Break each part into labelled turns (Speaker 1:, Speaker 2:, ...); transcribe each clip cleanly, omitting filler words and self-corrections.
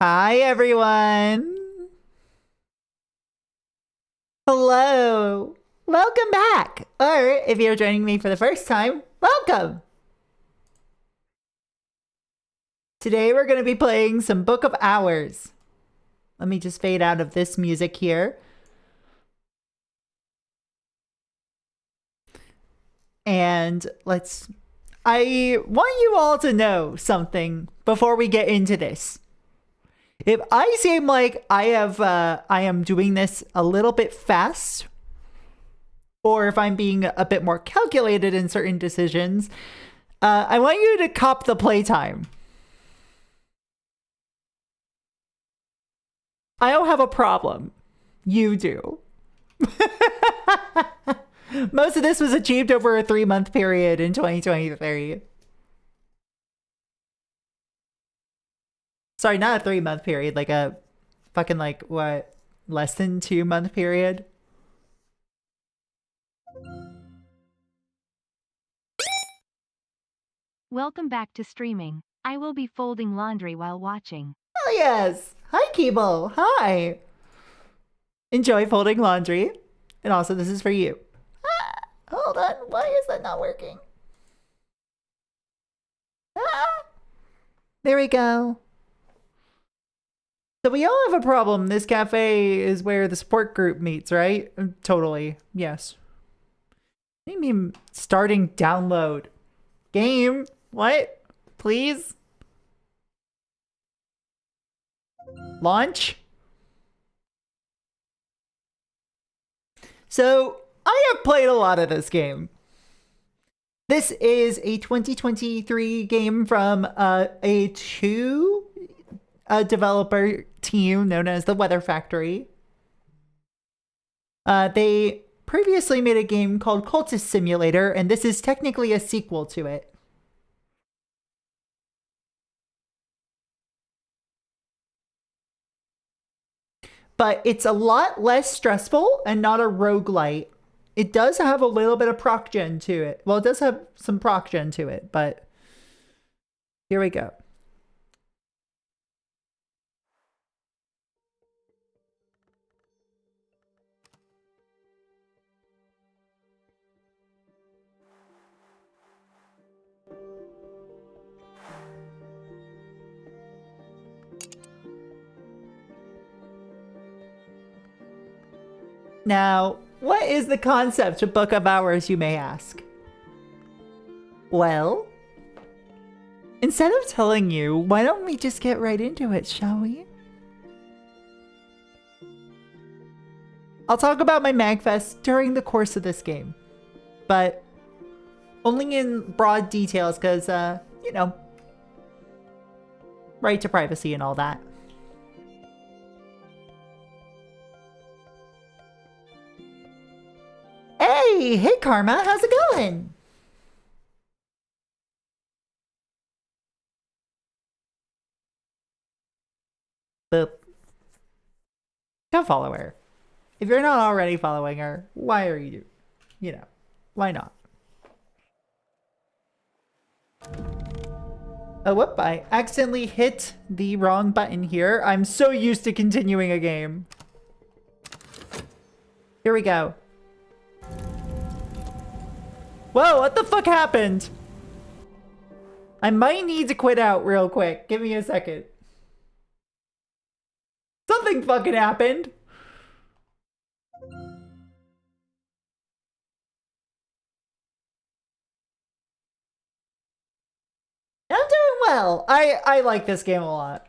Speaker 1: Hi, everyone. Hello. Welcome back. Or if you're joining me for the first time, welcome. Today we're going to be playing some Book of Hours. Let me just fade out of this music here. And I want you all to know something before we get into this. If I seem like I am doing this a little bit fast, or if I'm being a bit more calculated in certain decisions, I want you to cop the playtime. I don't have a problem. You do. Most of this was achieved over a 3-month period in 2023. Sorry, not a 3-month period, like a fucking less than 2-month period.
Speaker 2: Welcome back to streaming. I will be folding laundry while watching.
Speaker 1: Oh yes. Hi, Keeble. Hi. Enjoy folding laundry. And also, this is for you. Hold on. Why is that not working? There we go. So we all have a problem. This cafe is where the support group meets, right? Totally. Yes. Maybe starting download. Game. What? Please? Launch? So, I have played a lot of this game. This is a 2023 game from a developer team known as the Weather Factory. They previously made a game called Cultist Simulator, and this is technically a sequel to it. But it's a lot less stressful and not a roguelite. It does have a little bit of proc gen to it. Well, it does have some proc gen to it, but here we go. Now, what is the concept of Book of Hours, you may ask? Well, instead of telling you, why don't we just get right into it, shall we? I'll talk about my MagFest during the course of this game, but only in broad details because, right to privacy and all that. Hey Karma, how's it going? Boop. Don't follow her. If you're not already following her, why are you? Why not? Oh, whoop, I accidentally hit the wrong button here. I'm so used to continuing a game. Here we go. Whoa, what the fuck happened? I might need to quit out real quick. Give me a second. Something fucking happened. I'm doing well. I like this game a lot.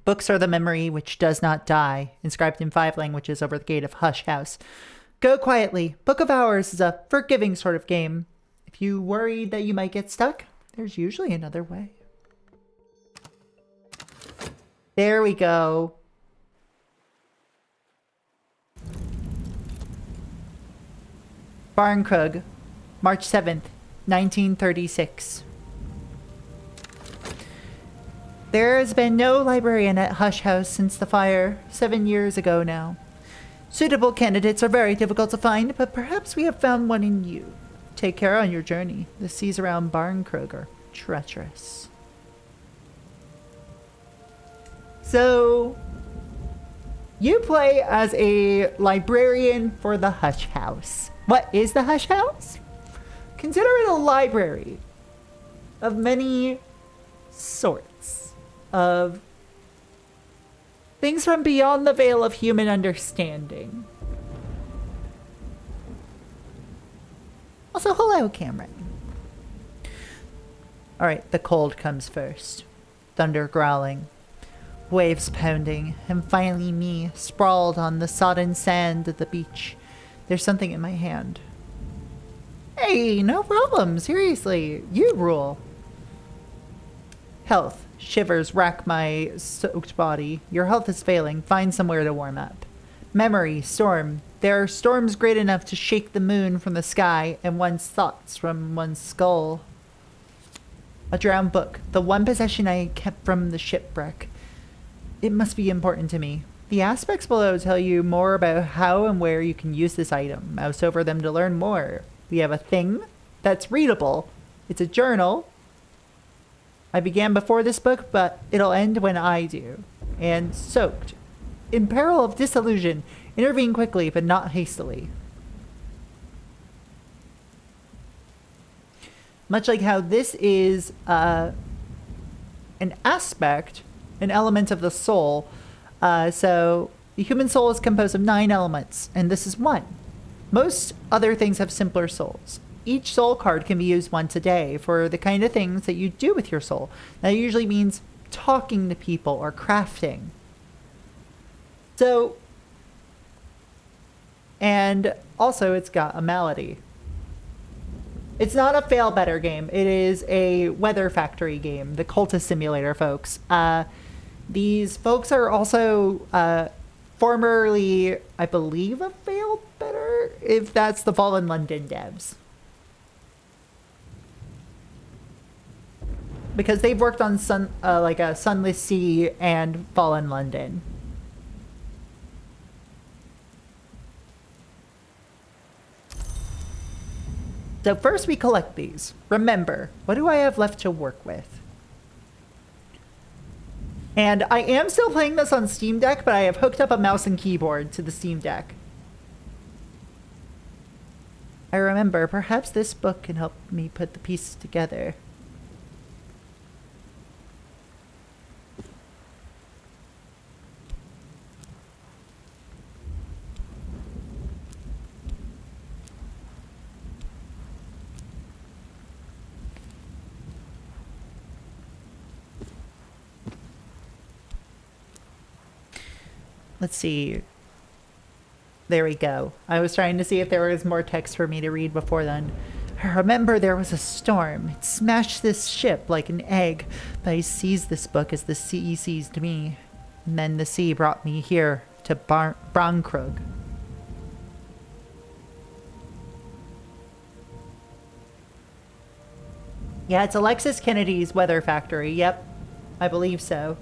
Speaker 1: Books are the memory which does not die, inscribed in 5 languages over the gate of Hush House. Go quietly. Book of Hours is a forgiving sort of game. If you worried that you might get stuck, there's usually another way. There we go. Barnkrug, March 7th, 1936. There has been no librarian at Hush House since the fire, 7 years ago now. Suitable candidates are very difficult to find, but perhaps we have found one in you. Take care on your journey. The seas around Barncroag are treacherous. So, you play as a librarian for the Hush House. What is the Hush House? Consider it a library of many sorts of things from beyond the veil of human understanding. Also, hello, Cameron. Alright, the cold comes first. Thunder growling, waves pounding, and finally me, sprawled on the sodden sand of the beach. There's something in my hand. Hey, no problem, seriously, you rule. Health. Shivers rack my soaked body. Your health is failing. Find somewhere to warm up. Memory. Storm. There are storms great enough to shake the moon from the sky and one's thoughts from one's skull. A drowned book. The one possession I kept from the shipwreck. It must be important to me. The aspects below tell you more about how and where you can use this item. Mouse over them to learn more. We have a thing that's readable. It's a journal. I began before this book, but it'll end when I do. And soaked. In peril of disillusion, intervene quickly, but not hastily. Much like how this is an aspect, an element of the soul. So the human soul is composed of 9 elements, and this is one. Most other things have simpler souls. Each soul card can be used once a day for the kind of things that you do with your soul. That usually means talking to people or crafting. So, and also it's got a malady. It's not a fail better game. It is a Weather Factory game, the Cultist Simulator folks. These folks are also formerly, I believe, a fail better, if that's the Fallen London devs. Because they've worked on like a Sunless Sea and Fallen London. So first we collect these. Remember, what do I have left to work with? And I am still playing this on Steam Deck, but I have hooked up a mouse and keyboard to the Steam Deck. I remember, perhaps this book can help me put the pieces together. Let's see. There we go. I was trying to see if there was more text for me to read before then. I remember there was a storm. It smashed this ship like an egg, but I seized this book as the sea seized me. And then the sea brought me here to Barncroag. Yeah, it's Alexis Kennedy's Weather Factory. Yep, I believe so.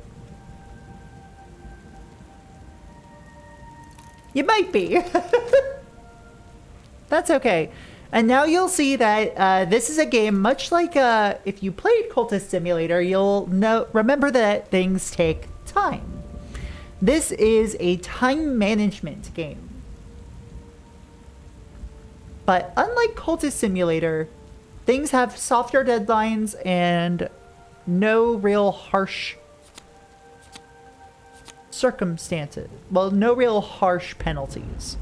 Speaker 1: You might be. That's okay. And now you'll see that this is a game much like if you played Cultist Simulator, you'll remember that things take time. This is a time management game. But unlike Cultist Simulator, things have softer deadlines and no real harsh circumstances. Well, no real harsh penalties.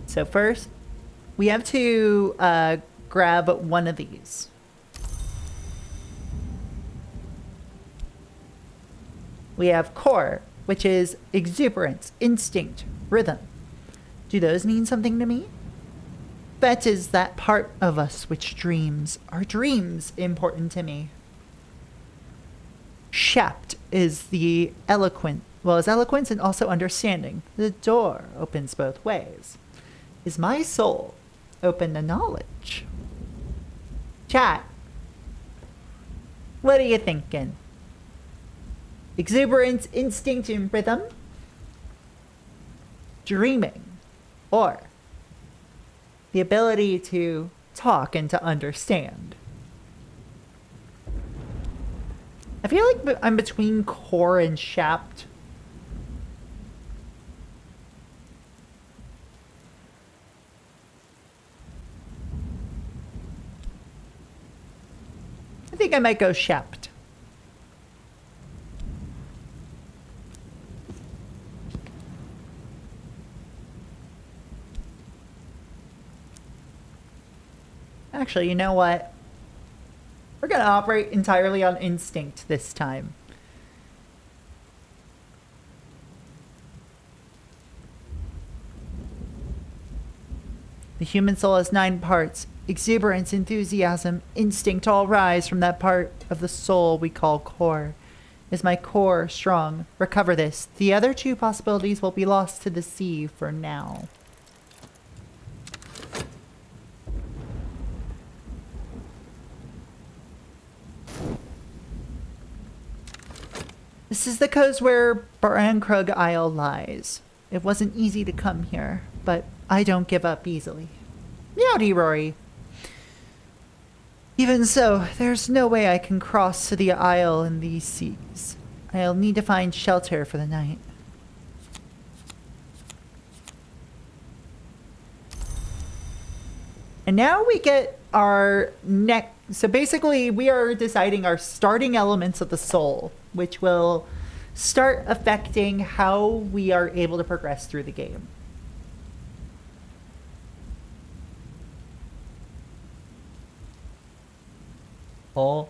Speaker 1: So first, we have to grab one of these. We have core, which is exuberance, instinct, rhythm. Do those mean something to me? That is that part of us which dreams. Are dreams important to me? Shapt is the eloquent, well, is eloquence and also understanding. The door opens both ways. Is my soul open to knowledge? Chat. What are you thinking? Exuberance, instinct, and rhythm? Dreaming. Or the ability to talk and to understand. I feel like I'm between core and shapt. I think I might go shapt. Actually, you know what? We're going to operate entirely on instinct this time. The human soul has 9 parts. Exuberance, enthusiasm, instinct all rise from that part of the soul we call core. Is my core strong? Recover this. The other 2 possibilities will be lost to the sea for now. This is the coast where Brankrug Isle lies. It wasn't easy to come here, but I don't give up easily. Yowdy, Rory. Even so, there's no way I can cross to the isle in these seas. I'll need to find shelter for the night. And now we get our next... So basically, we are deciding our starting elements of the soul, which will start affecting how we are able to progress through the game. Oh.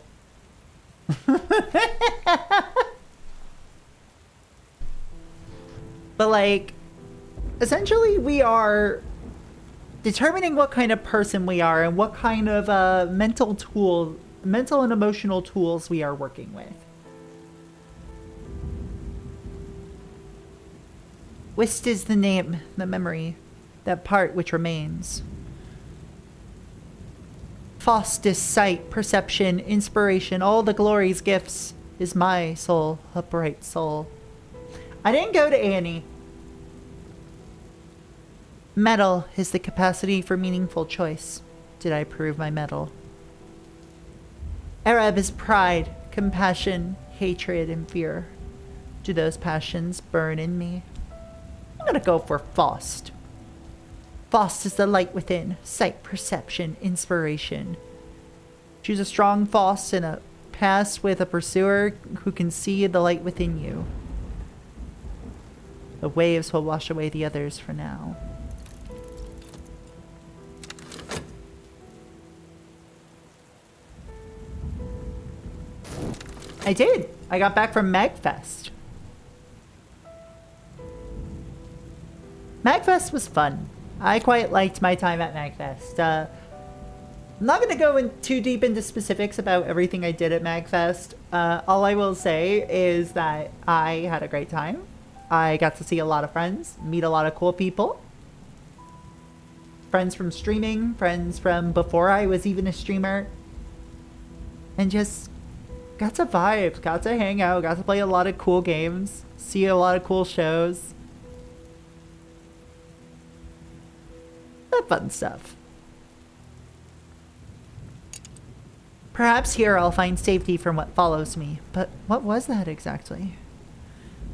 Speaker 1: But like, essentially we are determining what kind of person we are and what kind of mental and emotional tools we are working with. Wist is the name, the memory, that part which remains. Faust is sight, perception, inspiration, all the glories, gifts, is my soul, upright soul. I didn't go to Annie. Metal is the capacity for meaningful choice. Did I prove my metal? Arab is pride, compassion, hatred, and fear. Do those passions burn in me? I'm gonna go for Faust. Faust is the light within, sight, perception, inspiration. Choose a strong Faust and a pass with a pursuer who can see the light within you. The waves will wash away the others for now. I did! I got back from Magfest. Magfest was fun. I quite liked my time at Magfest. I'm not going to go in too deep into specifics about everything I did at Magfest. All I will say is that I had a great time. I got to see a lot of friends, meet a lot of cool people. Friends from streaming, friends from before I was even a streamer. And just got to vibe, got to hang out, got to play a lot of cool games, see a lot of cool shows. That fun stuff. Perhaps here I'll find safety from what follows me, but what was that exactly?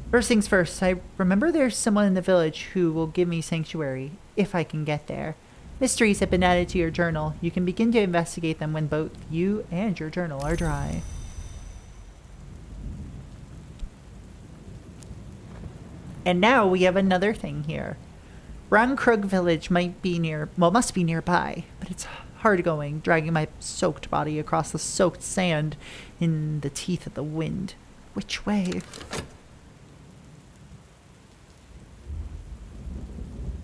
Speaker 1: First things first, I remember there's someone in the village who will give me sanctuary, if I can get there. Mysteries have been added to your journal. You can begin to investigate them when both you and your journal are dry. And now we have another thing here. Brankrug village must be nearby, but it's hard going, dragging my soaked body across the soaked sand in the teeth of the wind. Which way?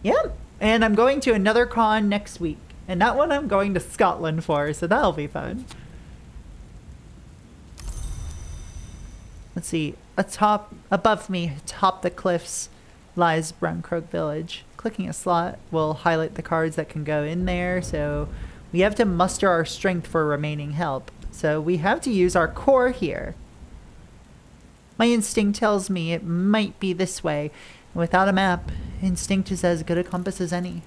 Speaker 1: Yep, and I'm going to another con next week. And that one I'm going to Scotland for, so that'll be fun. Let's see, above me, atop the cliffs, lies Brankrug village. Clicking a slot will highlight the cards that can go in there, so we have to muster our strength for remaining help. So we have to use our core here. My instinct tells me it might be this way. Without a map, instinct is as good a compass as any.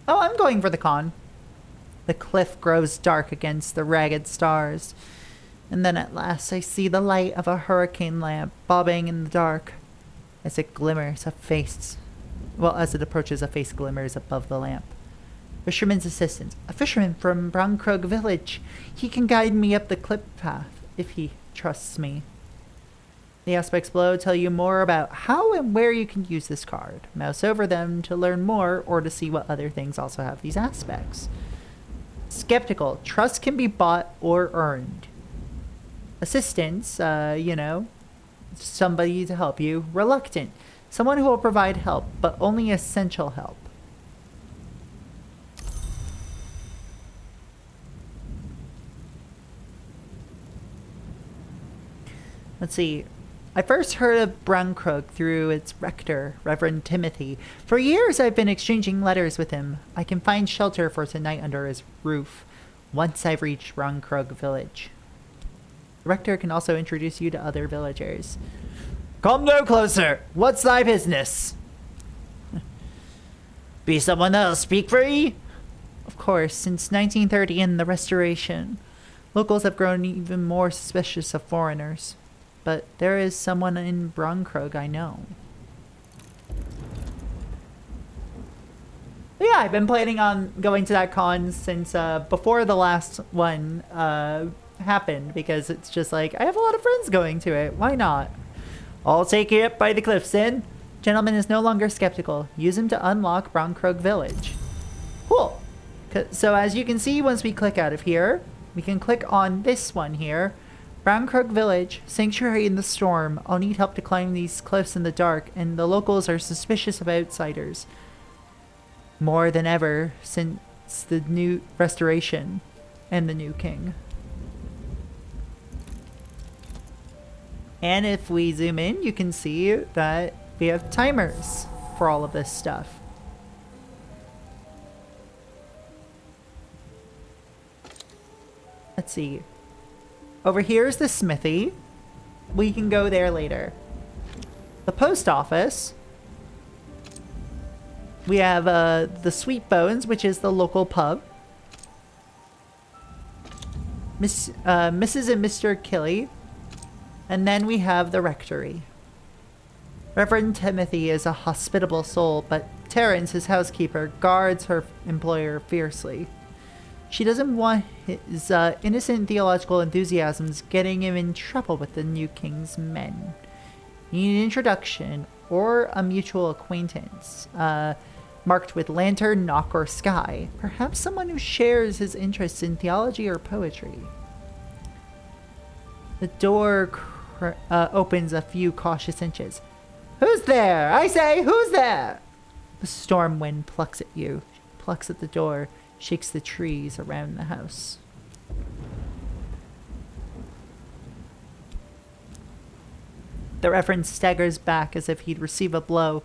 Speaker 1: Oh, I'm going for the con. The cliff grows dark against the ragged stars. And then at last I see the light of a hurricane lamp bobbing in the dark. As it glimmers, a face. Well, as it approaches, a face glimmers above the lamp. Fisherman's assistant. A fisherman from Brownkrug village. He can guide me up the cliff path, if he trusts me. The aspects below tell you more about how and where you can use this card. Mouse over them to learn more or to see what other things also have these aspects. Skeptical. Trust can be bought or earned. Assistance, somebody to help you. Reluctant. Someone who will provide help, but only essential help. Let's see. I first heard of Brownkrug through its rector, Reverend Timothy. For years I've been exchanging letters with him. I can find shelter for tonight under his roof, once I've reached Brownkrug village. The rector can also introduce you to other villagers. Come no closer! What's thy business? Be someone else speak free? Of course, since 1930 and the Restoration, locals have grown even more suspicious of foreigners. But there is someone in Brownkrug I know. But yeah, I've been planning on going to that con since before the last one happened, because it's just like, I have a lot of friends going to it. Why not? I'll take you up by the cliffs then. Gentleman is no longer skeptical. Use him to unlock Brownkrug village. Cool. So as you can see, once we click out of here, we can click on this one here. Brownkrug village, sanctuary in the storm. I'll need help to climb these cliffs in the dark, and the locals are suspicious of outsiders. More than ever since the new restoration and the new king. And if we zoom in, you can see that we have timers for all of this stuff. Let's see. Over here is the smithy. We can go there later. The post office. We have the Sweet Bones, which is the local pub. Mrs. and Mr. Killy. And then we have the rectory. Reverend Timothy is a hospitable soul, but Terence, his housekeeper, guards her employer fiercely. She doesn't want his innocent theological enthusiasms getting him in trouble with the new king's men. You need an introduction or a mutual acquaintance, marked with lantern, knock, or sky. Perhaps someone who shares his interests in theology or poetry. The door opens a few cautious inches. Who's there? I say, who's there? The storm wind plucks at you, plucks at the door, shakes the trees around the house. The Reverend staggers back as if he'd receive a blow,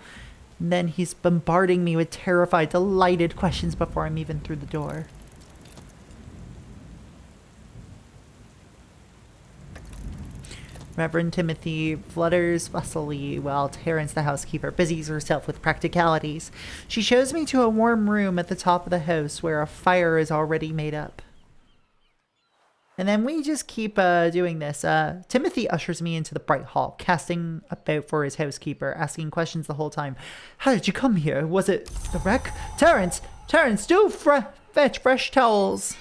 Speaker 1: and then he's bombarding me with terrified, delighted questions before I'm even through the door. Reverend Timothy flutters fussily while Terence, the housekeeper, busies herself with practicalities. She shows me to a warm room at the top of the house where a fire is already made up. And then we just keep doing this. Timothy ushers me into the bright hall, casting about for his housekeeper, asking questions the whole time. How did you come here? Was it the wreck? Terence, do fetch fresh towels.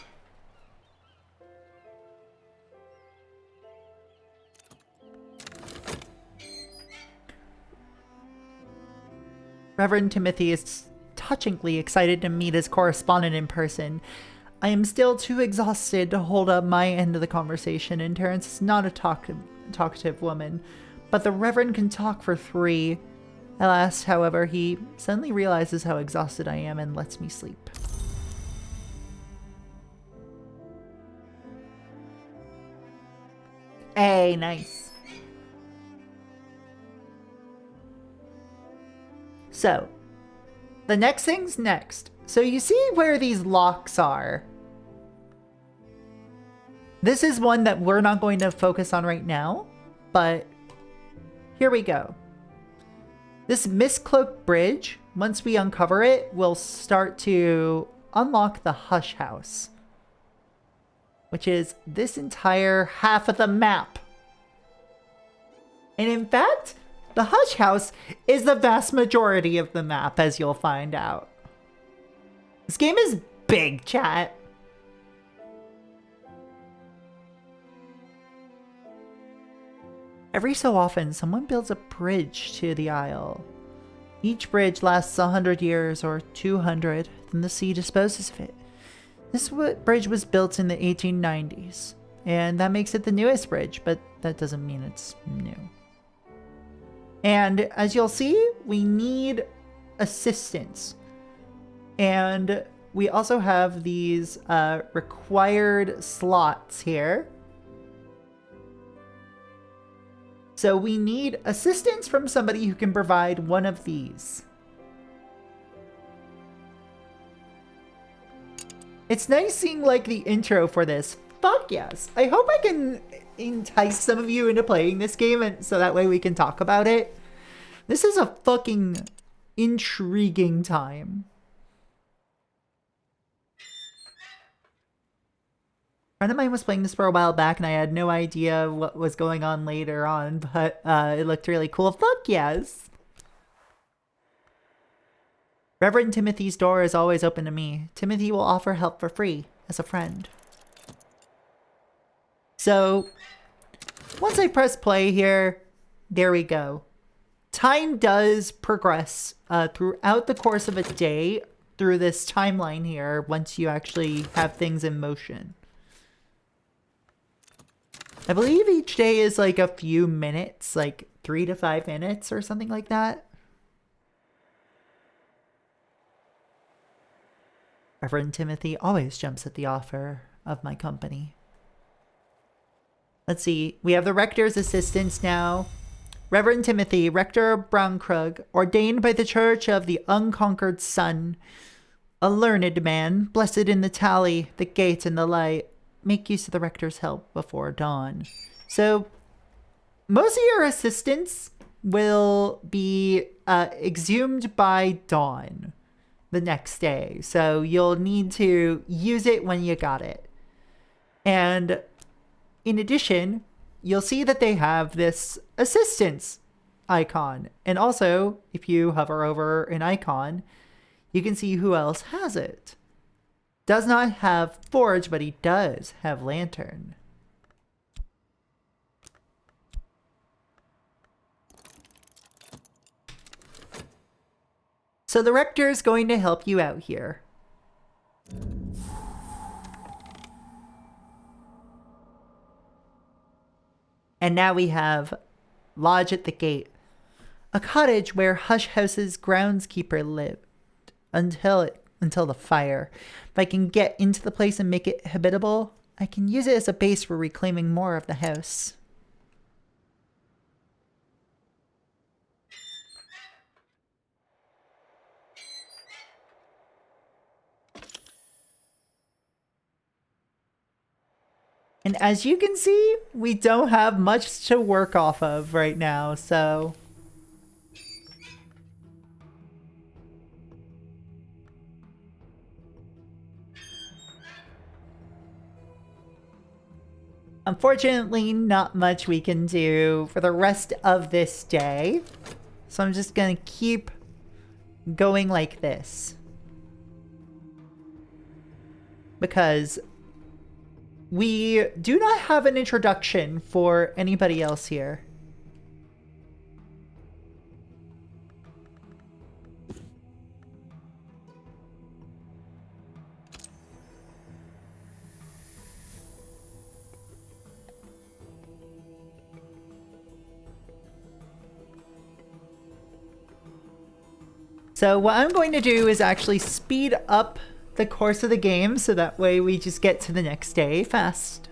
Speaker 1: Reverend Timothy is touchingly excited to meet his correspondent in person. I am still too exhausted to hold up my end of the conversation, and Terence is not a talkative woman, but the Reverend can talk for 3. At last, however, he suddenly realizes how exhausted I am and lets me sleep. Hey, nice. So, the next thing's next. So you see where these locks are? This is one that we're not going to focus on right now, but here we go. This Mistcloak Bridge once we uncover it, we'll start to unlock the Hush House, which is this entire half of the map. And in fact, the Hush House is the vast majority of the map, as you'll find out. This game is big, chat. Every so often, someone builds a bridge to the Isle. Each bridge lasts 100 years or 200, then the sea disposes of it. This bridge was built in the 1890s, and that makes it the newest bridge, but that doesn't mean it's new. And as you'll see, we need assistance. And we also have these required slots here. So we need assistance from somebody who can provide one of these. It's nice seeing like the intro for this. Fuck yes. I hope I can entice some of you into playing this game, and so that way we can talk about it. This is a fucking intriguing time. A friend of mine was playing this for a while back, and I had no idea what was going on later on, but it looked really cool. Fuck yes! Reverend Timothy's door is always open to me. Timothy will offer help for free, as a friend. So, once I press play here, there we go. Time does progress throughout the course of a day through this timeline here once you actually have things in motion. I believe each day is like a few minutes, like 3 to 5 minutes or something like that. Reverend Timothy always jumps at the offer of my company. Let's see, we have the Rector's assistants now. Reverend Timothy, Rector of Brownkrug, ordained by the Church of the Unconquered Sun, a learned man, blessed in the tally, the gate, and the light. Make use of the Rector's help before dawn. So, most of your assistants will be exhumed by dawn the next day. So, you'll need to use it when you got it. And in addition, you'll see that they have this assistance icon. And also, if you hover over an icon, you can see who else has it. Does not have Forge, but he does have Lantern. So the Rector is going to help you out here. And now we have Lodge at the Gate, a cottage where Hush House's groundskeeper lived until the fire. If I can get into the place and make it habitable, I can use it as a base for reclaiming more of the house. And as you can see, we don't have much to work off of right now, so... Unfortunately, not much we can do for the rest of this day. So I'm just gonna keep going like this. Because we do not have an introduction for anybody else here. So what I'm going to do is actually speed up the course of the game so that way we just get to the next day fast.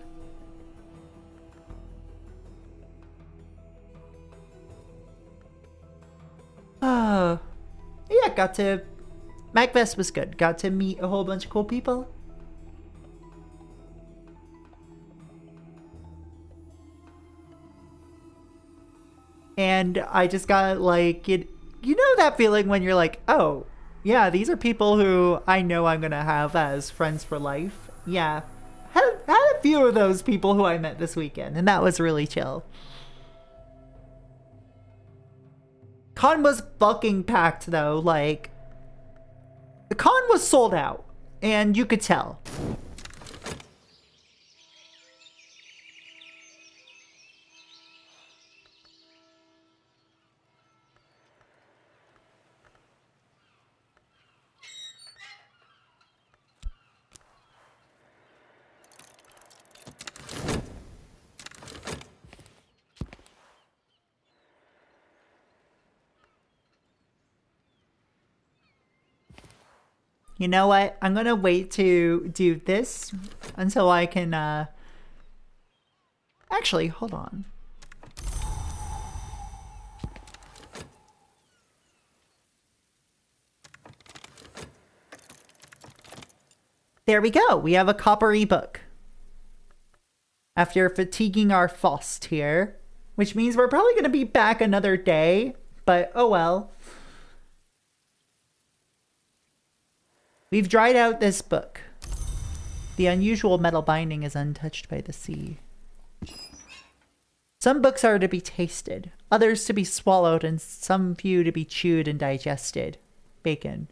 Speaker 1: Oh, yeah, MagFest was good. Got to meet a whole bunch of cool people. And I just got like you know that feeling when you're like, oh, yeah, these are people who I know I'm gonna have as friends for life. Yeah. Had a few of those people who I met this weekend, and that was really chill. Con was fucking packed though, like the con was sold out, and you could tell. You know what? I'm gonna wait to do this until I can, actually, hold on. There we go. We have a coppery book. After fatiguing our Faust here, which means we're probably gonna be back another day, but oh well. We've dried out this book. The unusual metal binding is untouched by the sea. Some books are to be tasted, others to be swallowed, and some few to be chewed and digested. Bacon.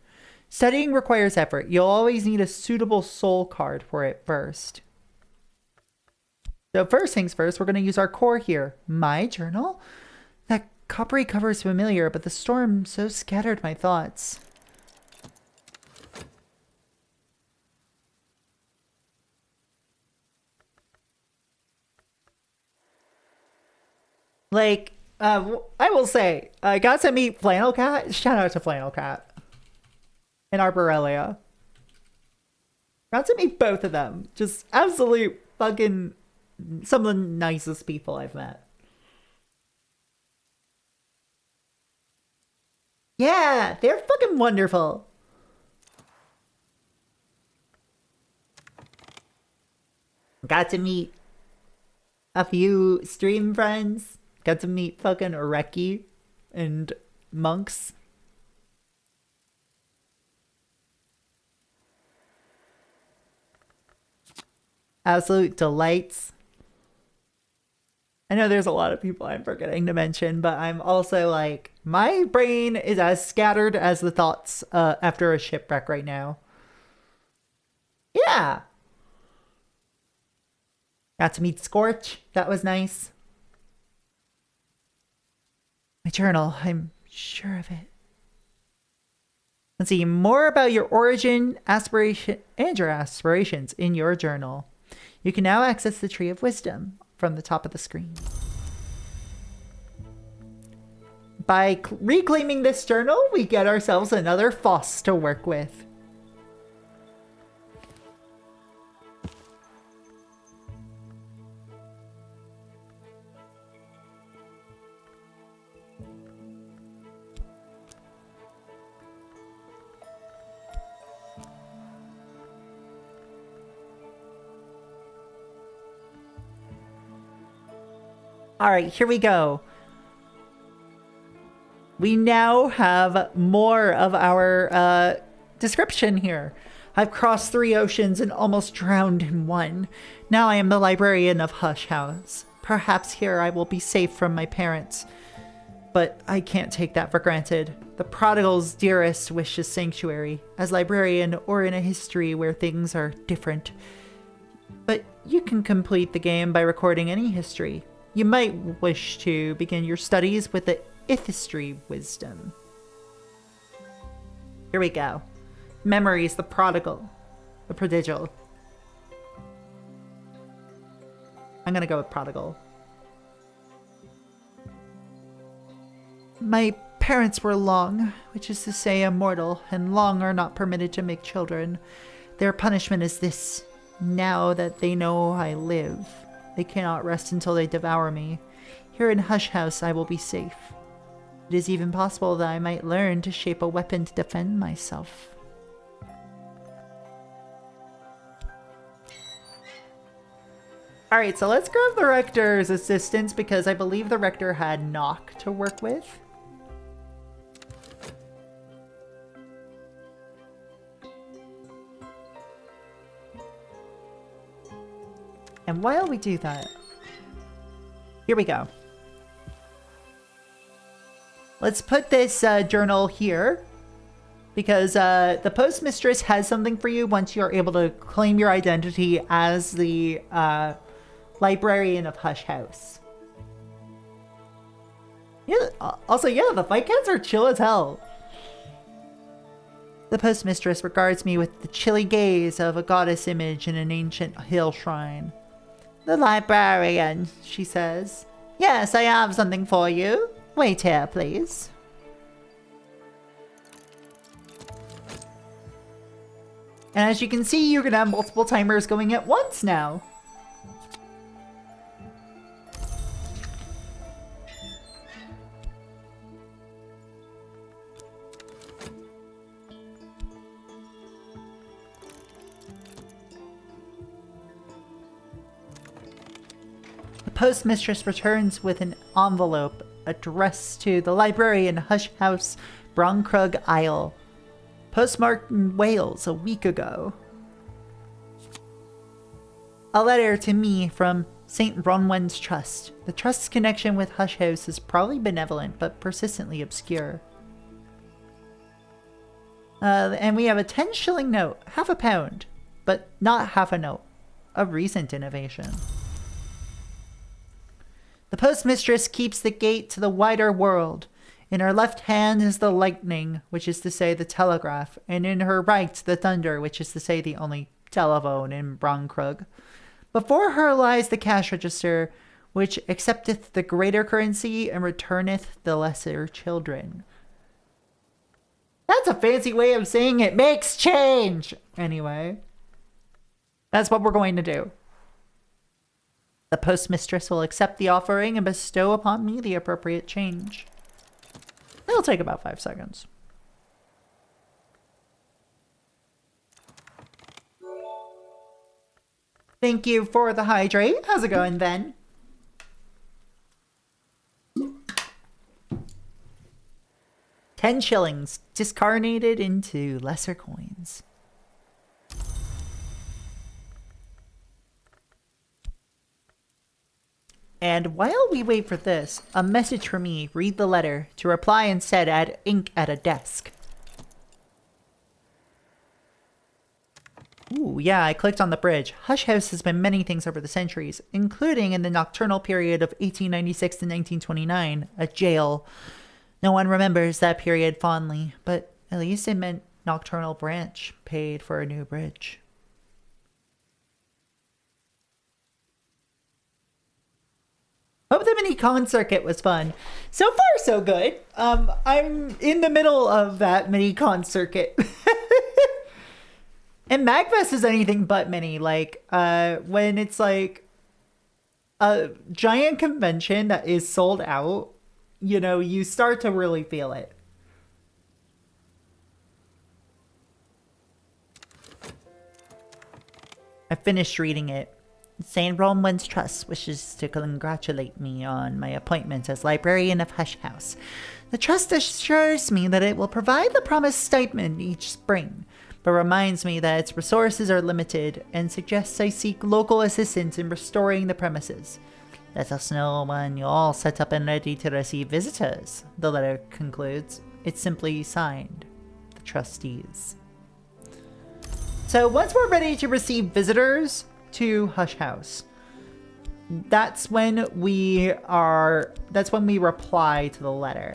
Speaker 1: Studying requires effort. You'll always need a suitable soul card for it first. So first things first, we're going to use our core here. My journal? That coppery cover is familiar, but the storm so scattered my thoughts. Like, I will say, I got to meet Flannel Cat. Shout out to Flannel Cat. And Arborelia. Got to meet both of them. Just absolute fucking some of the nicest people I've met. Yeah, they're fucking wonderful. Got to meet a few stream friends. Got to meet fucking Oreki and Monks. Absolute delights. I know there's a lot of people I'm forgetting to mention, but I'm also like, my brain is as scattered as the thoughts after a shipwreck right now. Yeah. Got to meet Scorch. That was nice. My journal. I'm sure of it. Let's see. More about your origin, aspiration, and your aspirations in your journal. You can now access the Tree of Wisdom from the top of the screen. By reclaiming this journal, we get ourselves another Faust to work with. All right, here we go. We now have more of our description here. I've crossed 3 oceans and almost drowned in one. Now I am the librarian of Hush House. Perhaps here I will be safe from my parents. But I can't take that for granted. The prodigal's dearest wish is sanctuary, as librarian or in a history where things are different. But you can complete the game by recording any history. You might wish to begin your studies with the Ithistry Wisdom. Here we go. Memories, the prodigal, the prodigal. I'm gonna go with prodigal. My parents were long, which is to say immortal, and long are not permitted to make children. Their punishment is this. Now that they know I live, they cannot rest until they devour me. Here in Hush House I will be safe. It is even possible that I might learn to shape a weapon to defend myself. Alright, so let's grab the Rector's assistance because I believe the Rector had Nock to work with. And while we do that, here we go. Let's put this journal here, because the postmistress has something for you once you're able to claim your identity as the librarian of Hush House. Yeah, also, yeah, the fight cats are chill as hell. The postmistress regards me with the chilly gaze of a goddess image in an ancient hill shrine. The librarian, she says. Yes, I have something for you. Wait here, please. And as you can see, you're gonna have multiple timers going at once now. Postmistress returns with an envelope addressed to the librarian Hush House, Bronkrug Isle. Postmarked in Wales a week ago. A letter to me from St. Bronwen's Trust. The Trust's connection with Hush House is probably benevolent, but persistently obscure. And we have a 10-shilling note, half a pound, but not half a note. A recent innovation. The postmistress keeps the gate to the wider world. In her left hand is the lightning, which is to say the telegraph, and in her right the thunder, which is to say the only telephone in Bronkrug. Before her lies the cash register, which accepteth the greater currency and returneth the lesser children. That's a fancy way of saying it makes change! Anyway, that's what we're going to do. The postmistress will accept the offering and bestow upon me the appropriate change. It'll take about 5 seconds. Thank you for the hydrate. How's it going, Ben? $10 discarnated into lesser coins. And while we wait for this, a message from me, read the letter, to reply instead add ink at a desk. Ooh, yeah, I clicked on the bridge. Hush House has been many things over the centuries, including in the nocturnal period of 1896 to 1929, a jail. No one remembers that period fondly, but at least it meant Nocturnal Branch paid for a new bridge. Hope the mini con circuit was fun. So far, so good. I'm in the middle of that mini con circuit. And MagFest is anything but mini. Like, when it's like a giant convention that is sold out, you know, you start to really feel it. I finished reading it. St. Bronwen's Trust wishes to congratulate me on my appointment as librarian of Hush House. The Trust assures me that it will provide the promised stipend each spring, but reminds me that its resources are limited and suggests I seek local assistance in restoring the premises. Let us know when you're all set up and ready to receive visitors, the letter concludes. It's simply signed, the trustees. So once we're ready to receive visitors to Hush House, that's when we reply to the letter.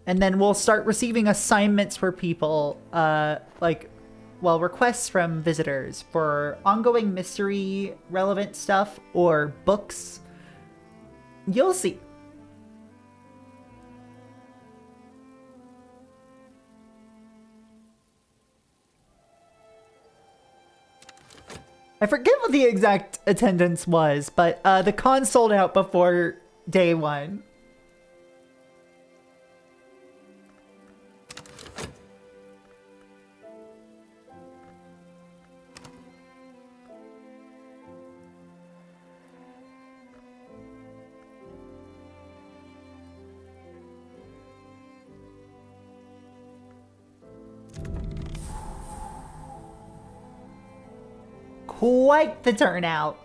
Speaker 1: And then we'll start receiving assignments for people, requests from visitors for ongoing mystery relevant stuff or books. You'll see. I forget what the exact attendance was, but the con sold out before day one. quite the turnout.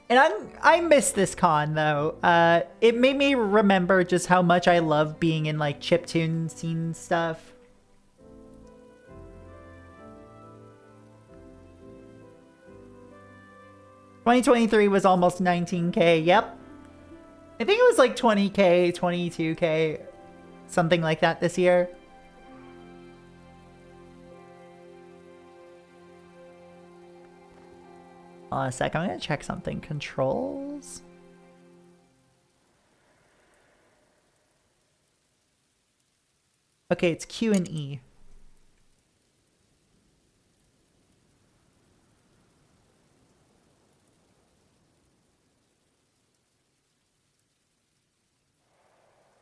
Speaker 1: And I miss this con though. It made me remember just how much I love being in like chiptune scene stuff. $2023 was almost 19K. Yep. I think it was like 20K, 22K, something like that this year. Hold on a sec, I'm gonna check something. Controls. Okay, it's Q and E.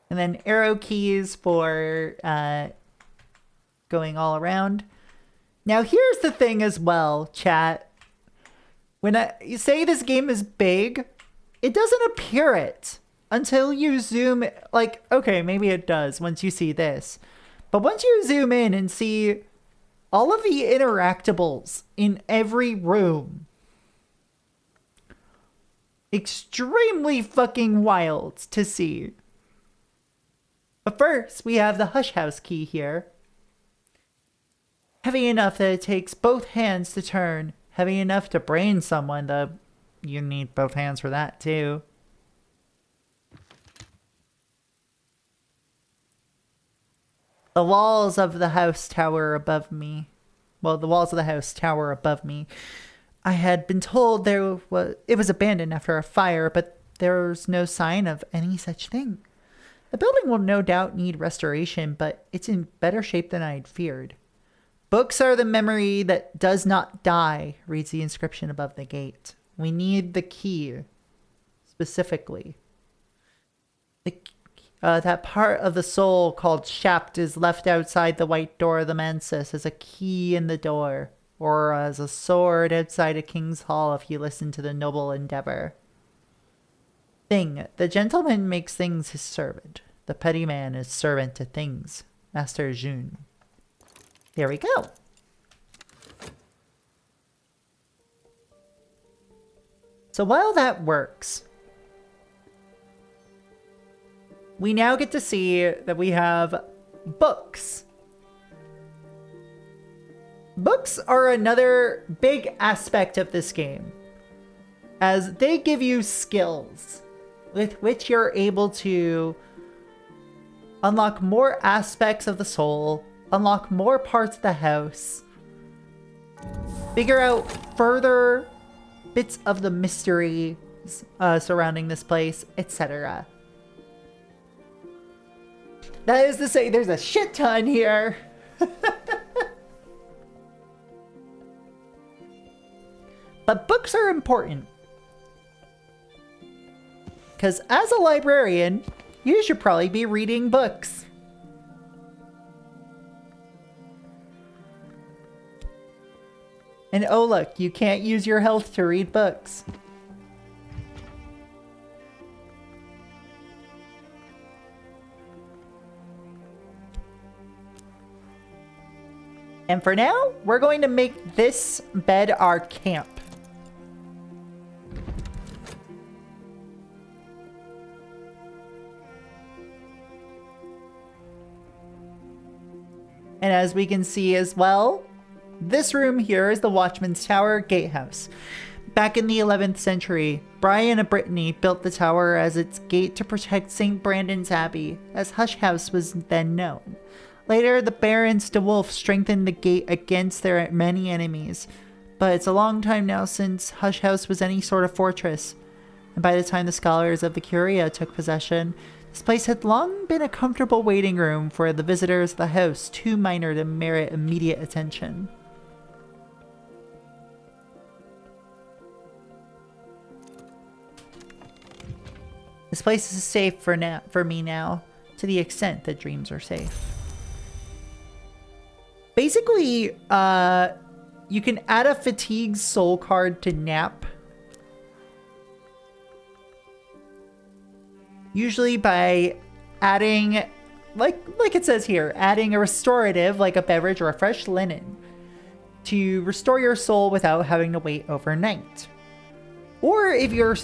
Speaker 1: And then arrow keys for going all around. Now here's the thing as well, chat. When you say this game is big, it doesn't appear it until you zoom. Like, okay, maybe it does once you see this. But once you zoom in and see all of the interactables in every room, extremely fucking wild to see. But first, we have the Hush House key here. Heavy enough that it takes both hands to turn. Heavy enough to brain someone, though you need both hands for that, too. The walls of the house tower above me. Well, the walls of the house tower above me. I had been told it was abandoned after a fire, but there's no sign of any such thing. The building will no doubt need restoration, but it's in better shape than I'd feared. Books are the memory that does not die, reads the inscription above the gate. We need the key, specifically. That part of the soul called Shapt is left outside the white door of the mansus as a key in the door, or as a sword outside a king's hall if you listen to the noble endeavor. Thing. The gentleman makes things his servant. The petty man is servant to things. Master Jun. There we go. So while that works, we now get to see that we have books. Books are another big aspect of this game, as they give you skills with which you're able to unlock more aspects of the soul, unlock more parts of the house, figure out further bits of the mystery surrounding this place, etc. That is to say, there's a shit ton here. But books are important. Because as a librarian, you should probably be reading books. And oh look, you can't use your health to read books. And for now, we're going to make this bed our camp. And as we can see as well, this room here is the Watchman's Tower Gatehouse. Back in the 11th century, Brian of Brittany built the tower as its gate to protect St. Brandon's Abbey, as Hush House was then known. Later, the Barons de Wolf strengthened the gate against their many enemies, but it's a long time now since Hush House was any sort of fortress. And by the time the scholars of the Curia took possession, this place had long been a comfortable waiting room for the visitors of the house, too minor to merit immediate attention. This place is safe for me now, to the extent that dreams are safe. Basically, you can add a fatigue soul card to nap. Usually by adding, like it says here, adding a restorative like a beverage or a fresh linen. to restore your soul without having to wait overnight. Or if your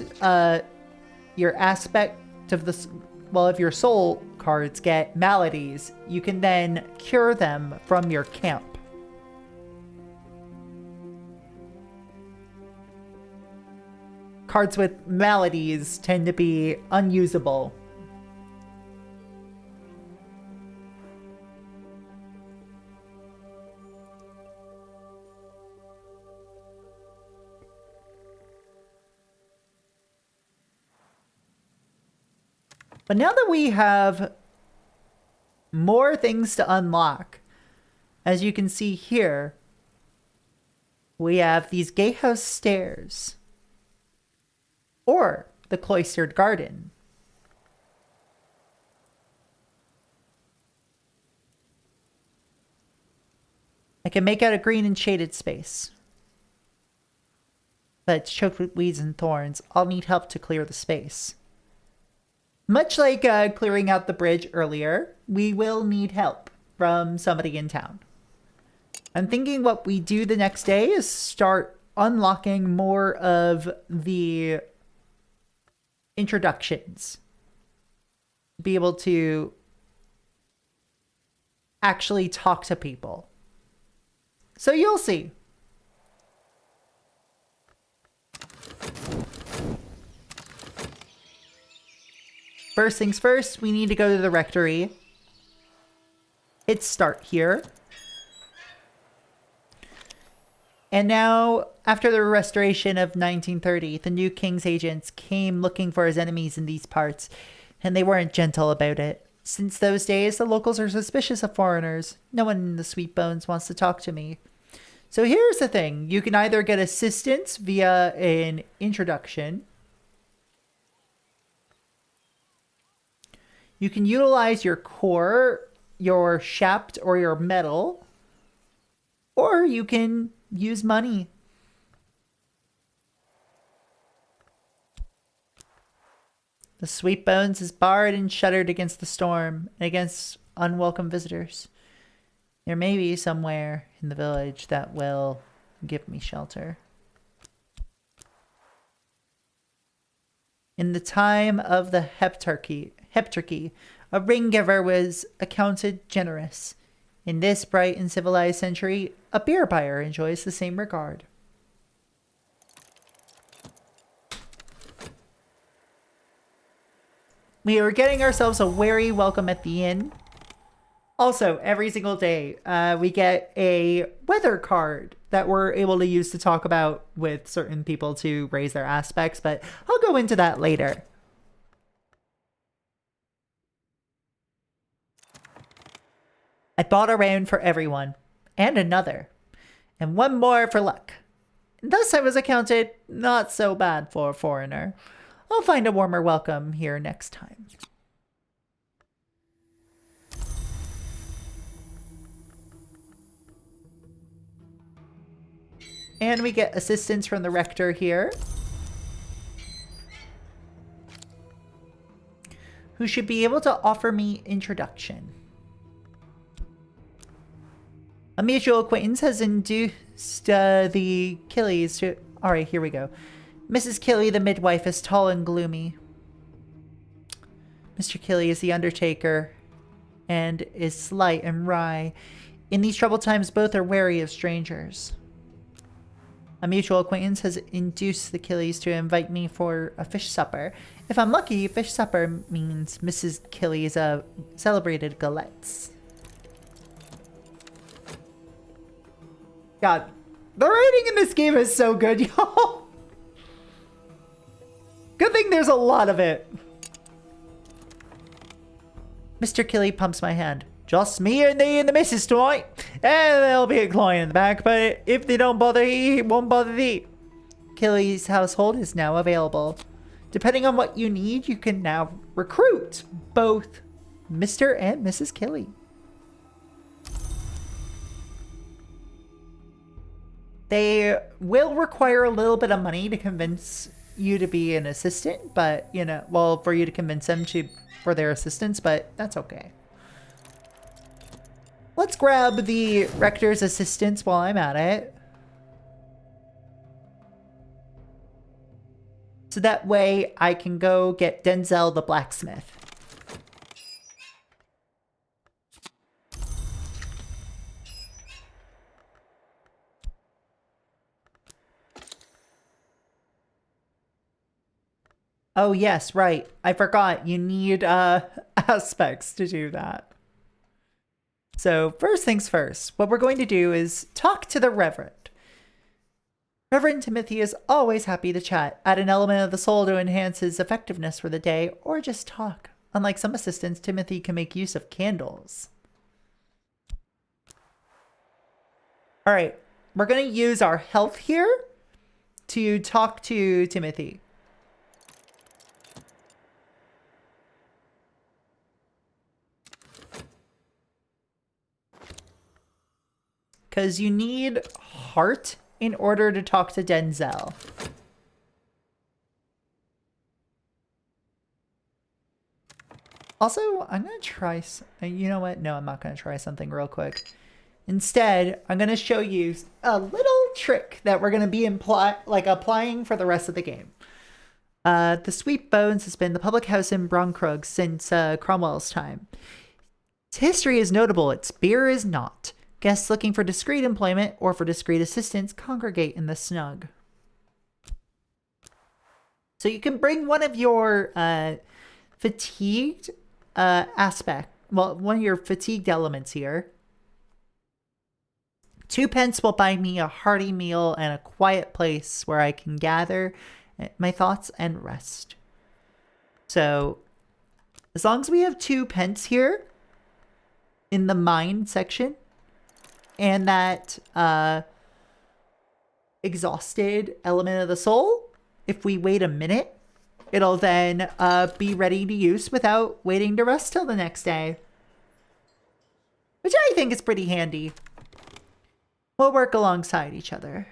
Speaker 1: aspect of the, well, if your soul cards get maladies, you can then cure them from your camp. Cards with maladies tend to be unusable. But now that we have more things to unlock, as you can see here, we have these gatehouse stairs or the cloistered garden. I can make out a green and shaded space, but it's choked with weeds and thorns. I'll need help to clear the space. Much like clearing out the bridge earlier, we will need help from somebody in town. I'm thinking what we do the next day is start unlocking more of the introductions. Be able to actually talk to people. So you'll see. First things first, we need to go to the rectory. Hit start here. And now, after the restoration of 1930, the new king's agents came looking for his enemies in these parts, and they weren't gentle about it. Since those days, the locals are suspicious of foreigners. No one in the Sweet Bones wants to talk to me. So here's the thing. You can either get assistance via an introduction. You can utilize your core, your shapt, or your metal. Or you can use money. The Sweet Bones is barred and shuttered against the storm and against unwelcome visitors. There may be somewhere in the village that will give me shelter. In the time of the Heptarchy, a ring giver was accounted generous. In this bright and civilized century, a beer buyer enjoys the same regard. We are getting ourselves a wary welcome at the inn. Also, every single day, we get a weather card that we're able to use to talk about with certain people to raise their aspects, but I'll go into that later. I bought a round for everyone, and another, and one more for luck. Thus I was accounted not so bad for a foreigner. I'll find a warmer welcome here next time. And we get assistance from the rector here, who should be able to offer me introduction. A mutual acquaintance has induced the Killies to... Alright, here we go. Mrs. Killy, the midwife, is tall and gloomy. Mr. Killy is the undertaker and is slight and wry. In these troubled times, both are wary of strangers. A mutual acquaintance has induced the Killies to invite me for a fish supper. If I'm lucky, fish supper means Mrs. Killy's celebrated galettes. God, the writing in this game is so good, y'all. Good thing there's a lot of it. Mr. Killy pumps my hand. Just me and the missus tonight. And there'll be a client in the back, but if they don't bother, he won't bother thee. Killy's household is now available. Depending on what you need, you can now recruit both Mr. and Mrs. Killy. They will require a little bit of money to convince you to be an assistant, but, you know, well, for you to convince them for their assistance, but that's okay. let's grab the rector's assistance while I'm at it. So that way I can go get Denzel the blacksmith. Oh yes, right. I forgot. You need aspects to do that. So first things first, what we're going to do is talk to the Reverend. Reverend Timothy is always happy to chat, add an element of the soul to enhance his effectiveness for the day, or just talk. Unlike some assistants, Timothy can make use of candles. Alright, we're going to use our health here to talk to Timothy. Because you need heart in order to talk to Denzel. Also, I'm going to try... You know what? No, I'm not going to try something real quick. Instead, I'm going to show you a little trick that we're going to be applying for the rest of the game. The Sweet Bones has been the public house in Bronkrug since Cromwell's time. Its history is notable, its beer is not. Guests looking for discreet employment or for discreet assistance congregate in the snug. So you can bring one of your fatigued one of your fatigued elements here. 2 pence will buy me a hearty meal and a quiet place where I can gather my thoughts and rest. So as long as we have 2 pence here in the mind section, and that exhausted element of the soul, if we wait a minute, it'll then be ready to use without waiting to rest till the next day. Which I think is pretty handy. We'll work alongside each other.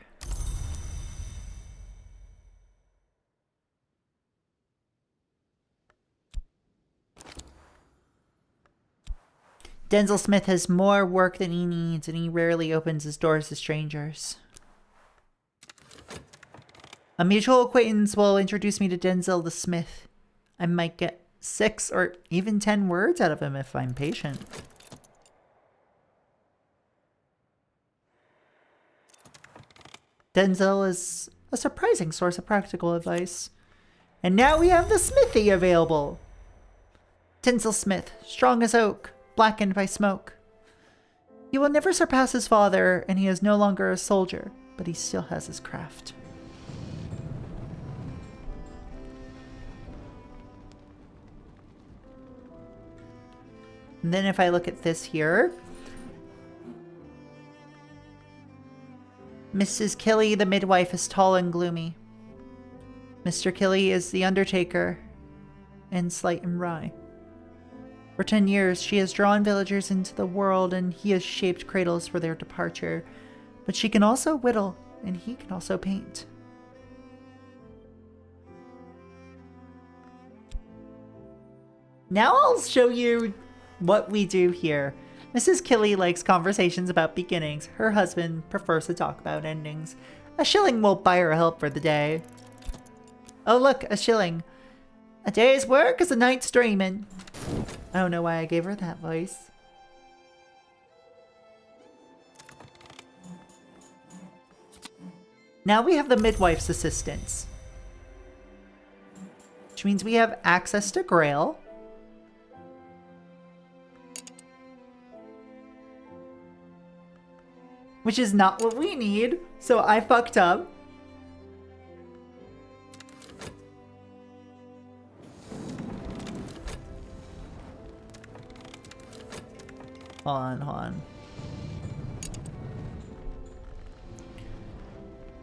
Speaker 1: Denzel Smith has more work than he needs, and he rarely opens his doors to strangers. A mutual acquaintance will introduce me to Denzel the Smith. I might get 6 or even 10 words out of him if I'm patient. Denzel is a surprising source of practical advice. And now we have the smithy available. Denzel Smith, strong as oak, blackened by smoke. He will never surpass his father, and he is no longer a soldier, but he still has his craft. And then if I look at this here, Mrs. Kelly, the midwife, is tall and gloomy. Mr. Kelly is the undertaker, and slight and wry. For 10 years, she has drawn villagers into the world, and he has shaped cradles for their departure. But she can also whittle, and he can also paint. Now I'll show you what we do here. Mrs. Kelly likes conversations about beginnings. Her husband prefers to talk about endings. A shilling won't buy her help for the day. Oh look, a shilling. A day's work is a night's dreaming. I don't know why I gave her that voice. Now we have the midwife's assistance, which means we have access to Grail. Which is not what we need, so I fucked up. Hold on.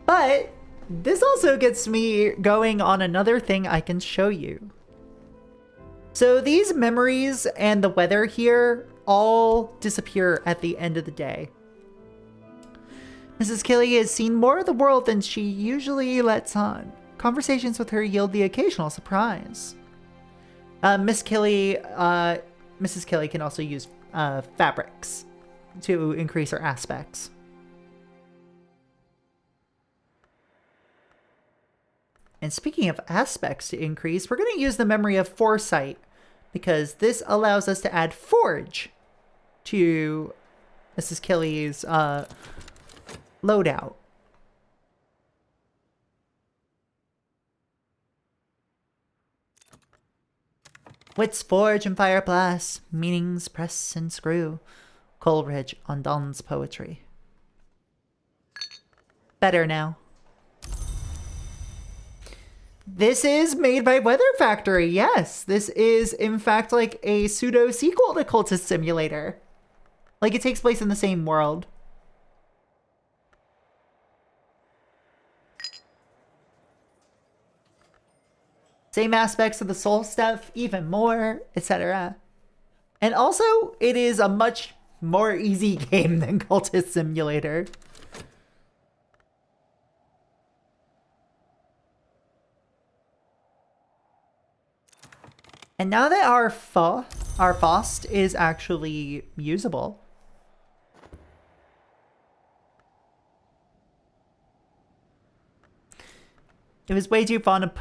Speaker 1: But this also gets me going on another thing I can show you. So these memories and the weather here all disappear at the end of the day. Mrs. Kelly has seen more of the world than she usually lets on. Conversations with her yield the occasional surprise. Mrs. Kelly can also use fabrics. to increase our aspects. And speaking of aspects to increase, we're going to use the Memory of Foresight, because this allows us to add Forge to Mrs. Killy's loadout. Wits forge and fire blast, meanings press and screw. Coleridge on Don's poetry. Better now. This is made by Weather Factory, yes. This is, in fact, like a pseudo-sequel to Cultist Simulator. Like, it takes place in the same world. Same aspects of the soul stuff, even more, etc. And also, it is a much more easy game than Cultist Simulator. And now that our Faust is actually usable, it was way too fun of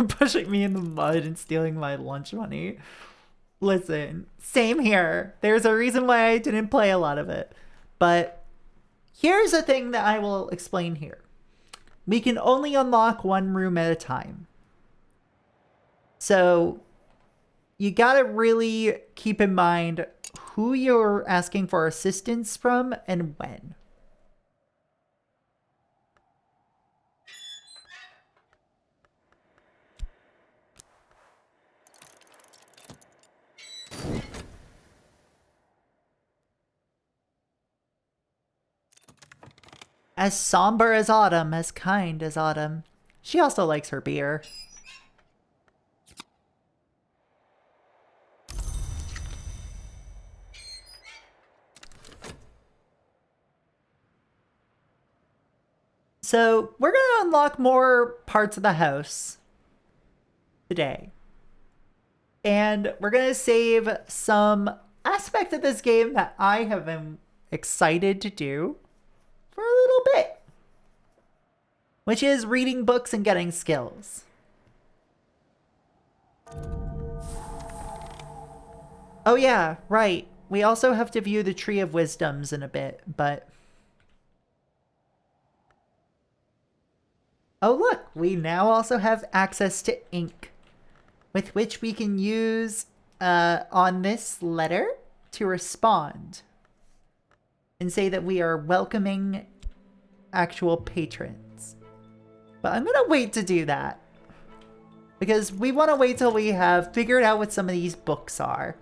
Speaker 1: pushing me in the mud and stealing my lunch money. Listen, same here. There's a reason why I didn't play a lot of it. But here's a thing that I will explain here. We can only unlock one room at a time. So you gotta really keep in mind who you're asking for assistance from and when. As somber as autumn, as kind as autumn. She also likes her beer. So we're going to unlock more parts of the house today. And we're going to save some aspect of this game that I have been excited to do for a little bit, which is reading books and getting skills. Oh yeah, right. We also have to view the Tree of Wisdoms in a bit, but... Oh look, we now also have access to ink, with which we can use on this letter to respond and say that we are welcoming actual patrons. But I'm gonna wait to do that, because we want to wait till we have figured out what some of these books are.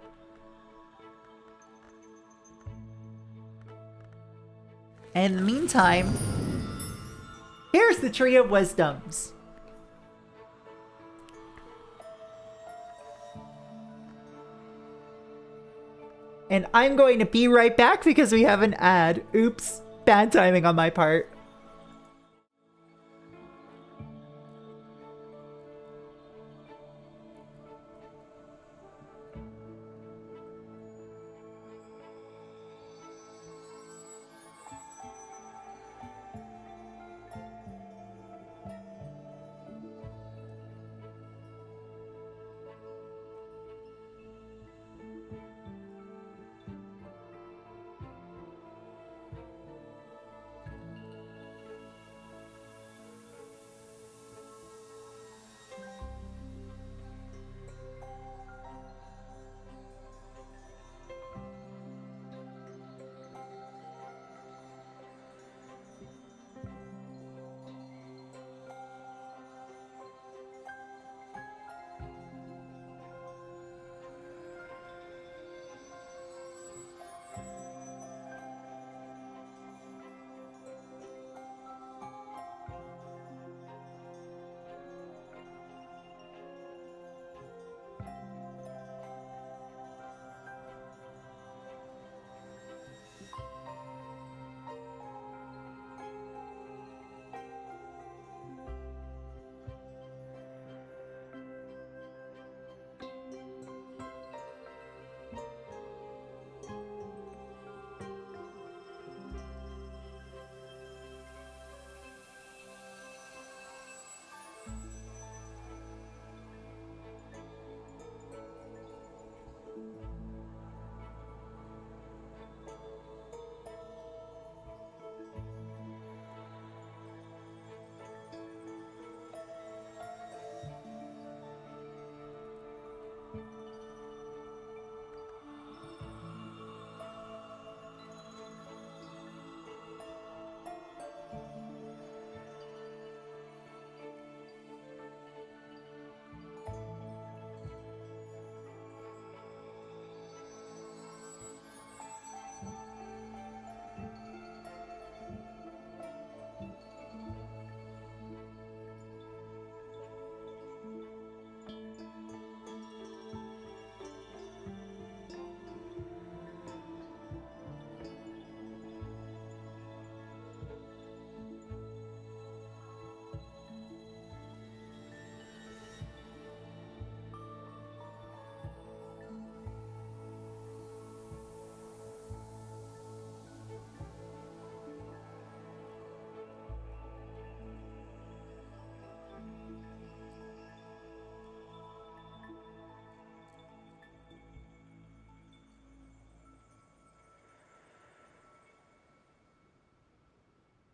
Speaker 1: And in the meantime, here's the Tree of Wisdoms. And I'm going to be right back because we have an ad. Oops, bad timing on my part.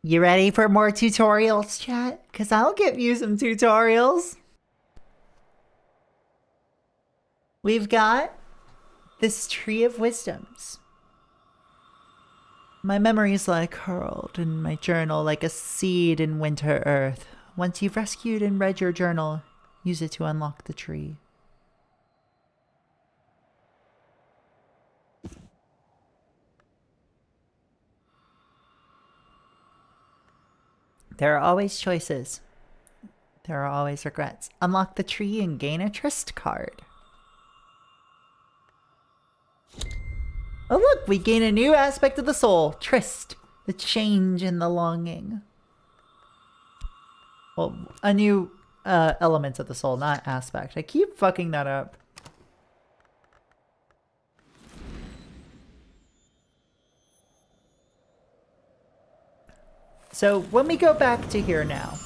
Speaker 1: You ready for more tutorials, chat? Because I'll give you some tutorials. We've got this Tree of Wisdoms. My memories lie curled in my journal like a seed in winter earth. Once you've rescued and read your journal, use it to unlock the tree. There are always choices. There are always regrets. Unlock the tree and gain a tryst card. Oh look, we gain a new aspect of the soul. Tryst. The change in the longing. Well, a new element of the soul, not aspect. I keep fucking that up. So when we go back to here now,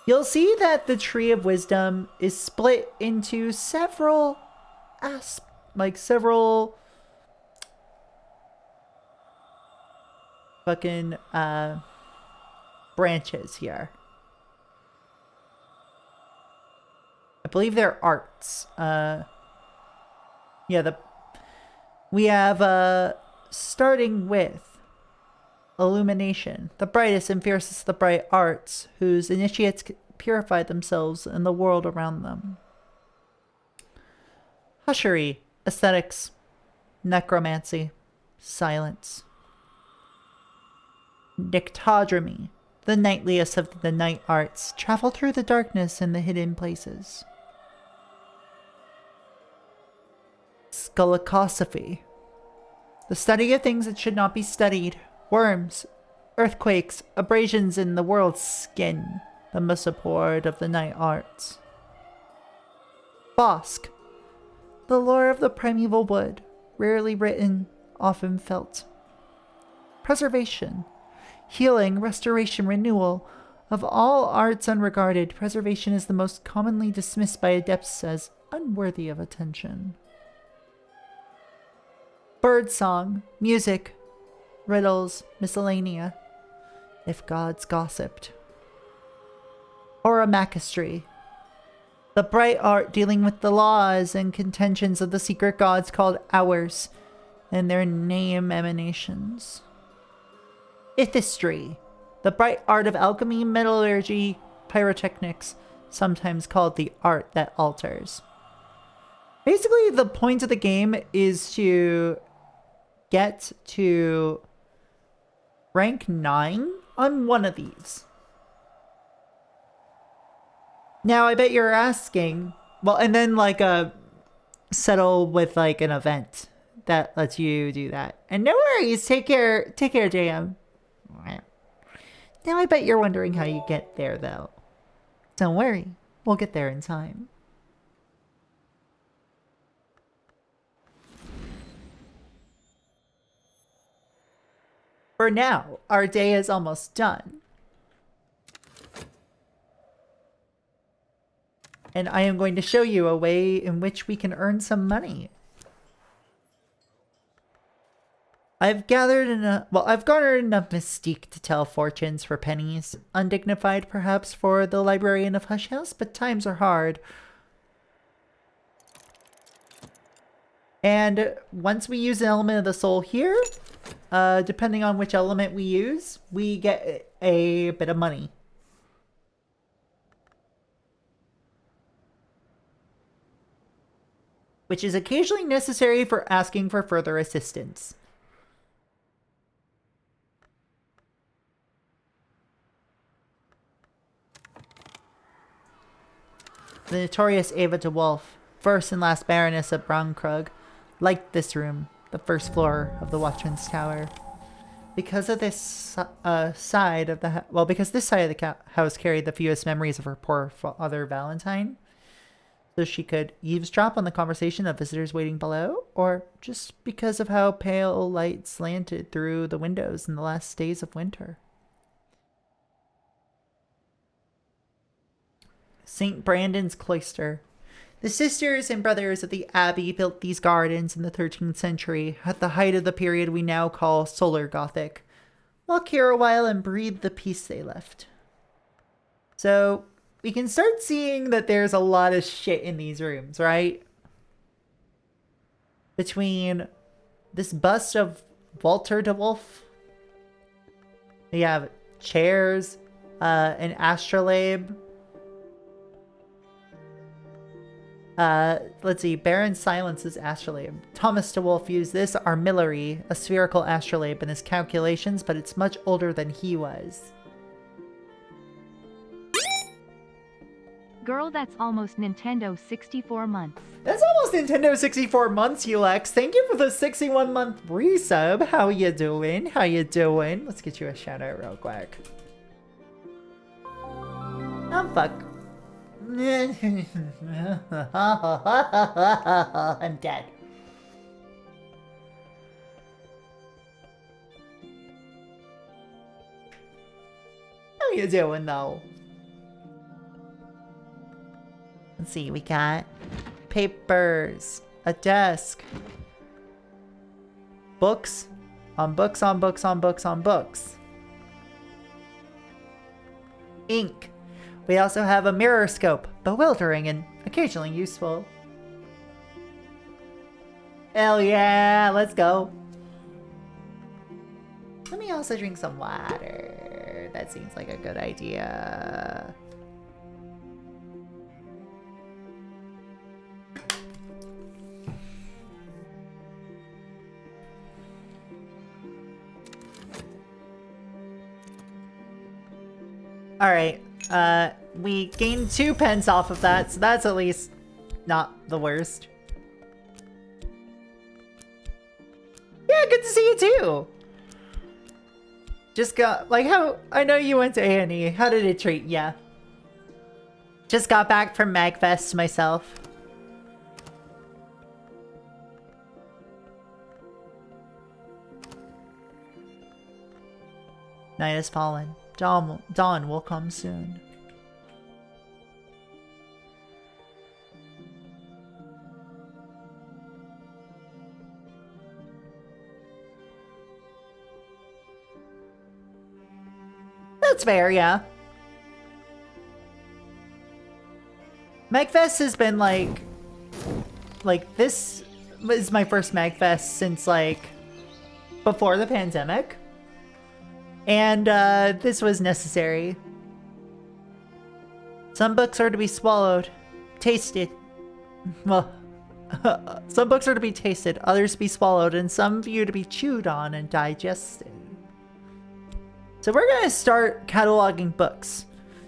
Speaker 1: you'll see that the Tree of Wisdom is split into several fucking branches here. I believe they're arts. We have starting with illumination, the brightest and fiercest of the bright arts, whose initiates purify themselves and the world around them. Hushery, aesthetics, necromancy, silence. Nyctodramy, the nightliest of the night arts, travel through the darkness and the hidden places. Skullicosophy, the study of things that should not be studied. Worms, earthquakes, abrasions in the world's skin, the most abhorred of the night arts. Bosk, the lore of the primeval wood, rarely written, often felt. Preservation, healing, restoration, renewal. Of all arts unregarded, preservation is the most commonly dismissed by adepts as unworthy of attention. Birdsong, music, riddles, miscellanea, if gods gossiped. Oromachistry, the bright art dealing with the laws and contentions of the secret gods called Hours, and their name emanations. Ithistry, the bright art of alchemy, metallurgy, pyrotechnics, sometimes called the art that alters. Basically, the point of the game is to get to rank 9 on one of these. Now, I bet you're asking, well, and then settle with like an event that lets you do that. And no worries, take care, JM. Now I bet you're wondering how you get there, though. Don't worry, we'll get there in time. For now, our day is almost done. And I am going to show you a way in which we can earn some money. I've garnered enough mystique to tell fortunes for pennies. Undignified, perhaps, for the librarian of Hush House, but times are hard. And once we use an element of the soul here, depending on which element we use, we get a bit of money. Which is occasionally necessary for asking for further assistance. The notorious Ava de Wolf, first and last Baroness of Braunkrug, liked this room, the first floor of the Watchman's Tower. Because of this side of the because this side of the house carried the fewest memories of her poor father Valentine, so she could eavesdrop on the conversation of visitors waiting below, or just because of how pale light slanted through the windows in the last days of winter. St. Brandon's Cloister. The sisters and brothers of the abbey built these gardens in the 13th century, at the height of the period we now call Solar Gothic. Walk here a while and breathe the peace they left. So we can start seeing that there's a lot of shit in these rooms, right? Between this bust of Walter de Wolf, we have chairs, an astrolabe. Let's see, Baron Silence's astrolabe. Thomas de Wolf used this armillary, a spherical astrolabe, in his calculations, but it's much older than he was.
Speaker 2: Girl, that's almost Nintendo 64 months.
Speaker 1: That's almost Nintendo 64 months, Ulex. Thank you for the 61-month resub. How you doing? How you doing? Let's get you a shout out real quick. Oh, fuck. I'm dead. How you doing, though? Let's see, we got papers, a desk, books, on books, on books, on books, on books, ink. We also have a mirror scope, bewildering and occasionally useful. Hell yeah, let's go. Let me also drink some water. That seems like a good idea. Alright, we gained 2 pence off of that, so that's at least not the worst. Yeah, good to see you too! Just got, like, how, I know you went to A&E, how did it treat ya? Just got back from MagFest myself. Night has fallen. Dawn will come soon. That's fair, yeah. MagFest has been like this is my first MagFest since like before the pandemic. And this was necessary. Some books are to be swallowed, tasted. Well, some books are to be tasted, others to be swallowed, and some of you to be chewed on and digested. So we're gonna start cataloging books.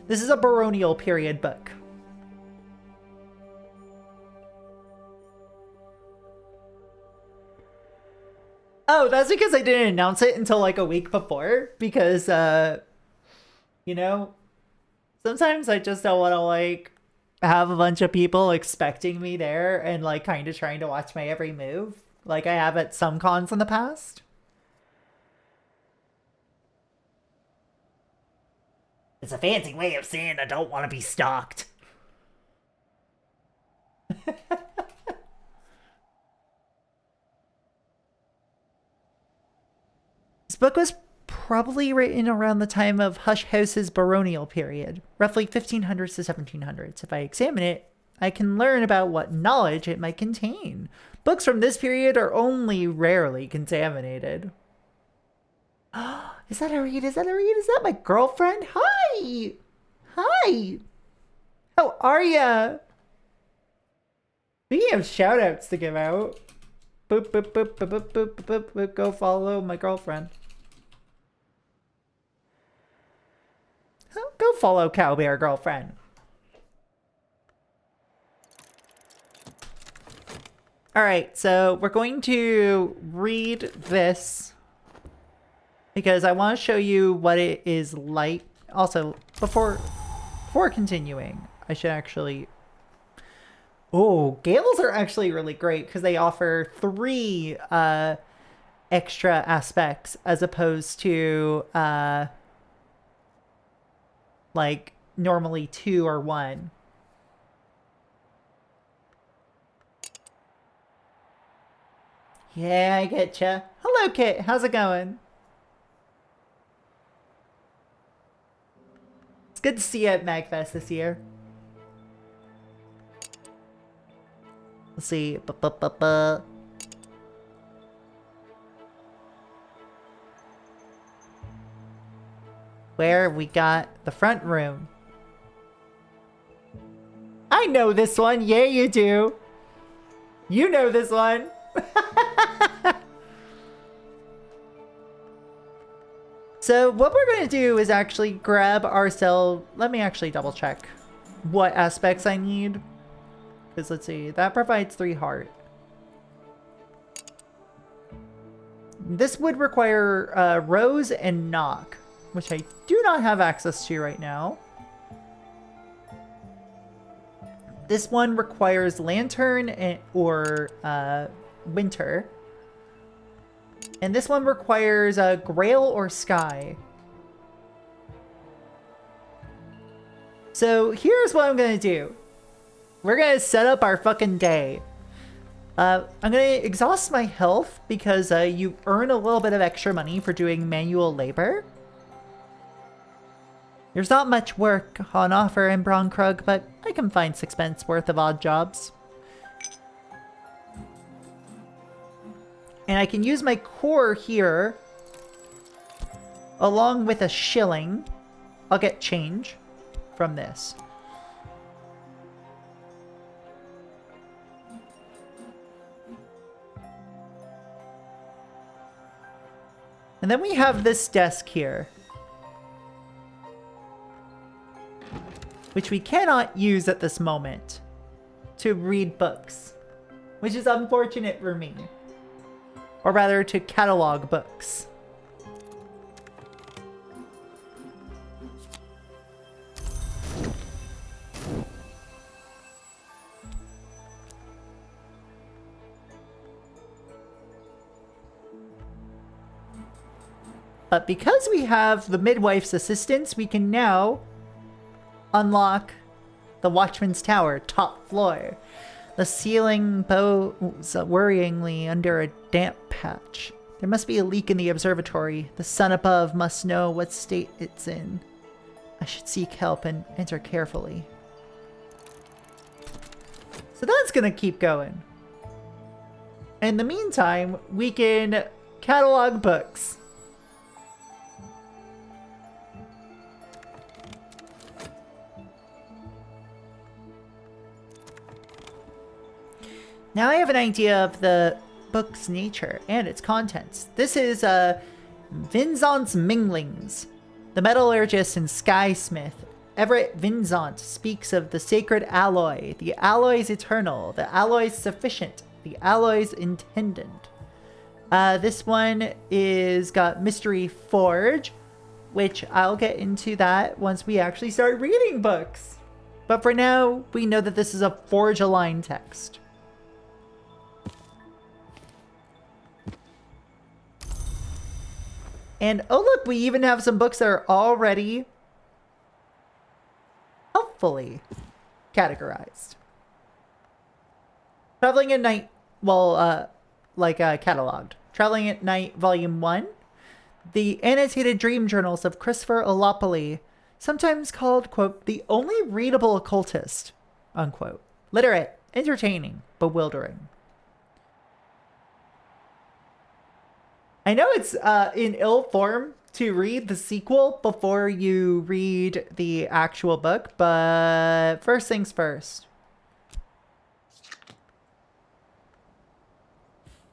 Speaker 1: This is a baronial period book. Oh, that's because I didn't announce it until like a week before. Because, you know, sometimes I just don't want to like have a bunch of people expecting me there and like kind of trying to watch my every move. Like I have at some cons in the past. It's a fancy way of saying I don't want to be stalked. This book was probably written around the time of Hush House's baronial period, roughly 1500s to 1700s. If I examine it, I can learn about what knowledge it might contain. Books from this period are only rarely contaminated. Is that a read? Is that a read? Is that my girlfriend? Hi! Hi! How are ya? Speaking of shoutouts to give out. Boop, boop, boop, boop, boop, boop, boop, boop. Go follow my girlfriend. Go follow Cowbear girlfriend. Alright, so we're going to read this because I want to show you what it is like. Also, before continuing, I should actually... Oh, Gales are actually really great because they offer 3 extra aspects as opposed to like normally 2 or 1. Yeah, I getcha. Hello, Kit. How's it going? It's good to see you at MagFest this year. Let's see. Where we got the front room. I know this one. Yeah, you do. You know this one. So what we're going to do is actually grab ourselves... Let me actually double check what aspects I need. Because let's see. That provides 3 heart. This would require Rose and Knock, which I do not have access to right now. This one requires Lantern or Winter. And this one requires Grail or Sky. So here's what I'm gonna do. We're gonna set up our fucking day. I'm gonna exhaust my health because you earn a little bit of extra money for doing manual labor. There's not much work on offer in Bronkrug, but I can find 6 pence worth of odd jobs. And I can use my core here, along with a shilling. I'll get change from this. And then we have this desk here, which we cannot use at this moment to read books, which is unfortunate for me. Or rather, to catalog books. But because we have the midwife's assistance, we can now unlock the Watchman's Tower, top floor. The ceiling bows worryingly under a damp patch. There must be a leak in the observatory. The sun above must know what state it's in. I should seek help and enter carefully. So that's gonna keep going. In the meantime, we can catalog books. Now I have an idea of the book's nature and its contents. This is Vinzant's Minglings. The metallurgist and skysmith Everett Vinzant speaks of the sacred alloy. The alloy's eternal. The alloy's sufficient. The alloy's intendant. This one is got Mystery Forge, which I'll get into that once we actually start reading books. But for now, we know that this is a Forge-aligned text. And oh look, we even have some books that are already helpfully categorized. Traveling at Night, well, cataloged. Traveling at Night, Volume 1. The Annotated Dream Journals of Christopher Olopoli, sometimes called, quote, the only readable occultist, unquote. Literate, entertaining, bewildering. I know it's in ill form to read the sequel before you read the actual book, but first things first.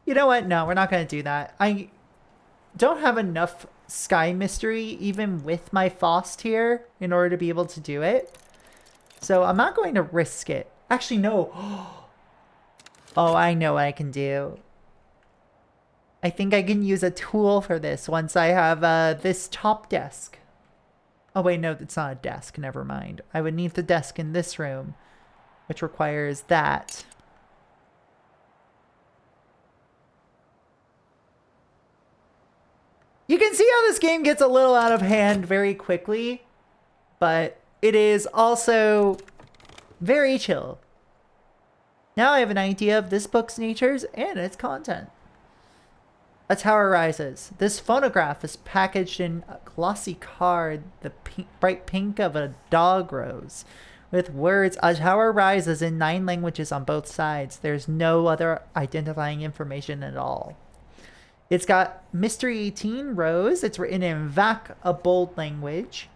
Speaker 1: You know what? No, we're not going to do that. I don't have enough Sky Mystery, even with my Faust here, in order to be able to do it. So I'm not going to risk it. Actually, no. Oh, I know what I can do. I think I can use a tool for this once I have this top desk. Oh wait, no, it's not a desk. Never mind. I would need the desk in this room, which requires that. You can see how this game gets a little out of hand very quickly, but it is also very chill. Now I have an idea of this book's natures and its content. A tower rises. This phonograph is packaged in a glossy card, the bright pink of a dog rose, with words, "A tower rises," in 9 languages on both sides. There's no other identifying information at all. It's got Mystery 18 Rose. It's written in Vak, a bold language.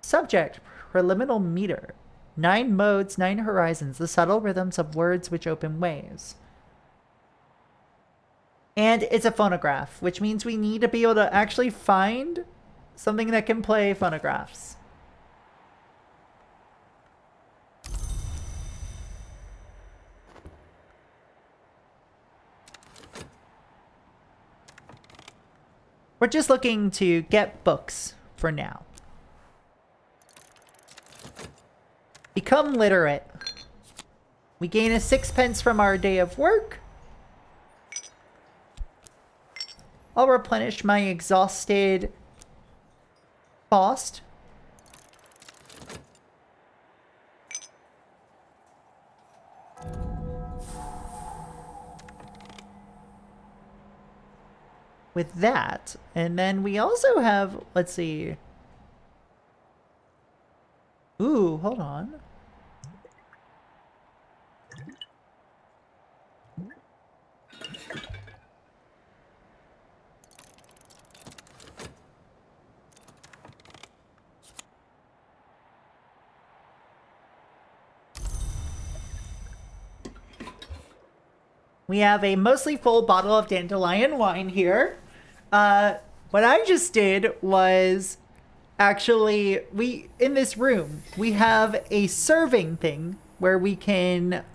Speaker 1: Subject, preliminal meter. 9 modes, 9 horizons, the subtle rhythms of words which open ways. And it's a phonograph, which means we need to be able to actually find something that can play phonographs. We're just looking to get books for now. Become literate. We gain a 6 pence from our day of work. I'll replenish my exhausted cost. With that, and then we also have, let's see. Ooh, hold on. We have a mostly full bottle of dandelion wine here. What I just did was actually, in this room, we have a serving thing where we can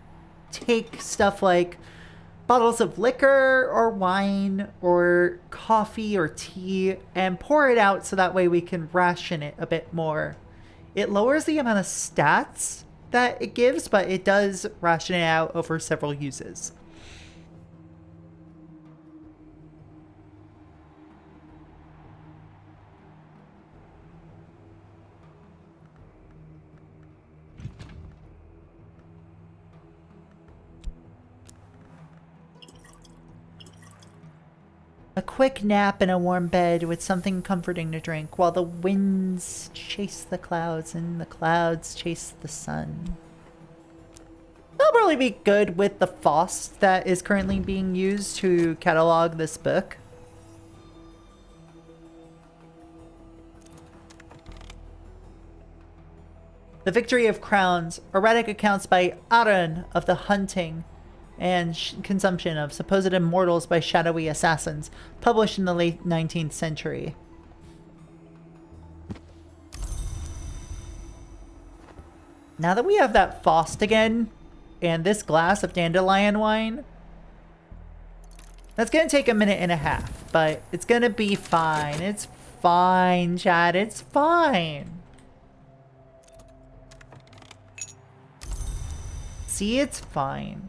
Speaker 1: take stuff like bottles of liquor or wine or coffee or tea and pour it out so that way we can ration it a bit more. It lowers the amount of stats that it gives, but it does ration it out over several uses. A quick nap in a warm bed with something comforting to drink while the winds chase the clouds and the clouds chase the sun. That'll probably be good with the FOSS that is currently being used to catalog this book. The Victory of Crowns, erratic accounts by Aaron of the hunting and consumption of supposed immortals by shadowy assassins, published in the late 19th century. Now that we have that Faust again, and this glass of dandelion wine, that's gonna take a minute and a half, but it's gonna be fine. It's fine, Chad. It's fine. See, it's fine.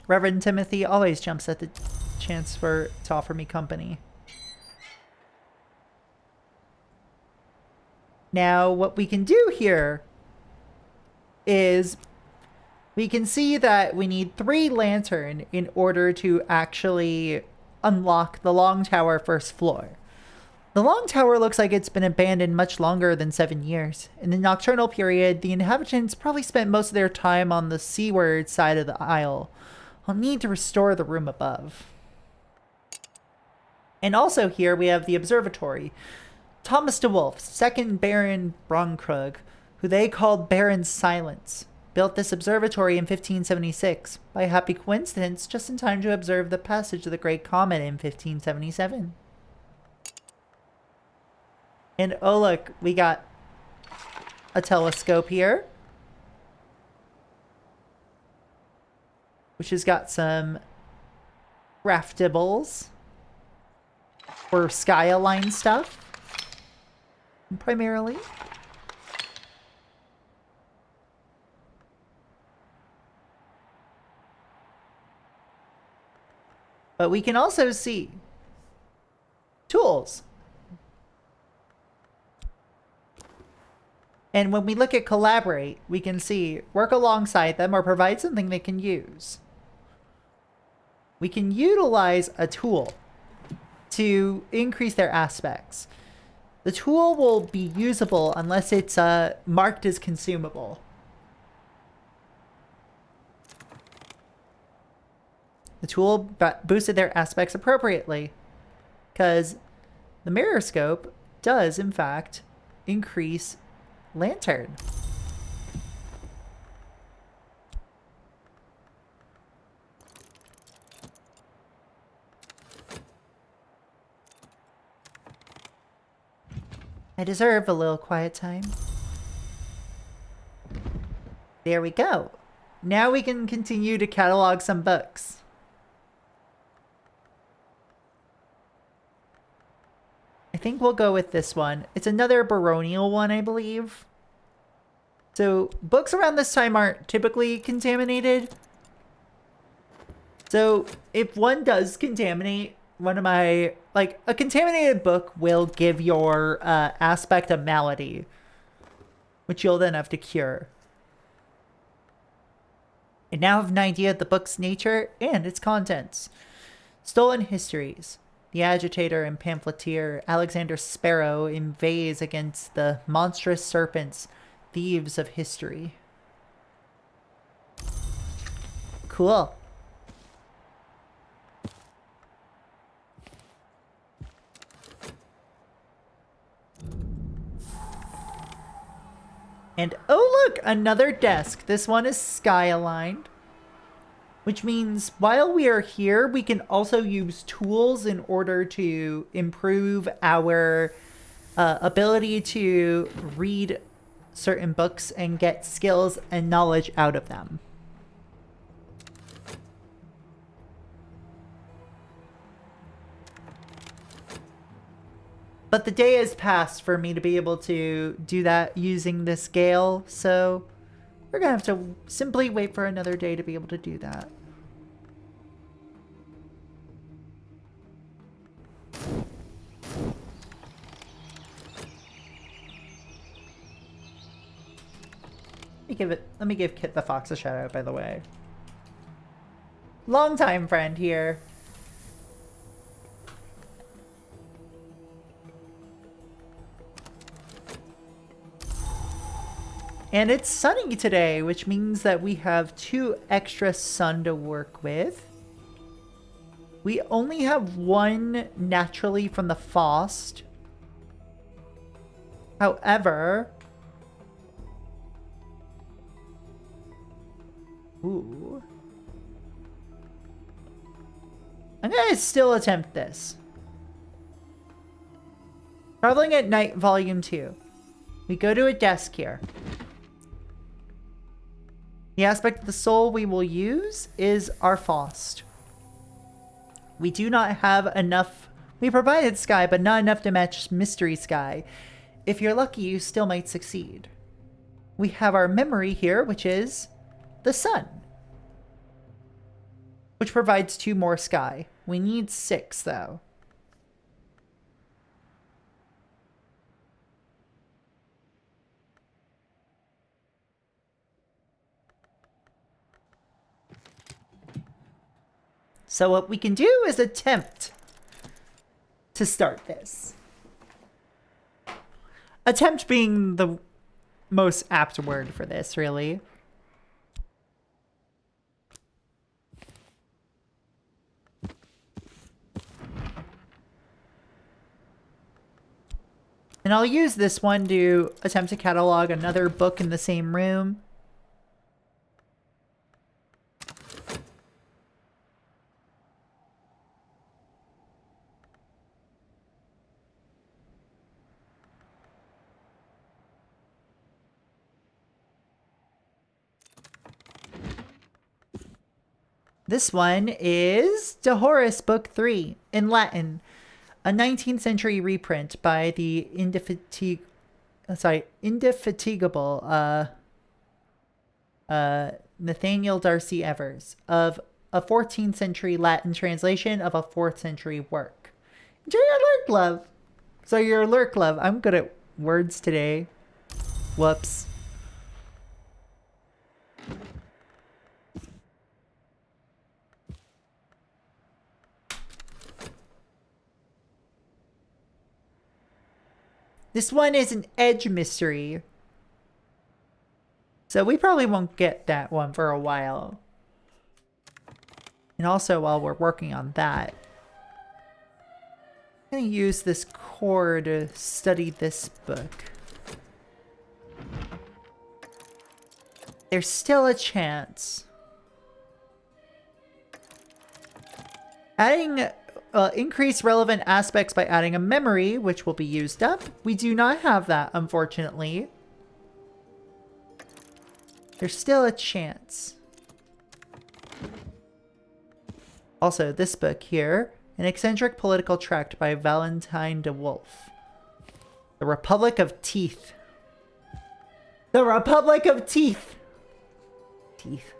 Speaker 1: Reverend Timothy always jumps at the chance to offer me company. Now, what we can do here is we can see that we need 3 lantern in order to actually unlock the Long Tower first floor. The Long Tower looks like it's been abandoned much longer than 7 years. In the nocturnal period, the inhabitants probably spent most of their time on the seaward side of the isle. I'll need to restore the room above. And also here we have the observatory. Thomas de Wolf, 2nd Baron Bronkrug, who they called Baron Silence, built this observatory in 1576, by a happy coincidence, just in time to observe the passage of the Great Comet in 1577. And oh look, we got a telescope here, which has got some craftables for sky-aligned stuff, primarily. But we can also see tools. And when we look at collaborate, we can see work alongside them or provide something they can use. We can utilize a tool to increase their aspects. The tool will be usable unless it's marked as consumable. The tool boosted their aspects appropriately because the mirror scope does, in fact, increase lantern. I deserve a little quiet time. There we go. Now we can continue to catalog some books. I think we'll go with this one. It's another baronial one, I believe. So books around this time aren't typically contaminated. So if one does contaminate, one of my, like, a contaminated book will give your aspect a malady, which you'll then have to cure. I now have an idea of the book's nature and its contents. Stolen histories. The agitator and pamphleteer Alexander Sparrow inveighs against the monstrous serpents, thieves of history. Cool. And oh look, another desk. This one is sky aligned. Which means while we are here, we can also use tools in order to improve our ability to read certain books and get skills and knowledge out of them. But the day has passed for me to be able to do that using this scale, so we're gonna have to simply wait for another day to be able to do that. Let me give Kit the Fox a shout out, by the way. Longtime friend here. And it's sunny today, which means that we have 2 extra sun to work with. We only have 1 naturally from the Faust. However... Ooh. I'm gonna still attempt this. Traveling at Night, Volume 2. We go to a desk here. The aspect of the soul we will use is our Faust. We do not have enough. We provided Sky, but not enough to match Mystery Sky. If you're lucky, you still might succeed. We have our memory here, which is the sun, which provides 2 more Sky. We need 6, though. So what we can do is attempt to start this. Attempt being the most apt word for this, really. And I'll use this one to attempt to catalog another book in the same room. This one is De Horis, Book 3, in Latin. A 19th century reprint by the indefatigable Nathaniel Darcy Evers of a 14th century Latin translation of a 4th century work. Enjoy your lurk, love. So your lurk, love. I'm good at words today. Whoops. This one is an edge mystery. So we probably won't get that one for a while. And also while we're working on that, I'm going to use this core to study this book. There's still a chance. Adding increase relevant aspects by adding a memory, which will be used up. We do not have that, unfortunately. There's still a chance. Also, this book here, an eccentric political tract by Valentine de Wolfe. The Republic of Teeth. The Republic of Teeth. Teeth.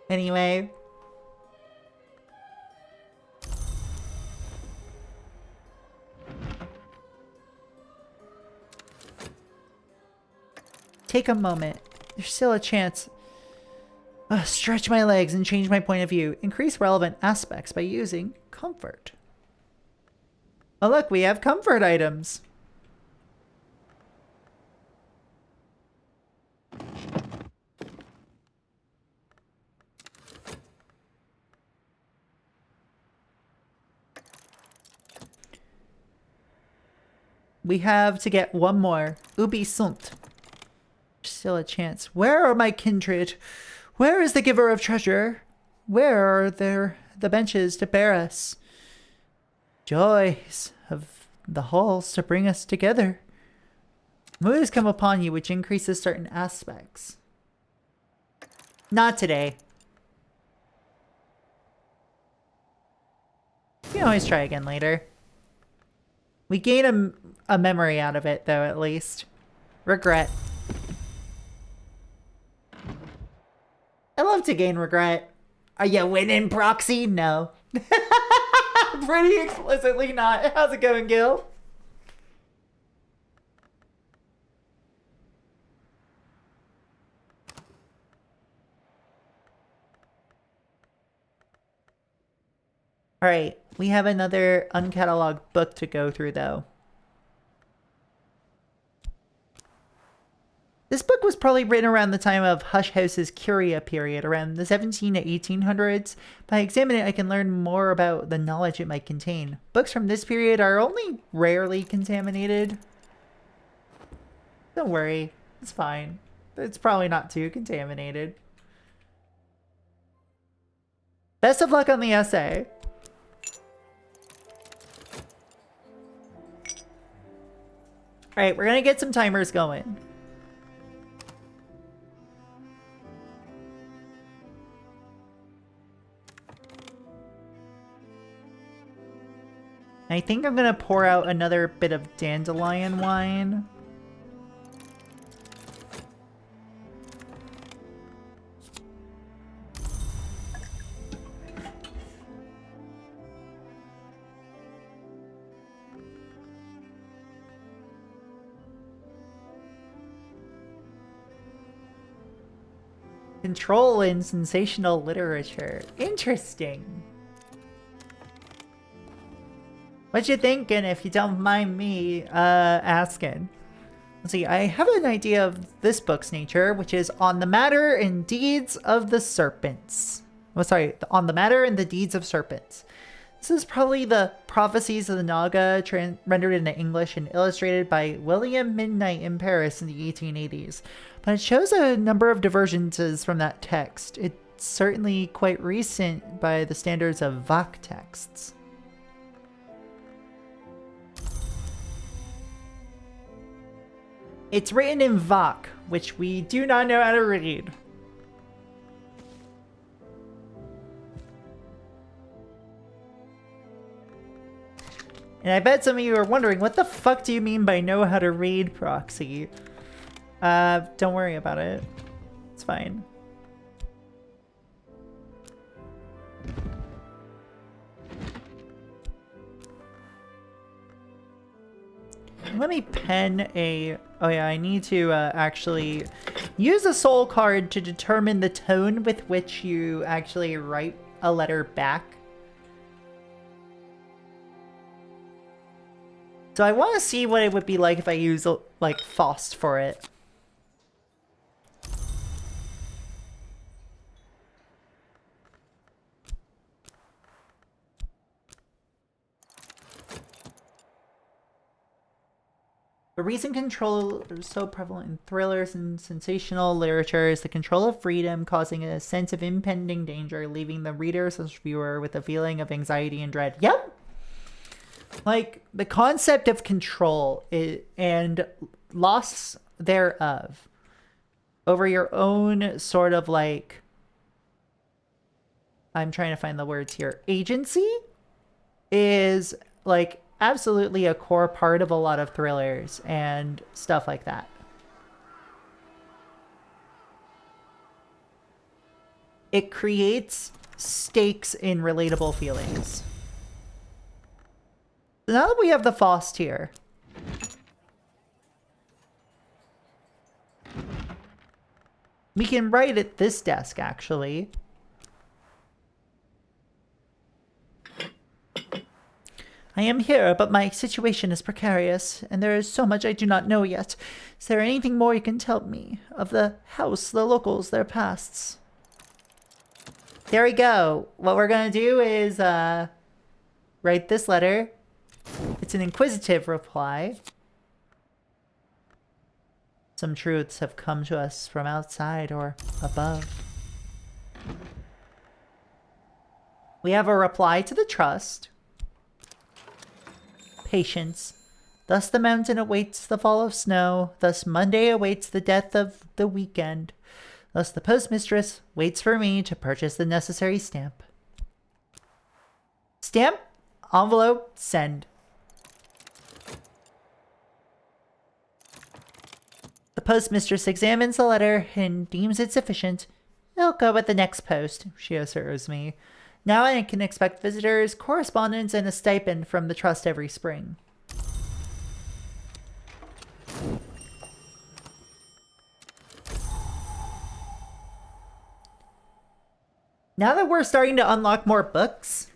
Speaker 1: Anyway. Take a moment. There's still a chance. Stretch my legs and change my point of view. Increase relevant aspects by using comfort. Oh look, we have comfort items. We have to get one more. Ubi sunt. Still a chance. Where are my kindred? Where is the giver of treasure? Where are the benches to bear us? Joys of the halls to bring us together. Mood has come upon you, which increases certain aspects. Not today. You can always try again later. We gain a memory out of it, though, at least. Regret. I love to gain regret. Are you winning, Proxy? No. Pretty explicitly not. How's it going, Gil? Alright, we have another uncatalogued book to go through, though. This book was probably written around the time of Hush House's Curia period, around the 17 to 1800s. By examining it, I can learn more about the knowledge it might contain. Books from this period are only rarely contaminated. Don't worry, it's fine. It's probably not too contaminated. Best of luck on the essay. Alright, we're gonna get some timers going. I think I'm gonna pour out another bit of dandelion wine. Control in sensational literature. Interesting. What you thinking, if you don't mind me asking? Let's see, I have an idea of this book's nature, which is On the Matter and Deeds of the Serpents. Oh, sorry, On the Matter and the Deeds of Serpents. This is probably the Prophecies of the Naga rendered into English and illustrated by William Midnight in Paris in the 1880s. But it shows a number of divergences from that text. It's certainly quite recent by the standards of Vach texts. It's written in Vach, which we do not know how to read. And I bet some of you are wondering, what the fuck do you mean by know how to read, Proxy? Don't worry about it. It's fine. let me pen a... Oh yeah, I need to actually use a soul card to determine the tone with which you actually write a letter back. So I want to see what it would be like if I use, like, Faust for it. The reason control is so prevalent in thrillers and sensational literature is the control of freedom, causing a sense of impending danger, leaving the reader/viewer with a feeling of anxiety and dread. Yep! Like, the concept of control and loss thereof over your own sort of, like... I'm trying to find the words here. Agency is, like, absolutely a core part of a lot of thrillers and stuff like that. It creates stakes in relatable feelings. So now that we have the Faust here, we can write at this desk, actually. I am here, but my situation is precarious, and there is so much I do not know yet. Is there anything more you can tell me of the house, the locals, their pasts? There we go. What we're gonna do is write this letter. It's an inquisitive reply. Some truths have come to us from outside or above. We have a reply to the trust. Patience. Thus the mountain awaits the fall of snow. Thus Monday awaits the death of the weekend. Thus the postmistress waits for me to purchase the necessary stamp. Stamp, envelope, send. The postmistress examines the letter and deems it sufficient. It'll go with the next post, she assures me. Now I can expect visitors, correspondence, and a stipend from the trust every spring. Now that we're starting to unlock more books,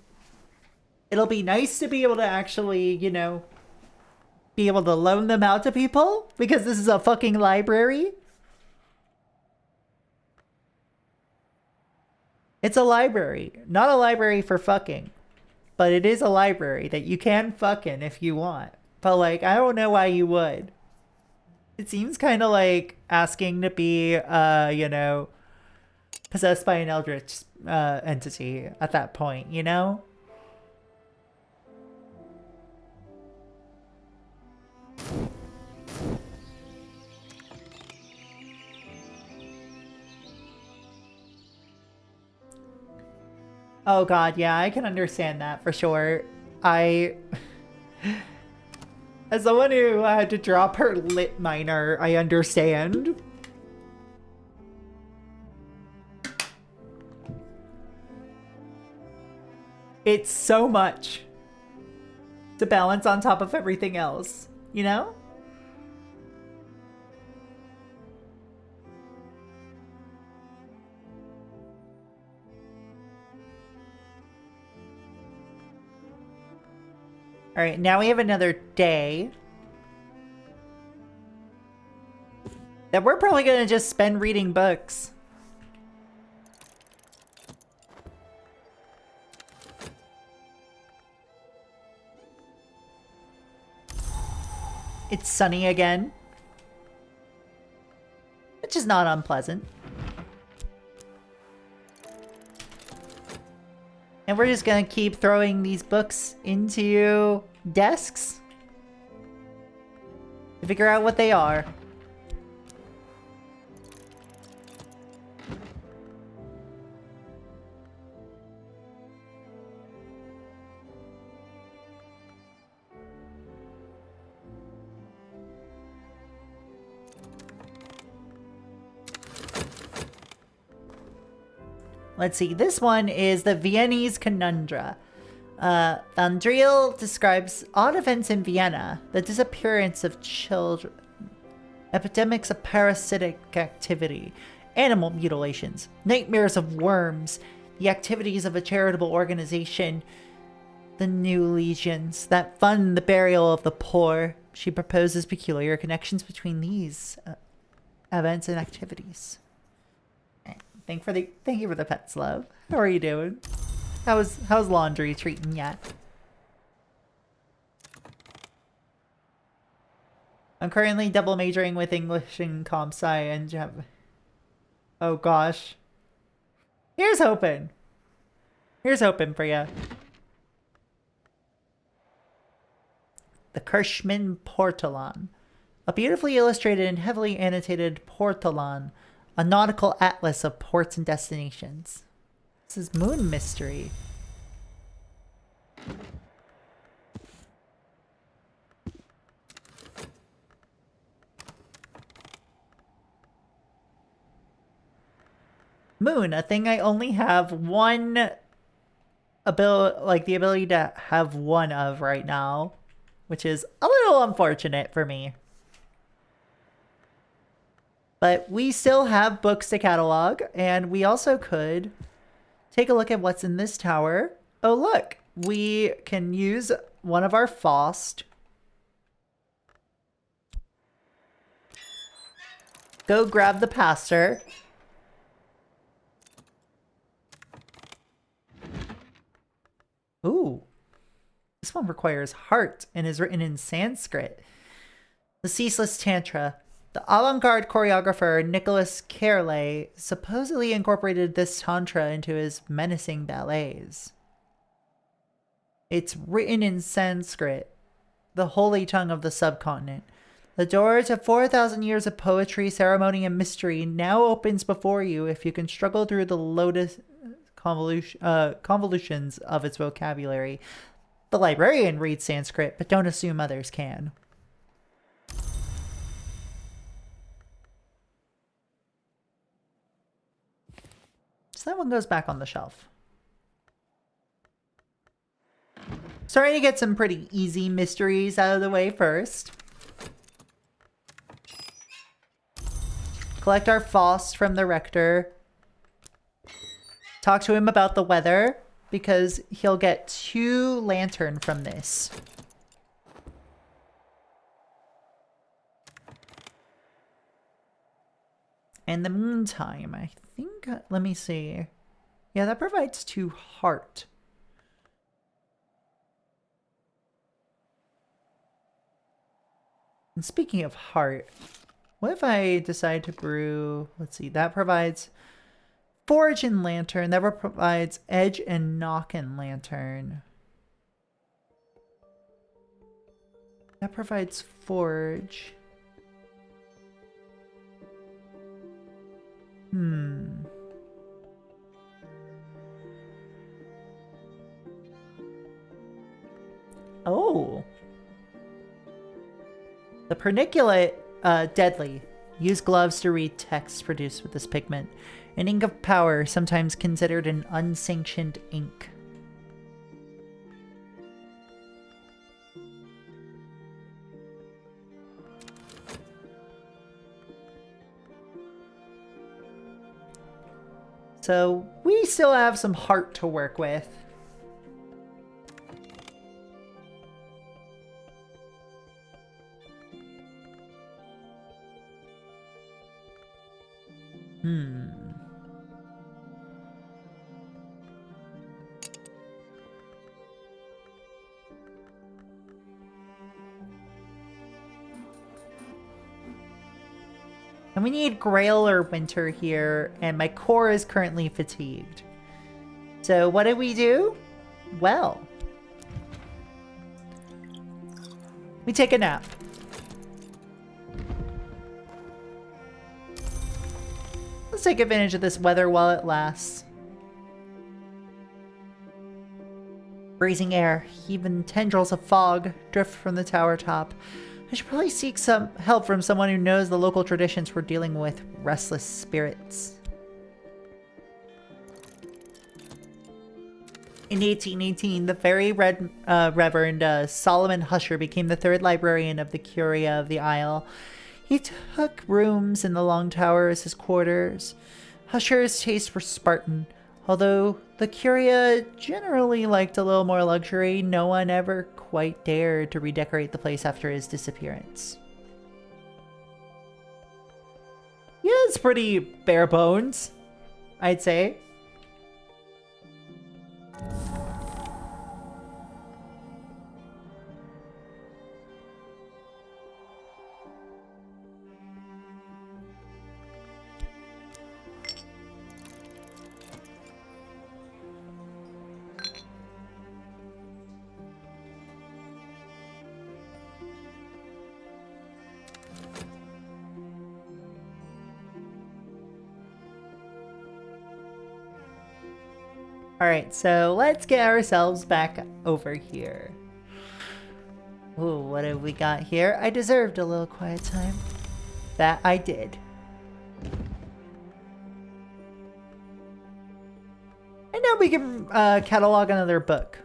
Speaker 1: it'll be nice to be able to actually, you know, be able to loan them out to people, because this is a fucking library. It's a library. Not a library for fucking. But it is a library that you can fuck in if you want. But, like, I don't know why you would. It seems kind of like asking to be, you know, possessed by an eldritch entity at that point, you know? Oh god, yeah, I can understand that for sure. As someone who had to drop her lit minor, I understand. It's so much to balance on top of everything else, you know? All right, now we have another day that we're probably going to just spend reading books. It's sunny again, which is not unpleasant. And we're just gonna keep throwing these books into desks to figure out what they are. Let's see, this one is the Viennese Conundra. Andriel describes odd events in Vienna, the disappearance of children, epidemics of parasitic activity, animal mutilations, nightmares of worms, the activities of a charitable organization, the New Legions that fund the burial of the poor. She proposes peculiar connections between these events and activities. Thank you for the pets, love. How are you doing? How's laundry treating ya? I'm currently double majoring with English and comp sci and Jap. Oh gosh. Here's hoping. Here's hoping for ya. The Kirschman Portolan. A beautifully illustrated and heavily annotated Portolan, a nautical atlas of ports and destinations. This is Moon Mystery. Moon, a thing I only have one the ability to have one of right now, which is a little unfortunate for me. But we still have books to catalog, and we also could take a look at what's in this tower. Oh, look, we can use one of our Faust. Go grab the pastor. Ooh, this one requires heart and is written in Sanskrit. The Ceaseless Tantra. The avant-garde choreographer Nicholas Kerley supposedly incorporated this tantra into his menacing ballets. It's written in Sanskrit, the holy tongue of the subcontinent. The door to 4,000 years of poetry, ceremony, and mystery now opens before you if you can struggle through the lotus convolutions of its vocabulary. The librarian reads Sanskrit, but don't assume others can. So that one goes back on the shelf. Starting to get some pretty easy mysteries out of the way first. Collect our Faust from the rector. Talk to him about the weather, because he'll get 2 lantern from this. In the meantime, I think, let me see. Yeah, that provides 2 heart. And speaking of heart, what if I decide to brew, let's see, that provides Forge and Lantern. That provides Edge and Knock and Lantern. That provides Forge. Oh. The Perniculate, deadly. Use gloves to read text produced with this pigment. An ink of power, sometimes considered an unsanctioned ink. So we still have some heart to work with. And we need Grail or Winter here, and my core is currently fatigued. So what did we do? Well, we take a nap. Let's take advantage of this weather while it lasts. Freezing air, even tendrils of fog drift from the tower top. I should probably seek some help from someone who knows the local traditions for dealing with restless spirits. In 1818, the very Reverend Solomon Husher became the third librarian of the Curia of the Isle. He took rooms in the Long Tower as his quarters. Husher's tastes were Spartan. Although the Curia generally liked a little more luxury, no one ever quite dared to redecorate the place after his disappearance. Yeah, it's pretty bare bones, I'd say. Alright, so let's get ourselves back over here. Ooh, what have we got here? I deserved a little quiet time. That I did. And now we can catalog another book.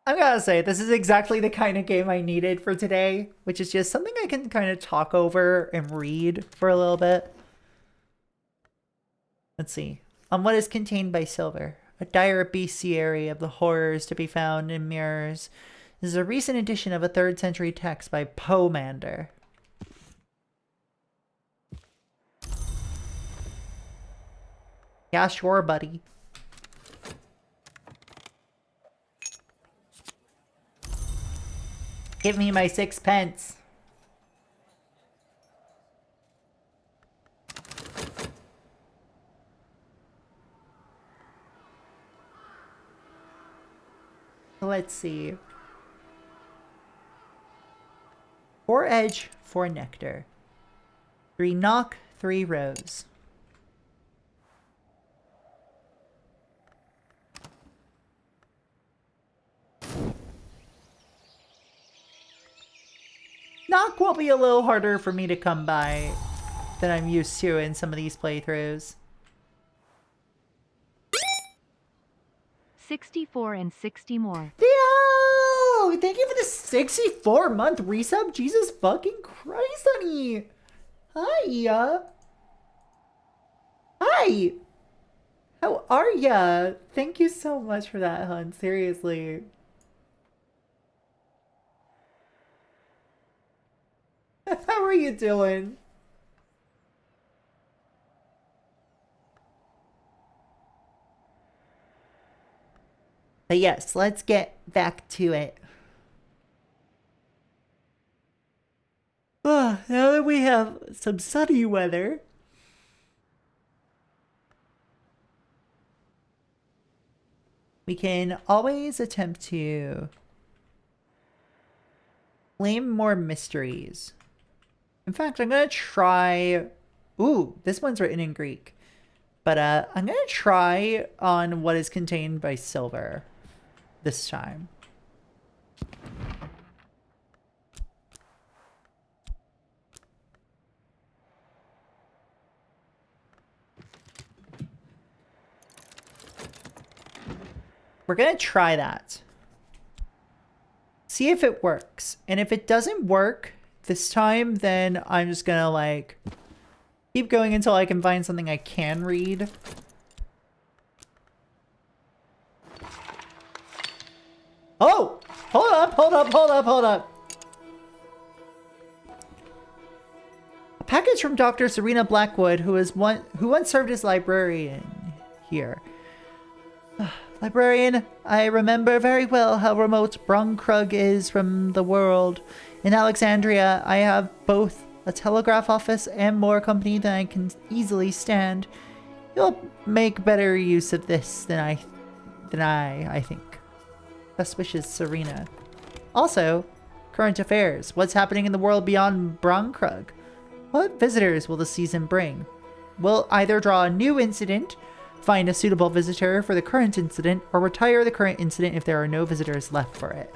Speaker 1: I'm gonna say, this is exactly the kind of game I needed for today, which is just something I can kind of talk over and read for a little bit. Let's see. On what is contained by Silver. A dire bestiary of the horrors to be found in mirrors. This is a recent edition of a 3rd century text by Pomander. Yeah, sure, buddy. Give me my 6p. Let's see. 4 edge, 4 nectar. 3 knock, 3 rose. Knock will be a little harder for me to come by than I'm used to in some of these playthroughs.
Speaker 2: 64 and 60 more.
Speaker 1: Yo! Thank you for the 64-month resub. Jesus fucking Christ, honey. Hi. Hi. How are ya? Thank you so much for that, hun. Seriously. How are you doing? But yes, let's get back to it. Now that we have some sunny weather, we can always attempt to claim more mysteries. In fact, I'm gonna try... Ooh, this one's written in Greek. But I'm gonna try on what is contained by Silver this time. We're gonna try that. See if it works. And if it doesn't work this time, then I'm just gonna like keep going until I can find something I can read. Oh! Hold up, hold up, hold up, hold up. A package from Dr. Serena Blackwood, who once served as librarian here. Librarian, I remember very well how remote Brunkrug is from the world. In Alexandria, I have both a telegraph office and more company than I can easily stand. You'll make better use of this than I think. Best wishes, Serena. Also, current affairs. What's happening in the world beyond Brunkrug? What visitors will the season bring? We'll either draw a new incident, find a suitable visitor for the current incident, or retire the current incident if there are no visitors left for it.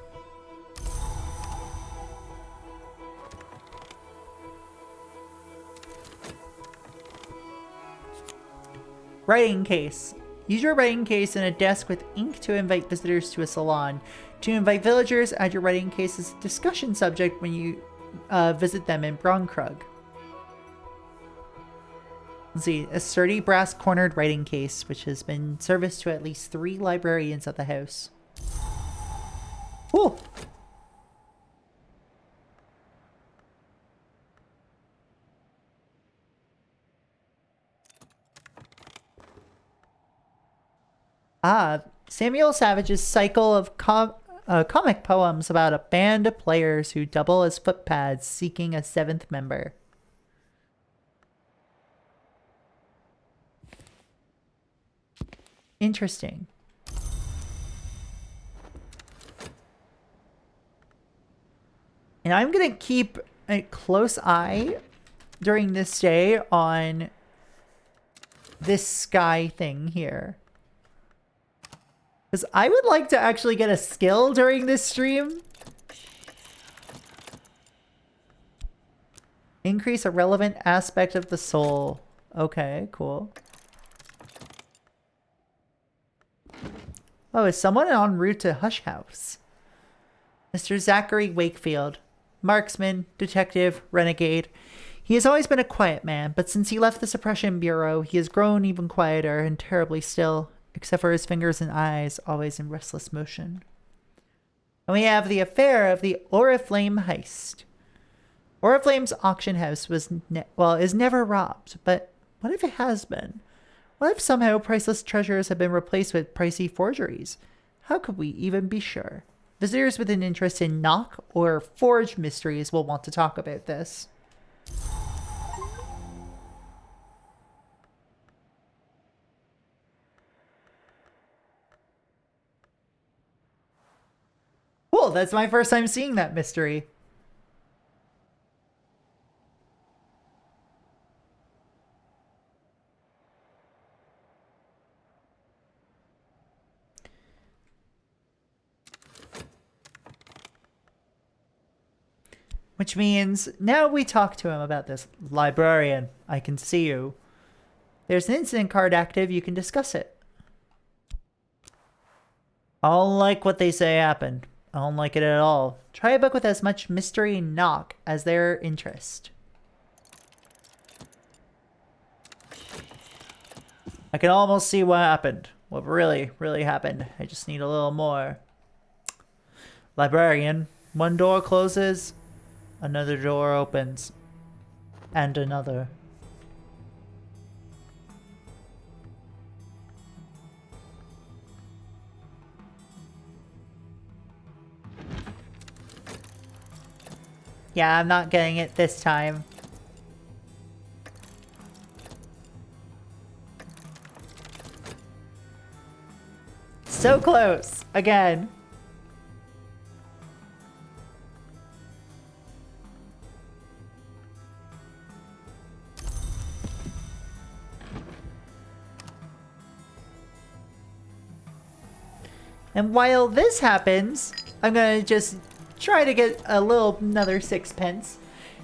Speaker 1: Writing case. Use your writing case and a desk with ink to invite visitors to a salon. To invite villagers, add your writing case as a discussion subject when you visit them in Bronkrug. Let's see, a sturdy brass cornered writing case, which has been serviced to at least 3 librarians at the house. Ooh. Samuel Savage's cycle of comic poems about a band of players who double as footpads seeking a 7th member. Interesting. And I'm going to keep a close eye during this day on this sky thing here. Because I would like to actually get a skill during this stream. Increase a relevant aspect of the soul. Okay, cool. Oh, is someone en route to Hush House? Mr. Zachary Wakefield. Marksman, detective, renegade. He has always been a quiet man, but since he left the Suppression Bureau, he has grown even quieter and terribly still, except for his fingers and eyes, always in restless motion. And we have the affair of the Oriflame heist. Oriflame's auction house is never robbed, but what if it has been? What if somehow priceless treasures have been replaced with pricey forgeries? How could we even be sure? Visitors with an interest in knock or forge mysteries will want to talk about this. Cool, that's my first time seeing that mystery. Which means now we talk to him about this. Librarian, I can see you. There's an incident card active, you can discuss it. I don't like what they say happened. I don't like it at all. Try a book with as much mystery and knock as their interest. I can almost see what happened. What really, really happened. I just need a little more. Librarian, one door closes, another door opens. And another. Yeah, I'm not getting it this time. So close. Again. And while this happens, I'm gonna just try to get another 6 pence.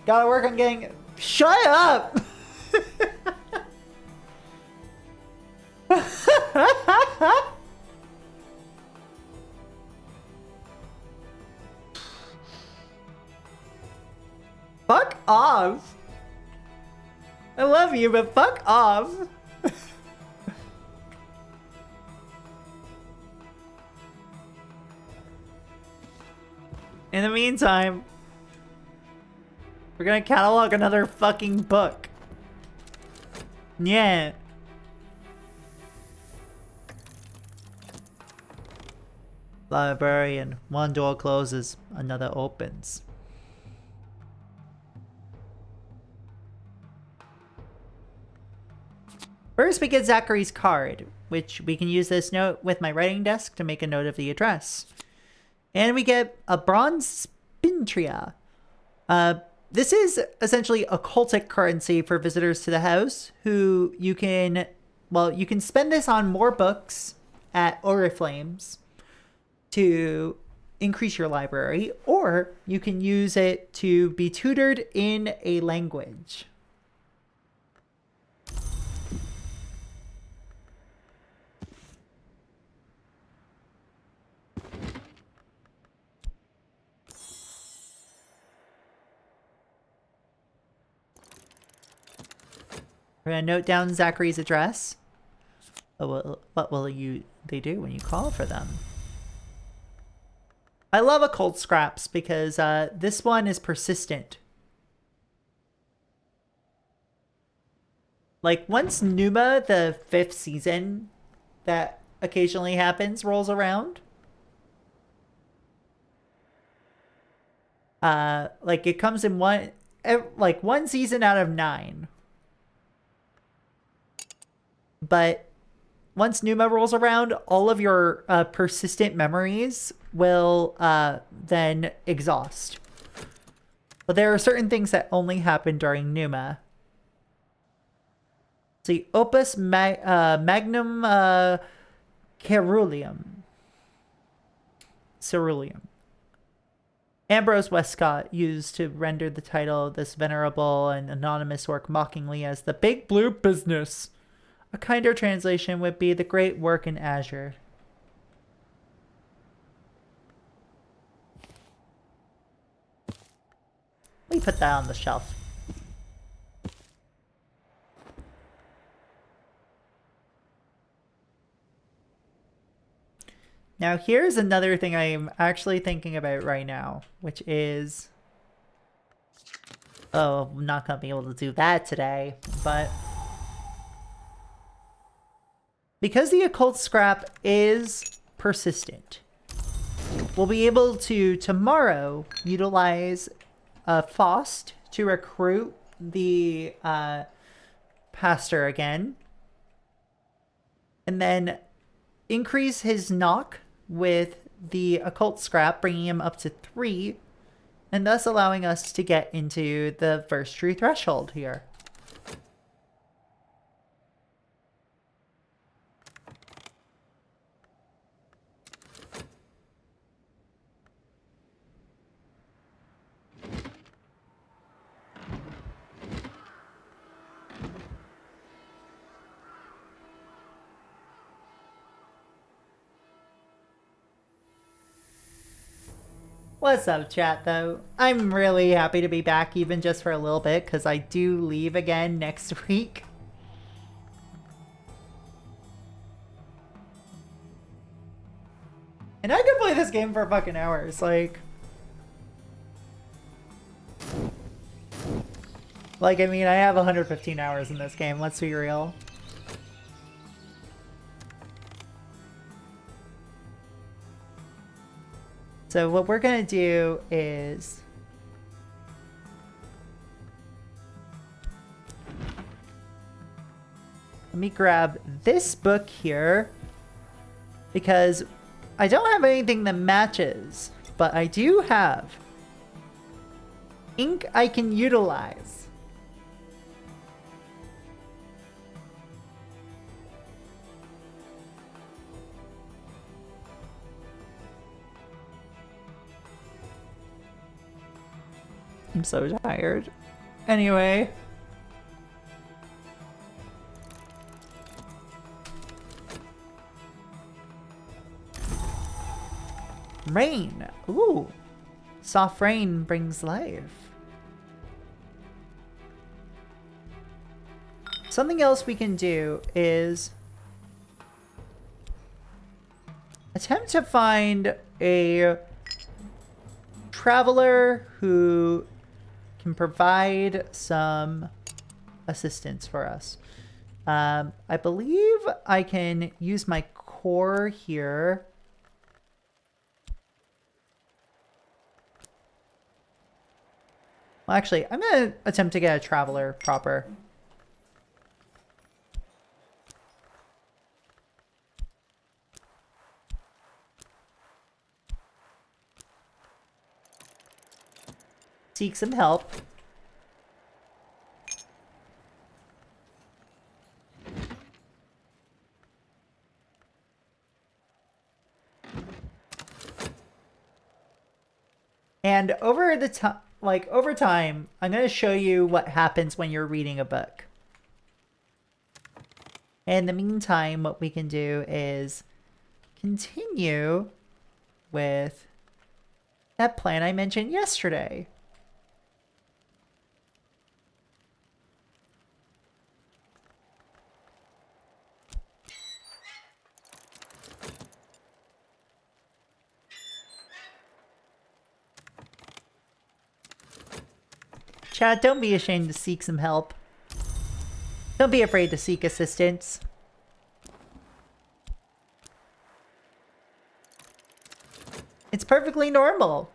Speaker 1: Gotta work on getting... Shut up! Fuck off! I love you, but fuck off! In the meantime, we're gonna catalog another fucking book. Yeah. Librarian, one door closes, another opens. First, we get Zachary's card, which we can use this note with my writing desk to make a note of the address. And we get a bronze spintria. This is essentially a cultic currency for visitors to the house who you can spend this on more books at Oriflames to increase your library, or you can use it to be tutored in a language. We're gonna note down Zachary's address. What will they do when you call for them? I love occult scraps because this one is persistent. Like once Numa, the 5th season that occasionally happens, rolls around, like it comes in one season out of 9. But once Numa rolls around, all of your persistent memories will then exhaust. But there are certain things that only happen during Numa. See, Opus Magnum Ceruleum. Ambrose Westcott used to render the title of this venerable and anonymous work mockingly as the Big Blue Business. A kinder translation would be the great work in Azure. We put that on the shelf. Now here's another thing I'm actually thinking about right now, which is... Oh, I'm not going to be able to do that today, but... Because the occult scrap is persistent, we'll be able to tomorrow utilize Faust to recruit the pastor again, and then increase his knock with the occult scrap, bringing him up to 3, and thus allowing us to get into the first true threshold here. What's up, chat, though? I'm really happy to be back, even just for a little bit, because I do leave again next week. And I could play this game for fucking hours, like... I mean, I have 115 hours in this game, let's be real. So what we're gonna do is... Let me grab this book here, because I don't have anything that matches, but I do have ink I can utilize. I'm so tired. Anyway. Rain. Ooh. Soft rain brings life. Something else we can do is attempt to find a traveler who can provide some assistance for us. I believe I can use my core here. Well, actually, I'm going to attempt to get a traveler proper. Seek some help. And over time, I'm going to show you what happens when you're reading a book. In the meantime, what we can do is continue with that plan I mentioned yesterday. Chad, don't be ashamed to seek some help. Don't be afraid to seek assistance. It's perfectly normal.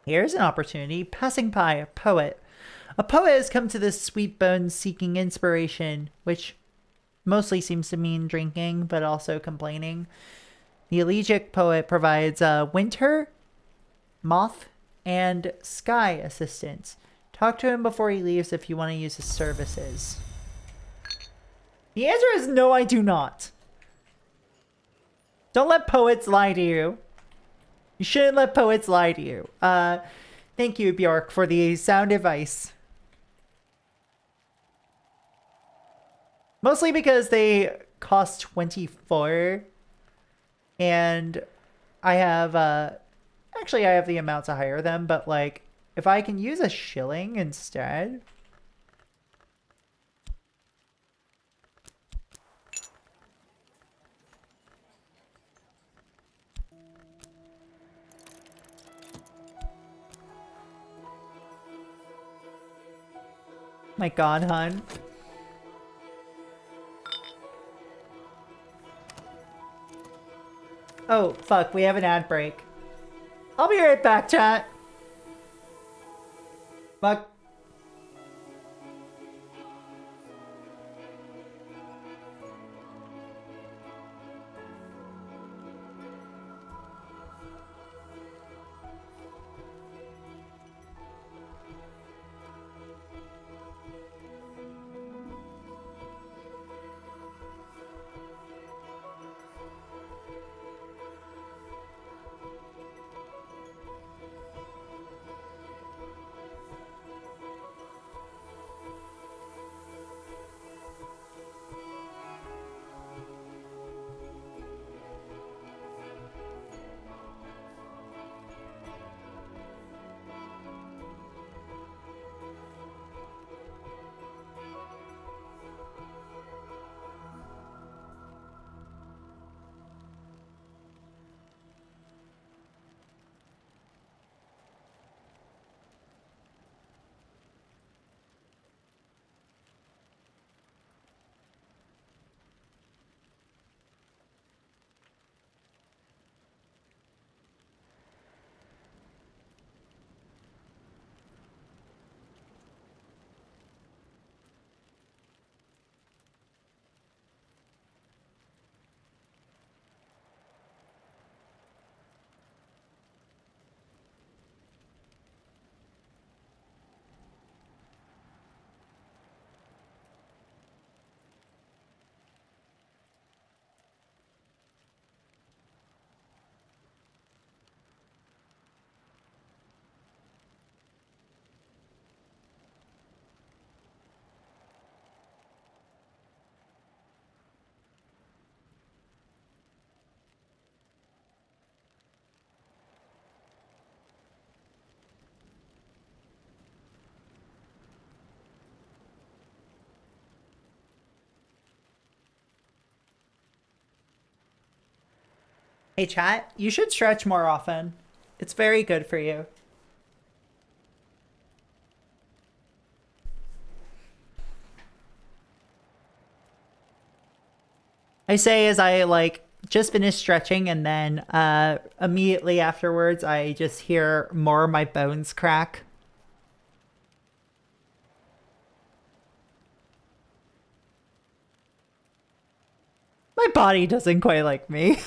Speaker 1: Here's an opportunity. Passing by a poet. A poet has come to this sweet bones seeking inspiration, which mostly seems to mean drinking, but also complaining. The elegiac poet provides winter, moth, and sky assistance. Talk to him before he leaves if you want to use his services. The answer is no, I do not. Don't let poets lie to you. You shouldn't let poets lie to you. Thank you, Bjork, for the sound advice. Mostly because they cost 24. And I have, actually I have the amount to hire them, but like, if I can use a shilling instead. My god, hun. Oh, fuck, we have an ad break. I'll be right back, chat. Fuck. Hey chat, you should stretch more often. It's very good for you. I say as I like just finished stretching and then immediately afterwards I just hear more of my bones crack. My body doesn't quite like me.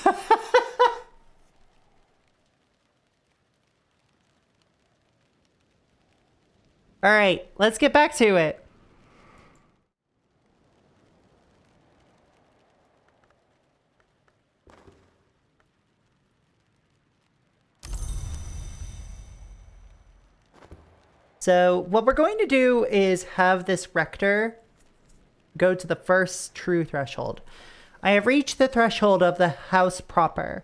Speaker 1: All right, let's get back to it. So what we're going to do is have this rector go to the first true threshold. I have reached the threshold of the house proper.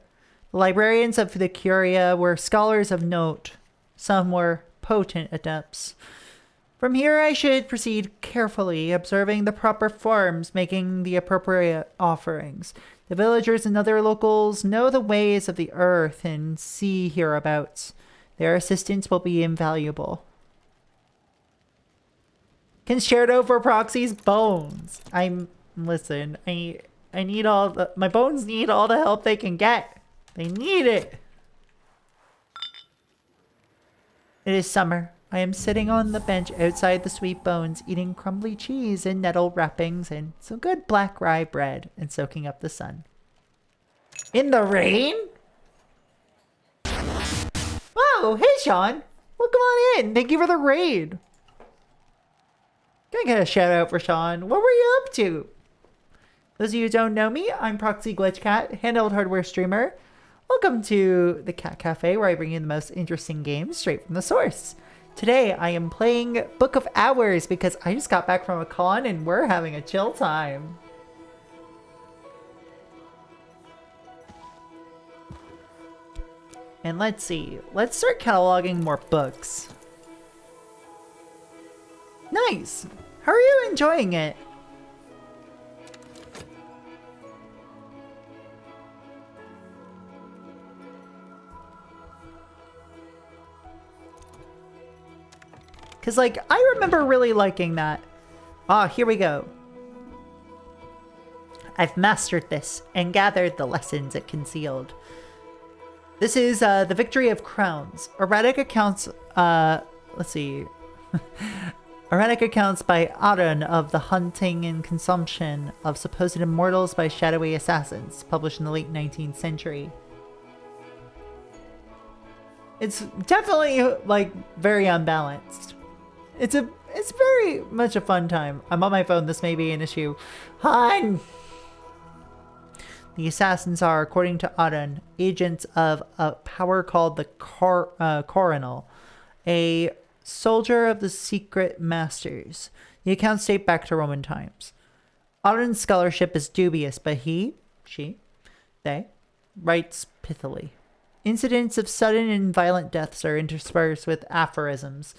Speaker 1: The librarians of the Curia were scholars of note. Some were potent adepts. From here, I should proceed carefully, observing the proper forms, making the appropriate offerings. The villagers and other locals know the ways of the earth and sea hereabouts. Their assistance will be invaluable. Concerto for Proxy's bones. Listen, I need my bones need all the help they can get. They need it. It is summer. I am sitting on the bench outside the Sweet Bones, eating crumbly cheese and nettle wrappings and some good black rye bread and soaking up the sun. In the rain? Whoa, hey Sean. Welcome on in. Thank you for the raid. Can I get a shout out for Sean? What were you up to? Those of you who don't know me, I'm Proxy Glitch Cat, handheld hardware streamer. Welcome to the Cat Cafe, where I bring you the most interesting games straight from the source. Today, I am playing Book of Hours because I just got back from a con and we're having a chill time. And let's see. Let's start cataloging more books. Nice! How are you enjoying it? Because, like, I remember really liking that. Ah, here we go. I've mastered this and gathered the lessons it concealed. This is The Victory of Crowns. Erratic accounts, let's see. Erratic accounts by Aran of the hunting and consumption of supposed immortals by shadowy assassins, published in the late 19th century. It's definitely, like, very unbalanced. It's very much a fun time. I'm on my phone. This may be an issue. Hun! The assassins are, according to Aran, agents of a power called the Coronal, a soldier of the secret masters. The accounts date back to Roman times. Aran's scholarship is dubious, but he, she, they, writes pithily. Incidents of sudden and violent deaths are interspersed with aphorisms.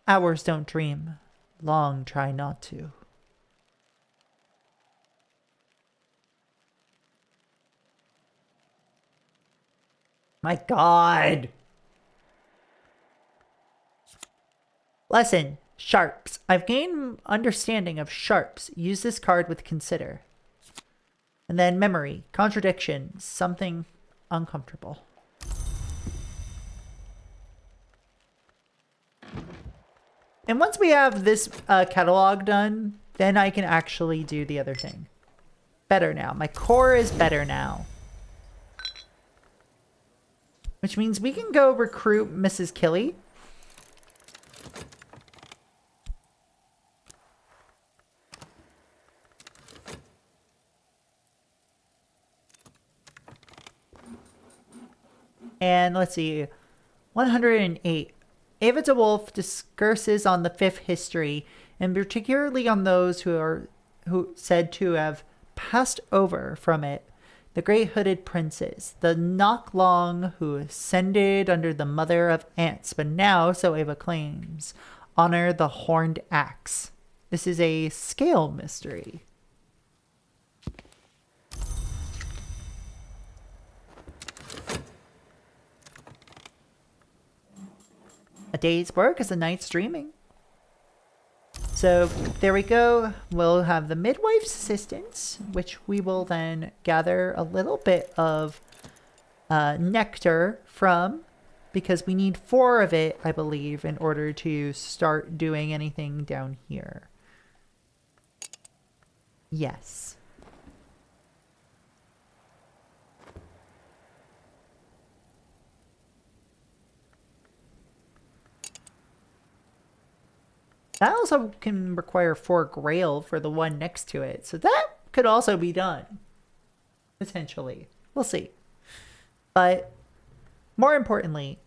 Speaker 1: Hours don't dream. Long try not to. My God. Lesson. Sharps. I've gained understanding of sharps. Use this card with consider. And then memory. Contradiction. Something uncomfortable. And once we have this catalog done, then I can actually do the other thing. Better now. My core is better now. Which means we can go recruit Mrs. Killy. And let's see. 108. Ava DeWolf discourses on the Fifth History, and particularly on those who said to have passed over from it. The great hooded princes, the Knocklong who ascended under the mother of ants, but now, so Ava claims, honor the horned axe. This is a scale mystery. A day's work is a night's dreaming. So there we go. We'll have the midwife's assistance, which we will then gather a little bit of nectar from, because we need 4 of it, I believe, in order to start doing anything down here. Yes. That also can require 4 grail for the one next to it. So that could also be done. Potentially. We'll see. But more importantly,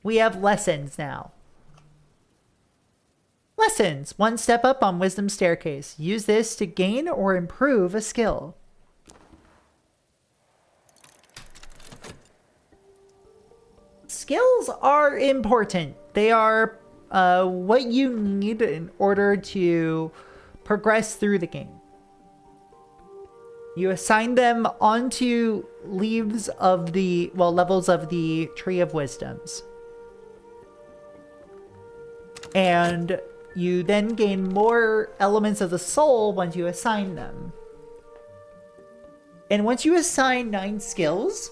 Speaker 1: we have lessons now. Lessons. 1 step up on Wisdom Staircase. Use this to gain or improve a skill. Skills are important. They are what you need in order to progress through the game. You assign them onto levels of the Tree of Wisdoms. And you then gain more elements of the soul once you assign them. And once you assign 9 skills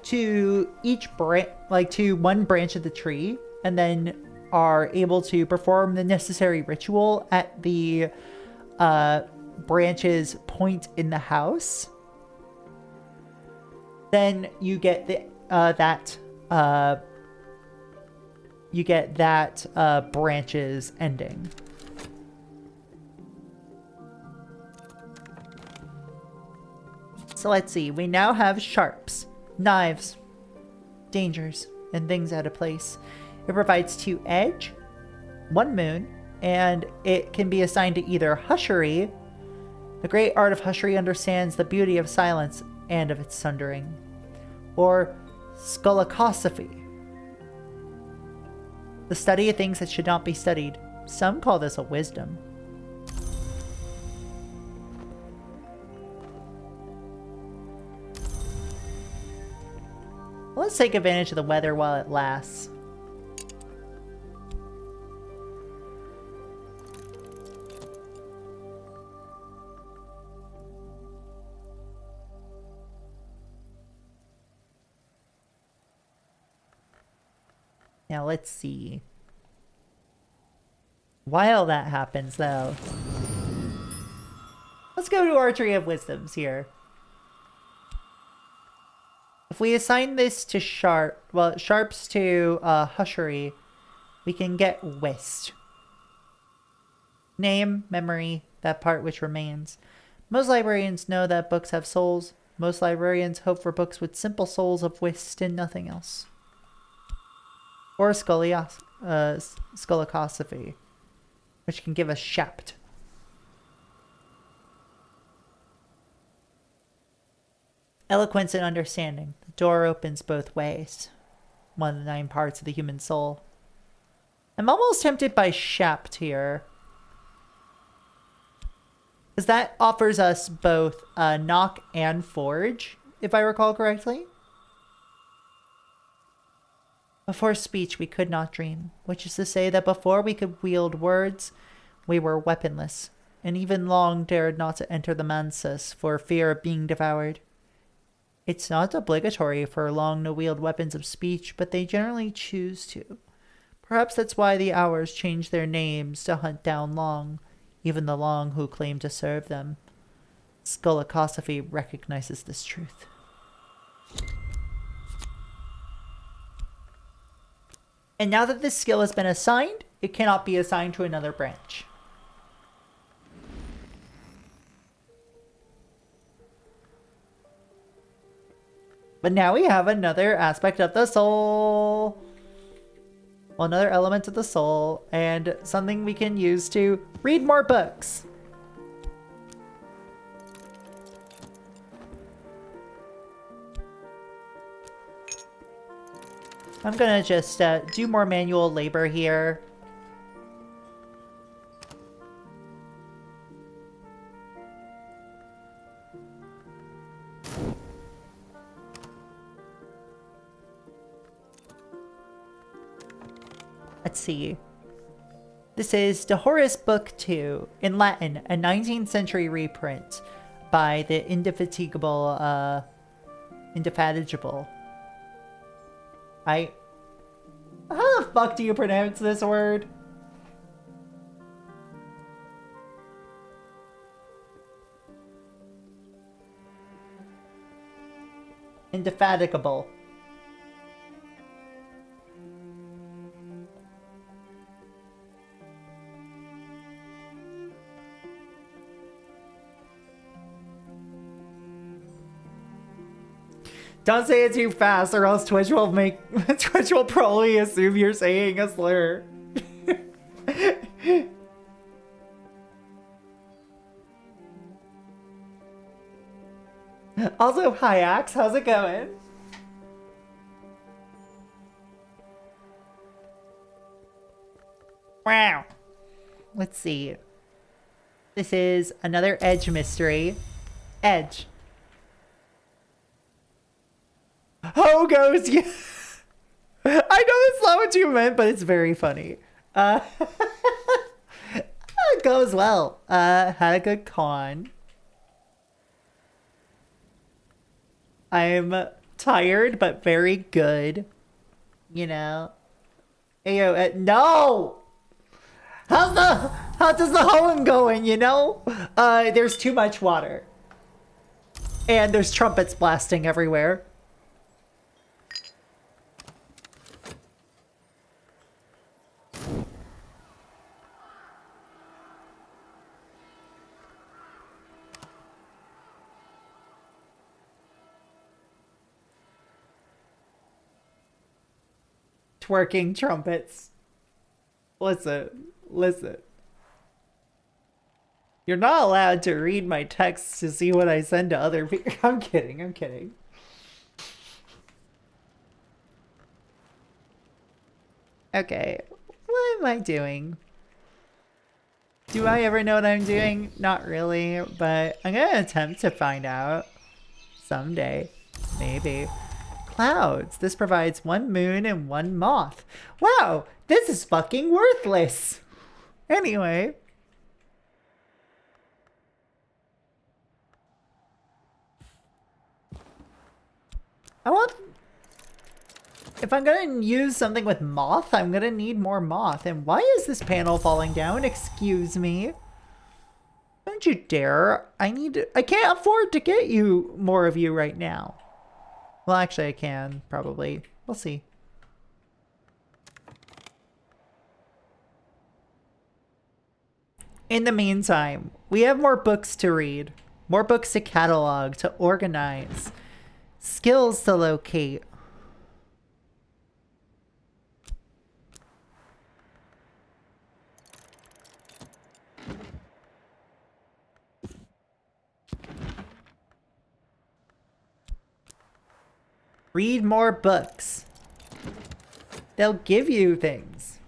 Speaker 1: to each to one branch of the tree, and then are able to perform the necessary ritual at the branch's point in the house, then you get that branch's ending. So let's see. We now have sharps, knives, dangers, and things out of place. It provides 2 edge, 1 moon, and it can be assigned to either hushery. The great art of hushery understands the beauty of silence and of its sundering, or skolakosophy, the study of things that should not be studied. Some call this a wisdom. Let's take advantage of the weather while it lasts. Now let's see. While that happens, though, let's go to our Tree of Wisdoms here. If we assign this to sharps to hushery, we can get whist. Name, memory, that part which remains. Most librarians know that books have souls. Most librarians hope for books with simple souls of whist and nothing else. Or skolakosophy, which can give us shapt. Eloquence and understanding. The door opens both ways. One of the 9 parts of the human soul. I'm almost tempted by shapt here, because that offers us both knock and forge, if I recall correctly. Before speech, we could not dream, which is to say that before we could wield words, we were weaponless, and even Long dared not to enter the mansus for fear of being devoured. It's not obligatory for Long to wield weapons of speech, but they generally choose to. Perhaps that's why the Hours changed their names to hunt down Long, even the Long who claim to serve them. Skolakosophy recognizes this truth. And now that this skill has been assigned, it cannot be assigned to another branch. But now we have another aspect of the soul. Well, another element of the soul, and something we can use to read more books. I'm gonna just do more manual labor here. Let's see. This is De Horis Book 2, in Latin, a 19th century reprint by the Indefatigable. How the fuck do you pronounce this word? Indefatigable. Don't say it too fast, or else Twitch will probably assume you're saying a slur. Also, hi Axe, how's it going? Wow. Let's see. This is another Edge mystery. Edge. Ho goes you. I know that's not what you meant, but it's very funny. It goes well. Had a good con. I'm tired, but very good. You know. Ayo, no! How does the hoeing going, you know? There's too much water. And there's trumpets blasting everywhere. Twerking trumpets. Listen. You're not allowed to read my texts to see what I send to other people. I'm kidding. Okay, what am I doing? Do I ever know what I'm doing? Not really, but I'm gonna attempt to find out. Someday. Maybe. Clouds. This provides 1 moon and 1 moth. Wow, this is fucking worthless. Anyway. If I'm gonna use something with moth, I'm gonna need more moth. And why is this panel falling down? Excuse me. Don't you dare. I can't afford to get you more of you right now. Well, actually I can, probably. We'll see. In the meantime, we have more books to read. More books to catalog, to organize. Skills to locate. Read more books. They'll give you things.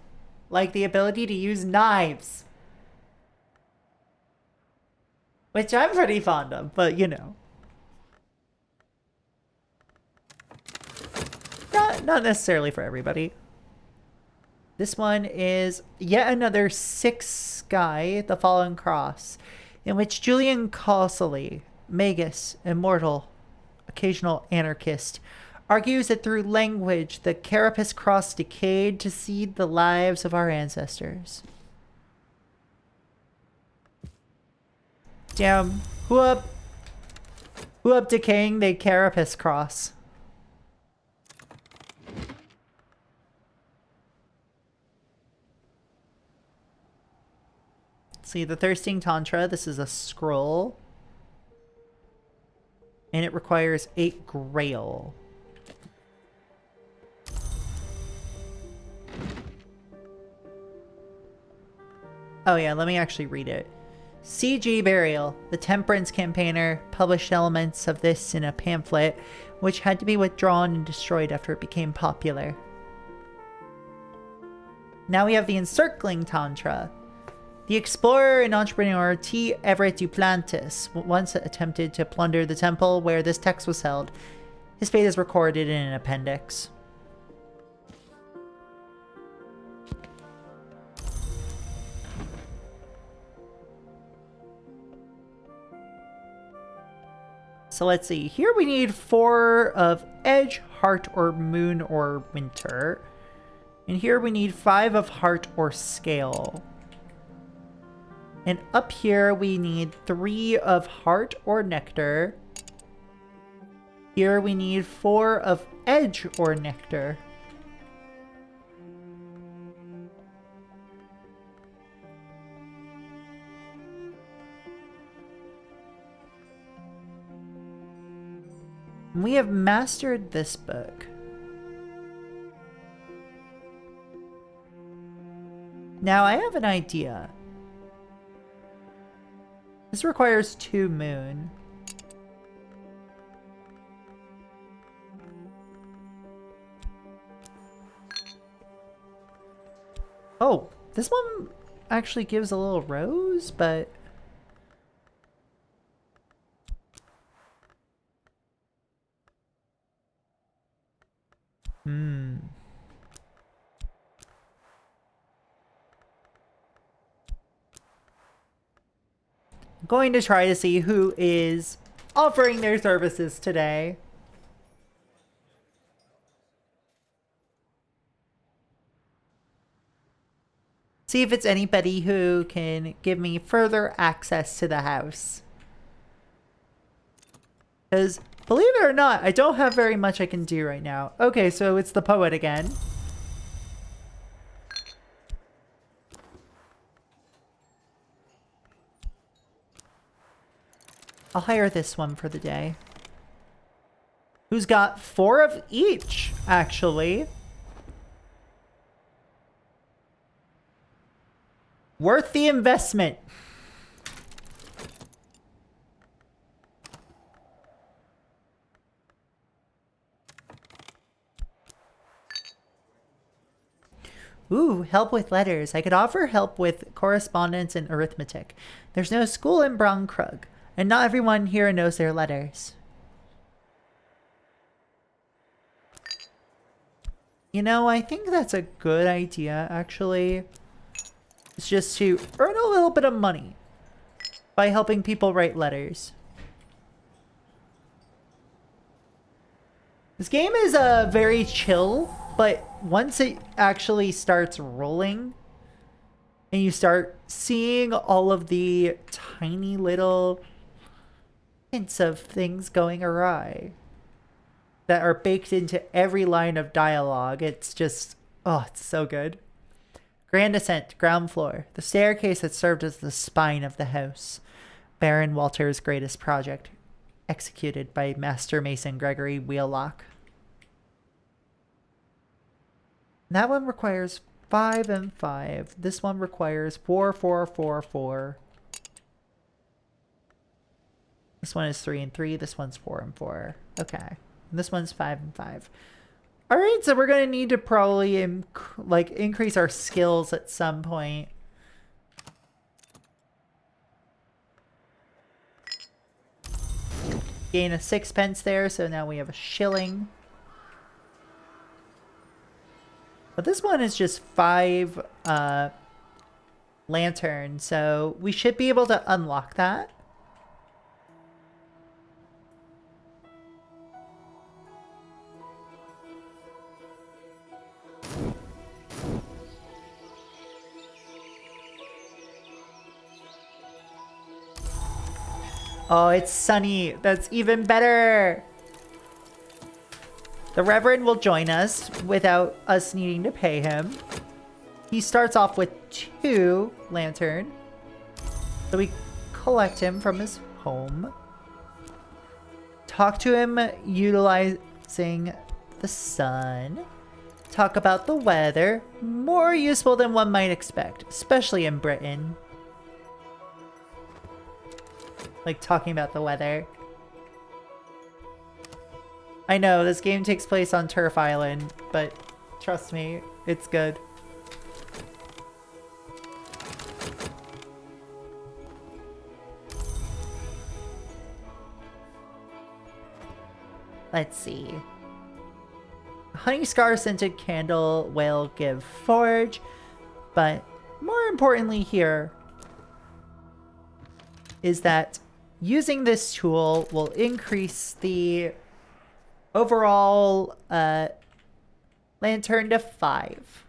Speaker 1: Like the ability to use knives. Which I'm pretty fond of, but you know. Not necessarily for everybody. This one is yet another 6 Sky, the Fallen Cross, in which Julian Cosley, Magus, immortal, occasional anarchist, argues that through language, the Carapace Cross decayed to seed the lives of our ancestors. Damn, who up decaying the Carapace Cross? See, the Thirsting Tantra, this is a scroll. And it requires 8 Grail. Oh yeah, let me actually read it. C.G. Burial, the Temperance campaigner, published elements of this in a pamphlet, which had to be withdrawn and destroyed after it became popular. Now we have the Encircling Tantra. The explorer and entrepreneur T. Everett Duplantis once attempted to plunder the temple where this text was held. His fate is recorded in an appendix. So let's see. Here we need 4 of Edge, Heart, or Moon, or Winter. And here we need 5 of Heart or Scale. And up here we need 3 of Heart or Nectar. Here we need 4 of Edge or Nectar. We have mastered this book. Now I have an idea. This requires 2 moon. Oh, This one actually gives a little rose, but... I'm going to try to see who is offering their services today. See if it's anybody who can give me further access to the house. Because, believe it or not, I don't have very much I can do right now. Okay, so it's the poet again. I'll hire this one for the day. Who's got 4 of each, actually. Worth the investment. Ooh, help with letters. I could offer help with correspondence and arithmetic. There's no school in Braunkrug, and not everyone here knows their letters. You know, I think that's a good idea, actually. It's just to earn a little bit of money by helping people write letters. This game is very chill, but once it actually starts rolling and you start seeing all of the tiny little hints of things going awry that are baked into every line of dialogue, it's just, oh, it's so good. Grand ascent, ground floor. The staircase had served as the spine of the house. Baron Walter's greatest project, executed by Master Mason Gregory Wheelock. That one requires 5 and 5. This one requires 4, 4, 4, 4. This one is 3 and 3. This one's 4 and 4. Okay. And this one's 5 and 5. All right, so we're going to need to probably increase our skills at some point. Gain a 6 pence there, so now we have a shilling. But this one is just 5 lanterns, so we should be able to unlock that. Oh, it's sunny. That's even better. The Reverend will join us without us needing to pay him. He starts off with 2 lantern. So we collect him from his home. Talk to him utilizing the sun. Talk about the weather. More useful than one might expect, especially in Britain. Like talking about the weather. I know, this game takes place on Turf Island, but trust me, it's good. Let's see. Honey Scar scented candle will give forge, but more importantly here is that using this tool will increase the overall lantern to 5.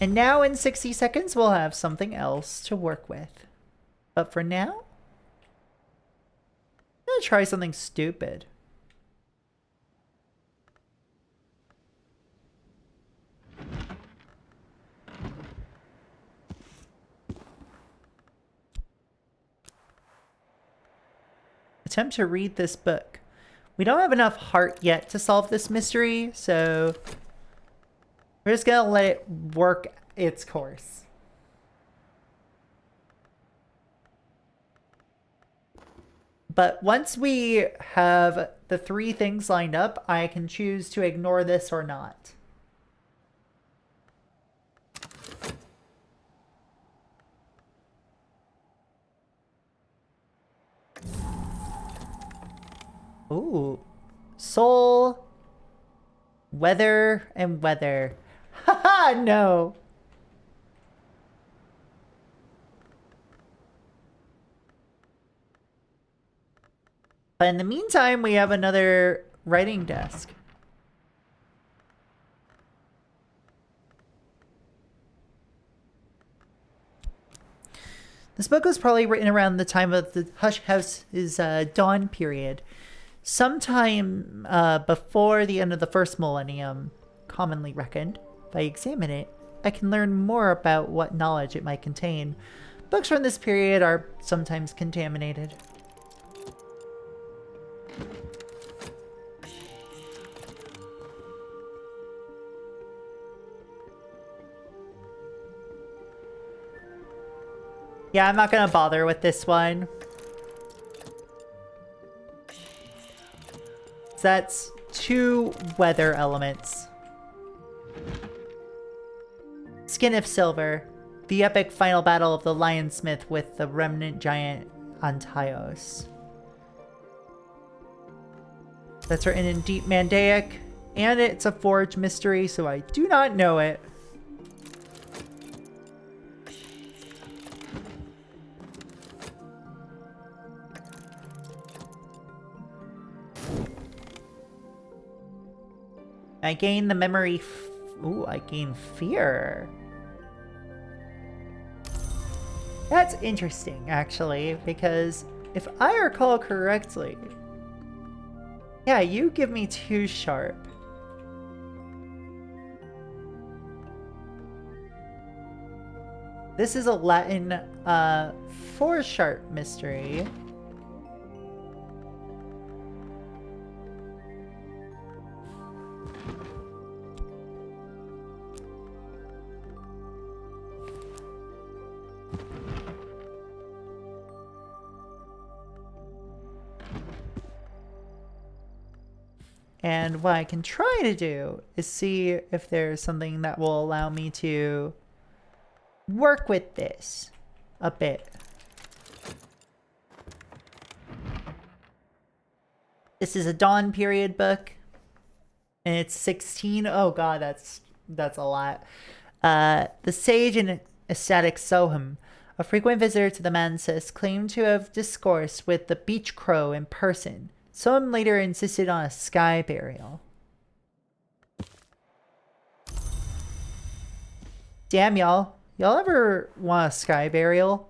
Speaker 1: And now in 60 seconds, we'll have something else to work with. But for now, I'm gonna try something stupid. Attempt to read this book. We don't have enough heart yet to solve this mystery, so we're just gonna let it work its course. But once we have the 3 things lined up, I can choose to ignore this or not. Ooh. Soul, weather, and weather. Haha, no. But in the meantime, we have another writing desk. This book was probably written around the time of the Hush House's dawn period. Sometime before the end of the first millennium, commonly reckoned. If I examine it, I can learn more about what knowledge it might contain. Books from this period are sometimes contaminated. Yeah, I'm not gonna bother with this one. That's 2 weather elements. Skin of Silver. The epic final battle of the Lionsmith with the remnant giant Antaios. That's written in Deep Mandaic, and it's a forged mystery, so I do not know it. I gain the memory. Ooh, I gain fear. That's interesting, actually, because if I recall correctly, yeah, you give me 2 sharp. This is a Latin 4 sharp mystery. And what I can try to do is see if there's something that will allow me to work with this a bit. This is a Dawn period book, and it's 16. Oh god, that's a lot. The sage and ascetic Soham, a frequent visitor to the Mansis, claimed to have discoursed with the beach crow in person. Soham later insisted on a sky burial. Damn, y'all. Y'all ever want a sky burial?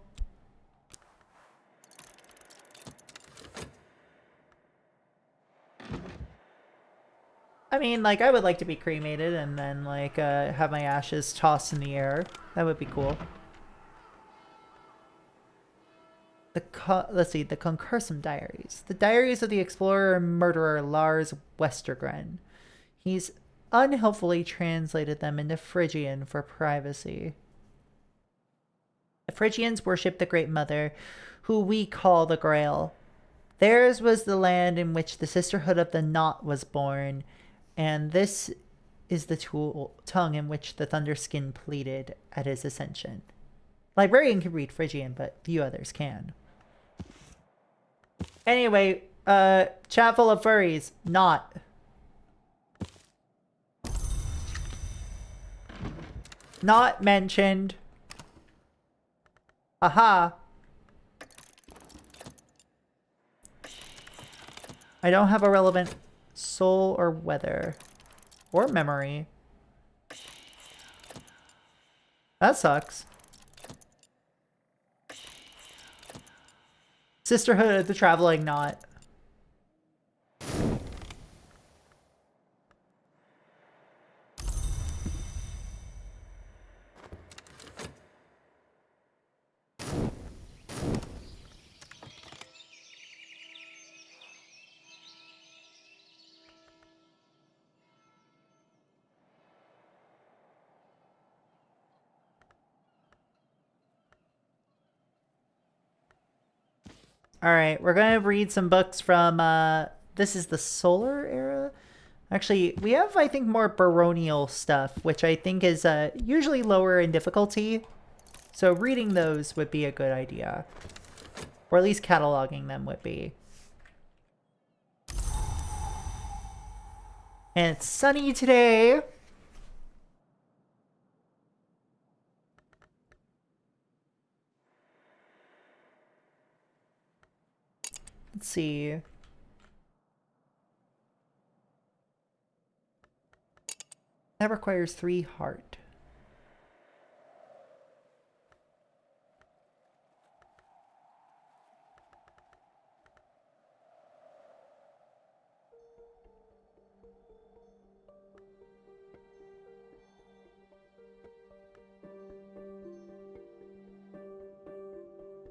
Speaker 1: I mean, like, I would like to be cremated and then, like, have my ashes tossed in the air. That would be cool. Let's see, the Concursum Diaries. The diaries of the explorer and murderer Lars Westergren. He's unhelpfully translated them into Phrygian for privacy. The Phrygians worship the Great Mother, who we call the Grail. Theirs was the land in which the Sisterhood of the Knot was born, and this is the tongue in which the Thunderskin pleaded at his ascension. Librarian can read Phrygian, but few others can. Anyway, chat full of furries. Not. Not mentioned. Aha. I don't have a relevant soul or weather. Or memory. That sucks. Sisterhood of the Traveling Knot. Alright, we're gonna read some books from, this is the Solar Era? Actually, we have, I think, more baronial stuff, which I think is usually lower in difficulty. So reading those would be a good idea. Or at least cataloging them would be. And it's sunny today. Let's see. That requires 3 heart.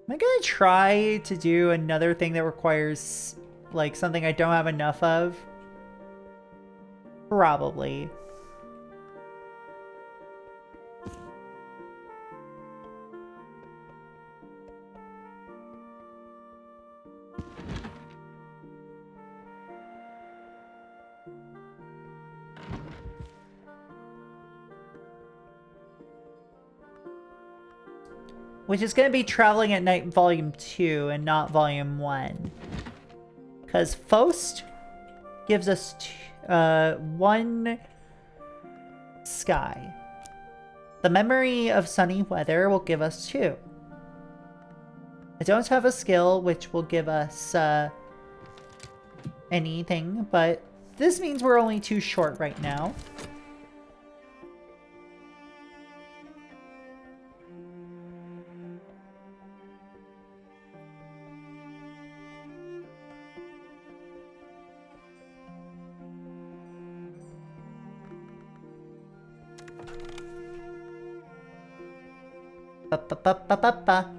Speaker 1: Am I gonna try to do another thing that requires, like, something I don't have enough of? Probably. Which is going to be Traveling at Night Volume 2 and not Volume 1. Because Faust gives us 1 sky. The Memory of Sunny Weather will give us 2. I don't have a skill which will give us anything, but this means we're only 2 short right now. Ba-ba-ba-ba-ba-ba.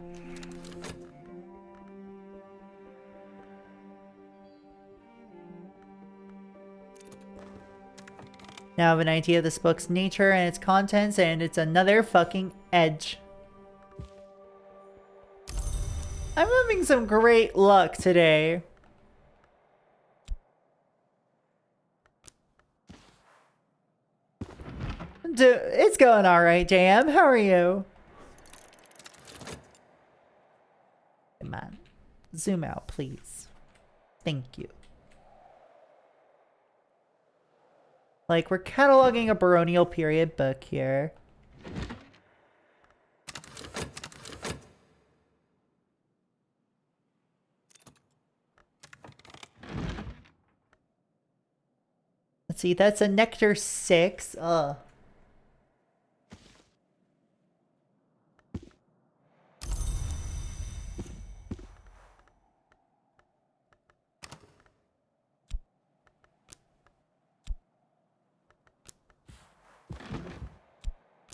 Speaker 1: Now I have an idea of this book's nature and its contents, and it's another fucking edge. I'm having some great luck today. It's going alright, JM. How are you? Come on. Zoom out, please. Thank you. Like, we're cataloging a baronial period book here. Let's see, that's a Nectar 6. Ugh.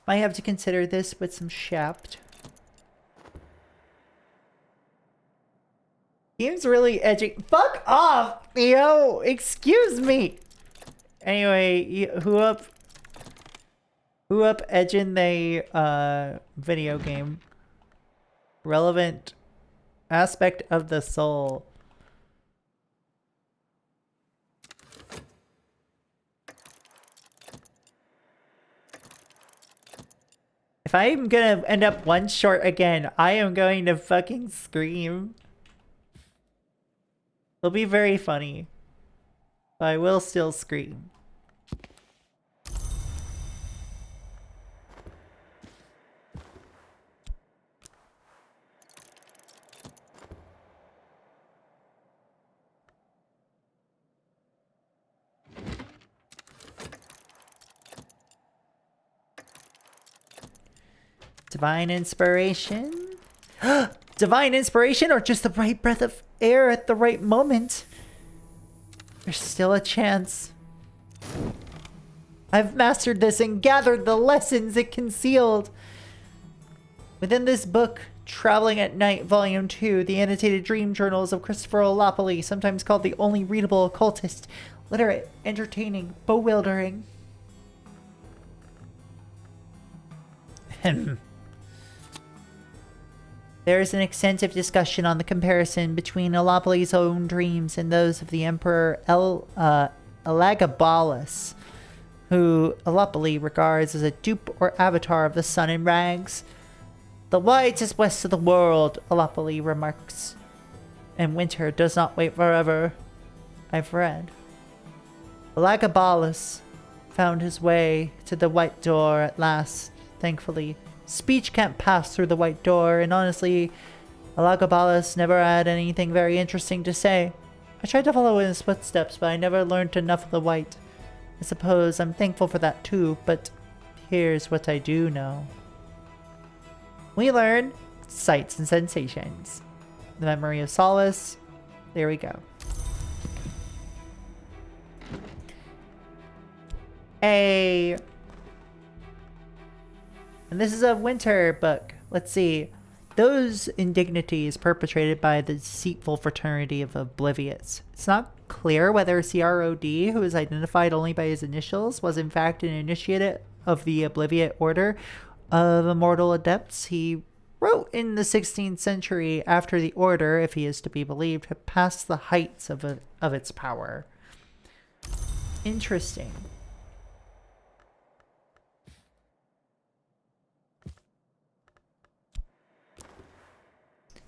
Speaker 1: Might have to consider this with some Shapt. Game's really edgy. Fuck off! Yo, excuse me! Anyway, who up edging the video game? Relevant aspect of the soul. If I'm gonna end up 1 short again, I am going to fucking scream. It'll be very funny. But I will still scream. Divine inspiration? Divine inspiration, or just the right breath of air at the right moment? There's still a chance. I've mastered this and gathered the lessons it concealed. Within this book, Traveling at Night, Volume 2, the annotated dream journals of Christopher Olopoli, sometimes called the only readable occultist, literate, entertaining, bewildering. There is an extensive discussion on the comparison between Elapoly's own dreams and those of the Emperor Elagabalus, who Elapoly regards as a dupe or avatar of the sun in rags. The light is west of the world, Elapoly remarks, and winter does not wait forever. I've read. Elagabalus found his way to the White Door at last, thankfully. Speech can't pass through the White Door, and honestly, Elagabalus never had anything very interesting to say. I tried to follow in his footsteps, but I never learned enough of the White. I suppose I'm thankful for that too, but here's what I do know. We learn sights and sensations. The Memory of Solace. There we go. And this is a winter book. Let's see. Those indignities perpetrated by the deceitful fraternity of Oblivious. It's not clear whether CROD, who is identified only by his initials, was in fact an initiate of the Obliviate Order of Immortal Adepts. He wrote in the 16th century after the Order, if he is to be believed, had passed the heights of its power. Interesting.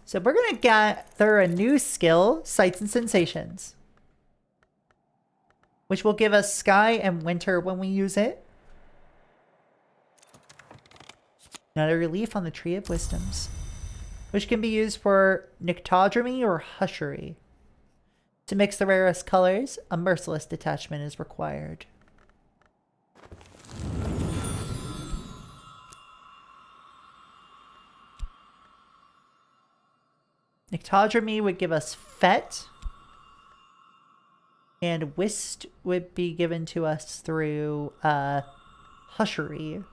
Speaker 1: So we're going to gather a new skill, Sights and Sensations, which will give us sky and winter when we use it. Another relief on the Tree of Wisdoms, which can be used for Nyctodromy or Hushery. To mix the rarest colors, a Merciless detachment is required. Nyctodromy would give us Fet, and Whist would be given to us through Hushery.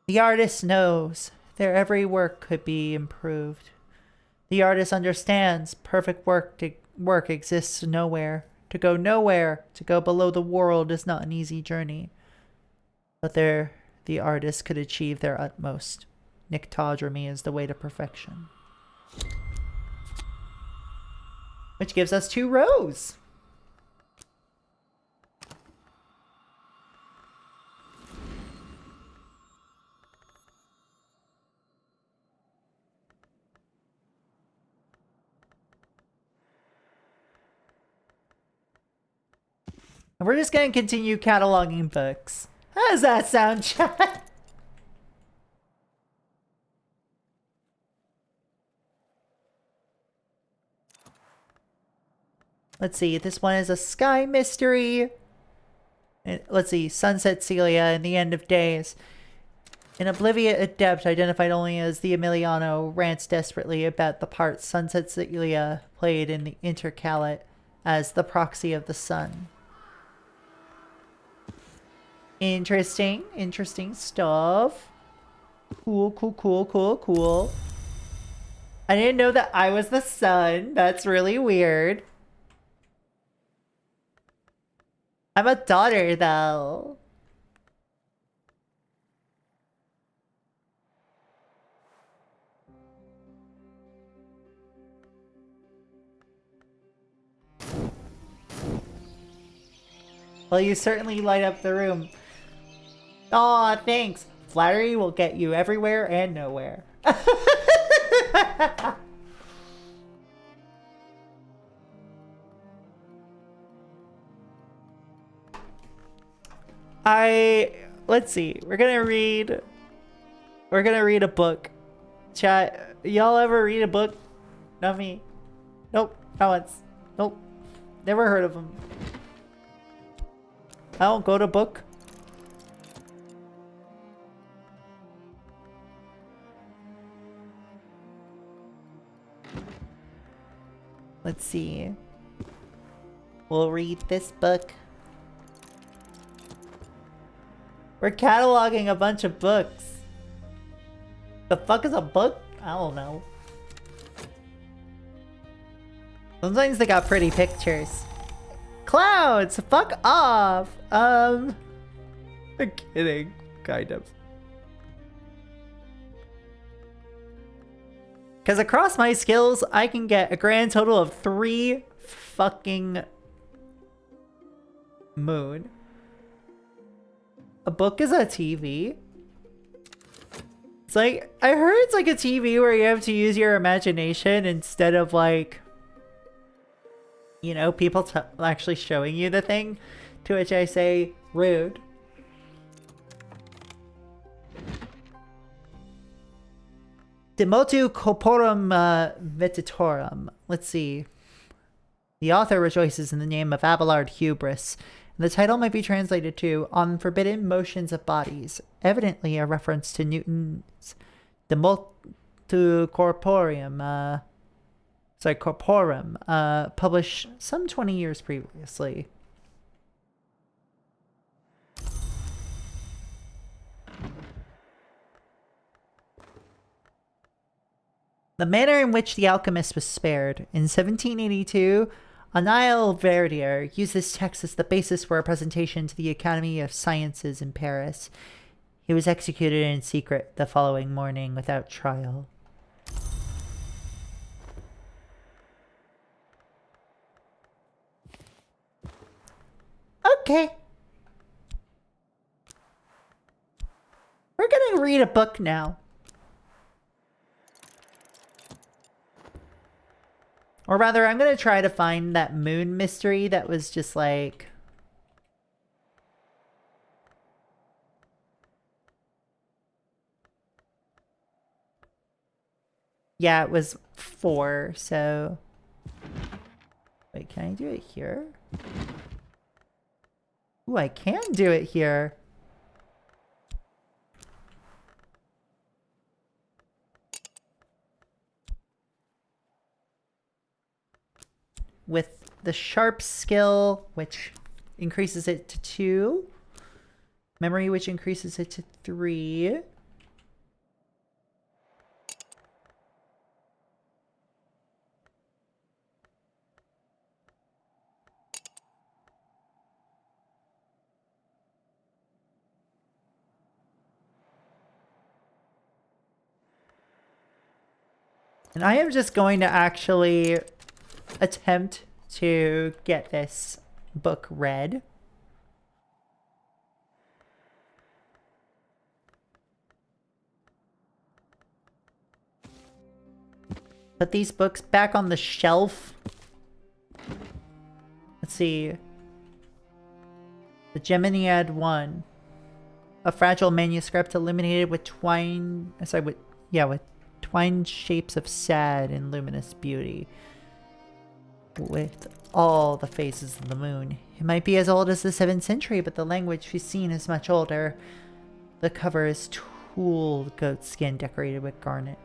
Speaker 1: The artist knows their every work could be improved. The artist understands perfect work exists nowhere. To go nowhere, to go below the world is not an easy journey. But there, the artist could achieve their utmost. Nyctodromy is the way to perfection. Which gives us 2 rows. And we're just going to continue cataloging books. How does that sound, chat? Let's see. This one is a sky mystery. And let's see. Sunset Celia and the End of Days. An Obliviate adept identified only as the Emiliano rants desperately about the part Sunset Celia played in the Intercalate as the proxy of the sun. Interesting. Interesting stuff. Cool, cool, cool, cool, cool. I didn't know that I was the sun. That's really weird. I'm a daughter, though. Well, you certainly light up the room. Aw, thanks. Flattery will get you everywhere and nowhere. Let's see. We're gonna read a book. Chat, y'all ever read a book? Not me. Nope, not once. Nope. Never heard of them. I don't go to book. Let's see. We'll read this book. We're cataloging a bunch of books. The fuck is a book? I don't know. Sometimes they got pretty pictures. Clouds! Fuck off! I'm kidding, kind of. Because across my skills, I can get a grand total of 3 fucking moon. A book is a TV. It's like, I heard it's like a TV where you have to use your imagination instead of like, you know, people actually showing you the thing. To which I say, rude. De motu corporum vititorum. Let's see. The author rejoices in the name of Abelard Hubris. And the title might be translated to On Forbidden Motions of Bodies, evidently a reference to Newton's De motu corporum, corporum, published some 20 years previously. The manner in which the alchemist was spared. In 1782, Anaël Verdier used this text as the basis for a presentation to the Academy of Sciences in Paris. He was executed in secret the following morning without trial. Okay. We're gonna read a book now. Or rather, I'm going to try to find that moon mystery that was just like... Yeah, it was 4, so... Wait, can I do it here? Ooh, I can do it here. With the sharp skill, which increases it to 2. Memory, which increases it to 3. And I am just going to actually attempt to get this book read. Put these books back on the shelf. Let's see. The Geminiad 1. A fragile manuscript illuminated with twined shapes of sad and luminous beauty. With all the phases of the moon. It might be as old as the 7th century, but the language she's seen is much older. The cover is tooled goat skin decorated with garnet.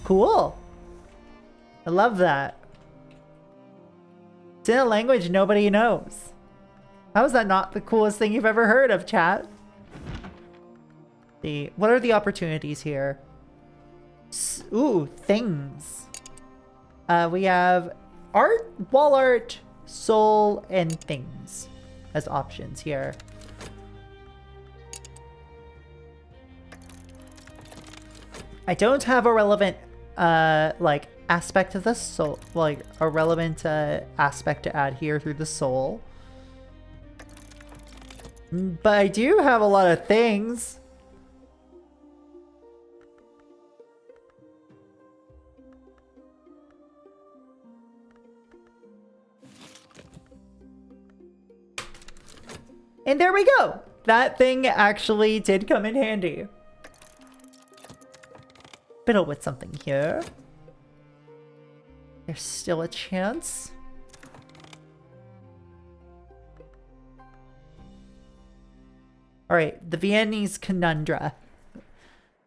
Speaker 1: Cool. I love that. It's in a language nobody knows. How is that not the coolest thing you've ever heard of, chat? What are the opportunities here? Ooh, things. We have art, wall art, soul, and things as options here. I don't have a relevant like aspect of the soul, like a relevant aspect to add here through the soul. But I do have a lot of things. And there we go. That thing actually did come in handy. Fiddle with something here. There's still a chance. Alright, the Viennese Conundra.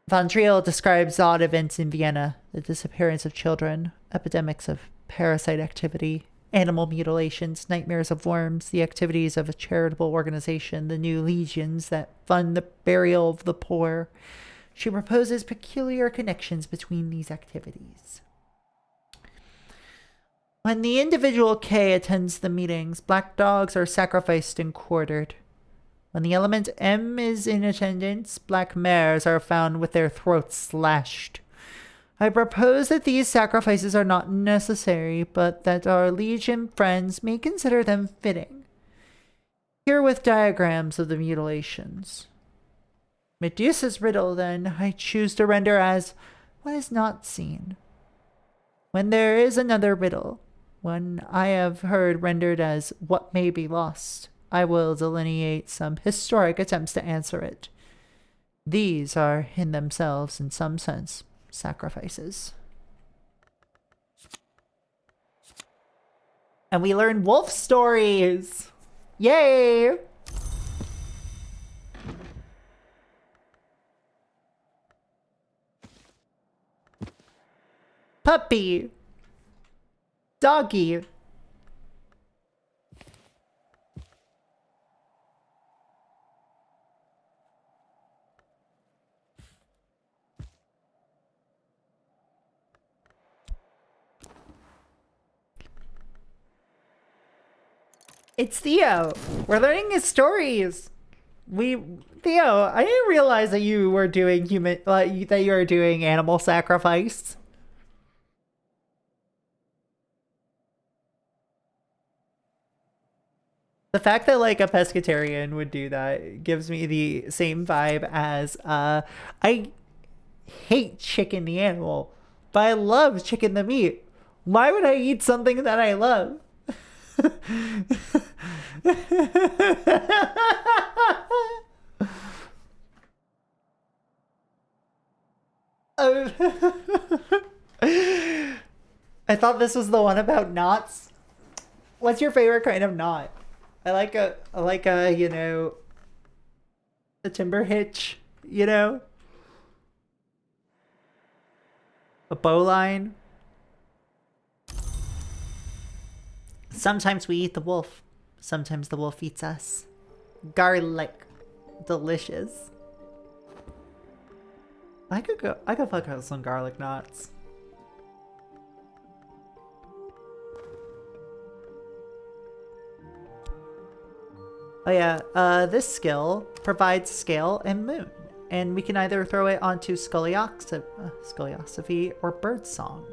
Speaker 1: Von Triel describes odd events in Vienna, the disappearance of children, epidemics of parasite activity, animal mutilations, nightmares of worms, the activities of a charitable organization, the new legions that fund the burial of the poor. She proposes peculiar connections between these activities. When the individual K attends the meetings, black dogs are sacrificed and quartered. When the element M is in attendance, black mares are found with their throats slashed. I propose that these sacrifices are not necessary, but that our Legion friends may consider them fitting. Here with diagrams of the mutilations. Medusa's riddle, then, I choose to render as what is not seen. When there is another riddle, one I have heard rendered as what may be lost, I will delineate some historic attempts to answer it. These are, in themselves, in some sense, sacrifices. And we learn wolf stories! Yay! Puppy! Doggy! It's Theo. We're learning his stories. Theo, I didn't realize that you were doing that you were doing animal sacrifice. The fact that like a pescatarian would do that gives me the same vibe as I hate chicken the animal, but I love chicken the meat. Why would I eat something that I love? I thought this was the one about knots. What's your favorite kind of knot? I like a, you know, a timber hitch, you know? A bowline. Sometimes we eat the wolf. Sometimes the wolf eats us. Garlic. Delicious. I could fuck out some garlic knots. Oh yeah, this skill provides scale and moon, and we can either throw it onto Scoliosophy or Birdsong.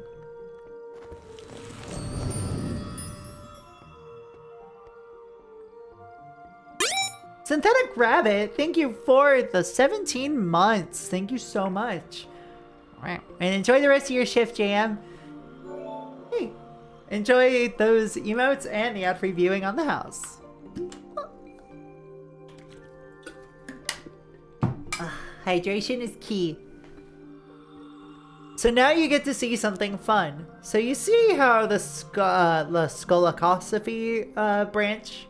Speaker 1: Synthetic Rabbit, thank you for the 17 months. Thank you so much. And enjoy the rest of your shift, JM. Hey, enjoy those emotes and the ad-free viewing on the house. Hydration is key. So now you get to see something fun. So you see how the Scoliosophy branch,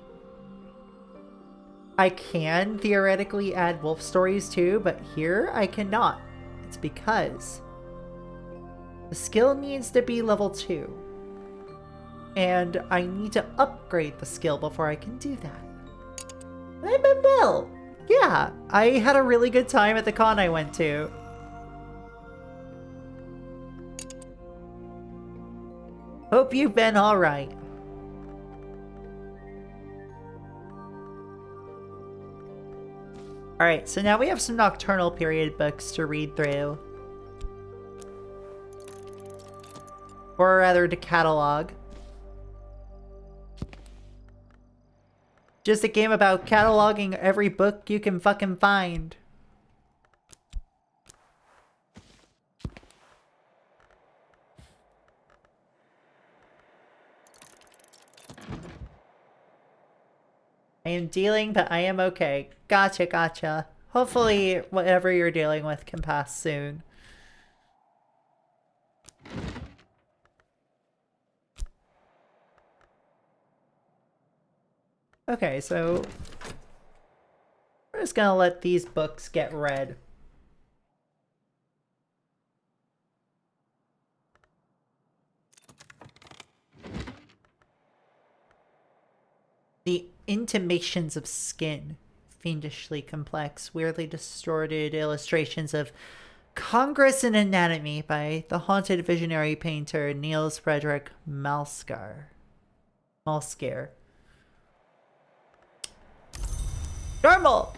Speaker 1: I can theoretically add wolf stories too, but here I cannot. It's because the skill needs to be level 2. And I need to upgrade the skill before I can do that. I've been well. Yeah, I had a really good time at the con I went to. Hope you've been alright. Alright, so now we have some Nocturnal period books to read through. Or rather, to catalog. Just a game about cataloging every book you can fucking find. I am dealing, but I am okay. Gotcha, gotcha. Hopefully, whatever you're dealing with can pass soon. Okay, so we're just gonna let these books get read. The intimations of skin, fiendishly complex, weirdly distorted illustrations of Congress in Anatomy by the haunted visionary painter Niels Frederick Malskar. Normal!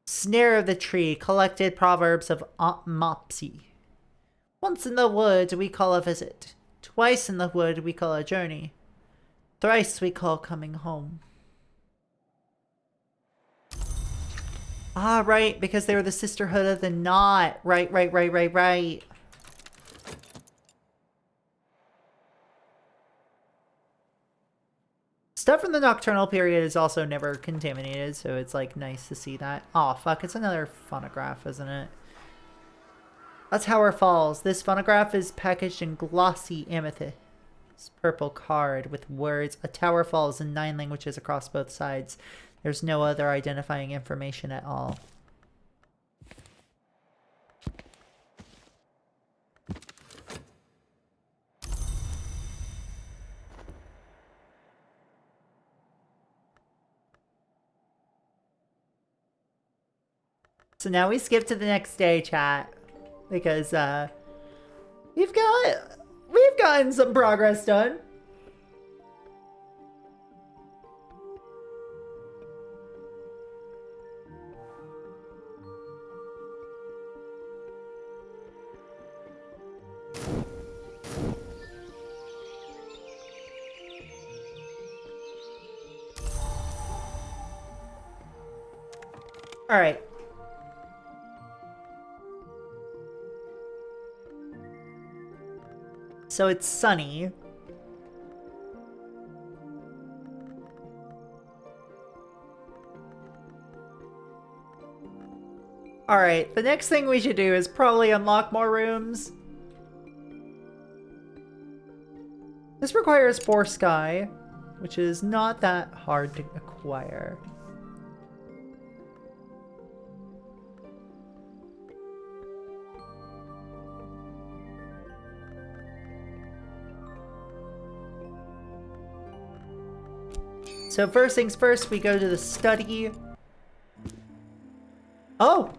Speaker 1: Snare of the Tree, collected proverbs of Aunt Mopsy. Once in the wood we call a visit. Twice in the wood we call a journey. Thrice we call coming home. Ah, right, because they were the Sisterhood of the Knot. Right. Stuff from the Nocturnal period is also never contaminated, so it's like nice to see that. Oh fuck, it's another phonograph, isn't it? A Tower Falls. This phonograph is packaged in glossy amethyst purple card with words A Tower Falls in 9 languages across both sides. There's no other identifying information at all. So now we skip to the next day, chat, because we've gotten some progress done. All right. So it's sunny. Alright, the next thing we should do is probably unlock more rooms. This requires 4 sky, which is not that hard to acquire. So first things first, we go to the study. Oh!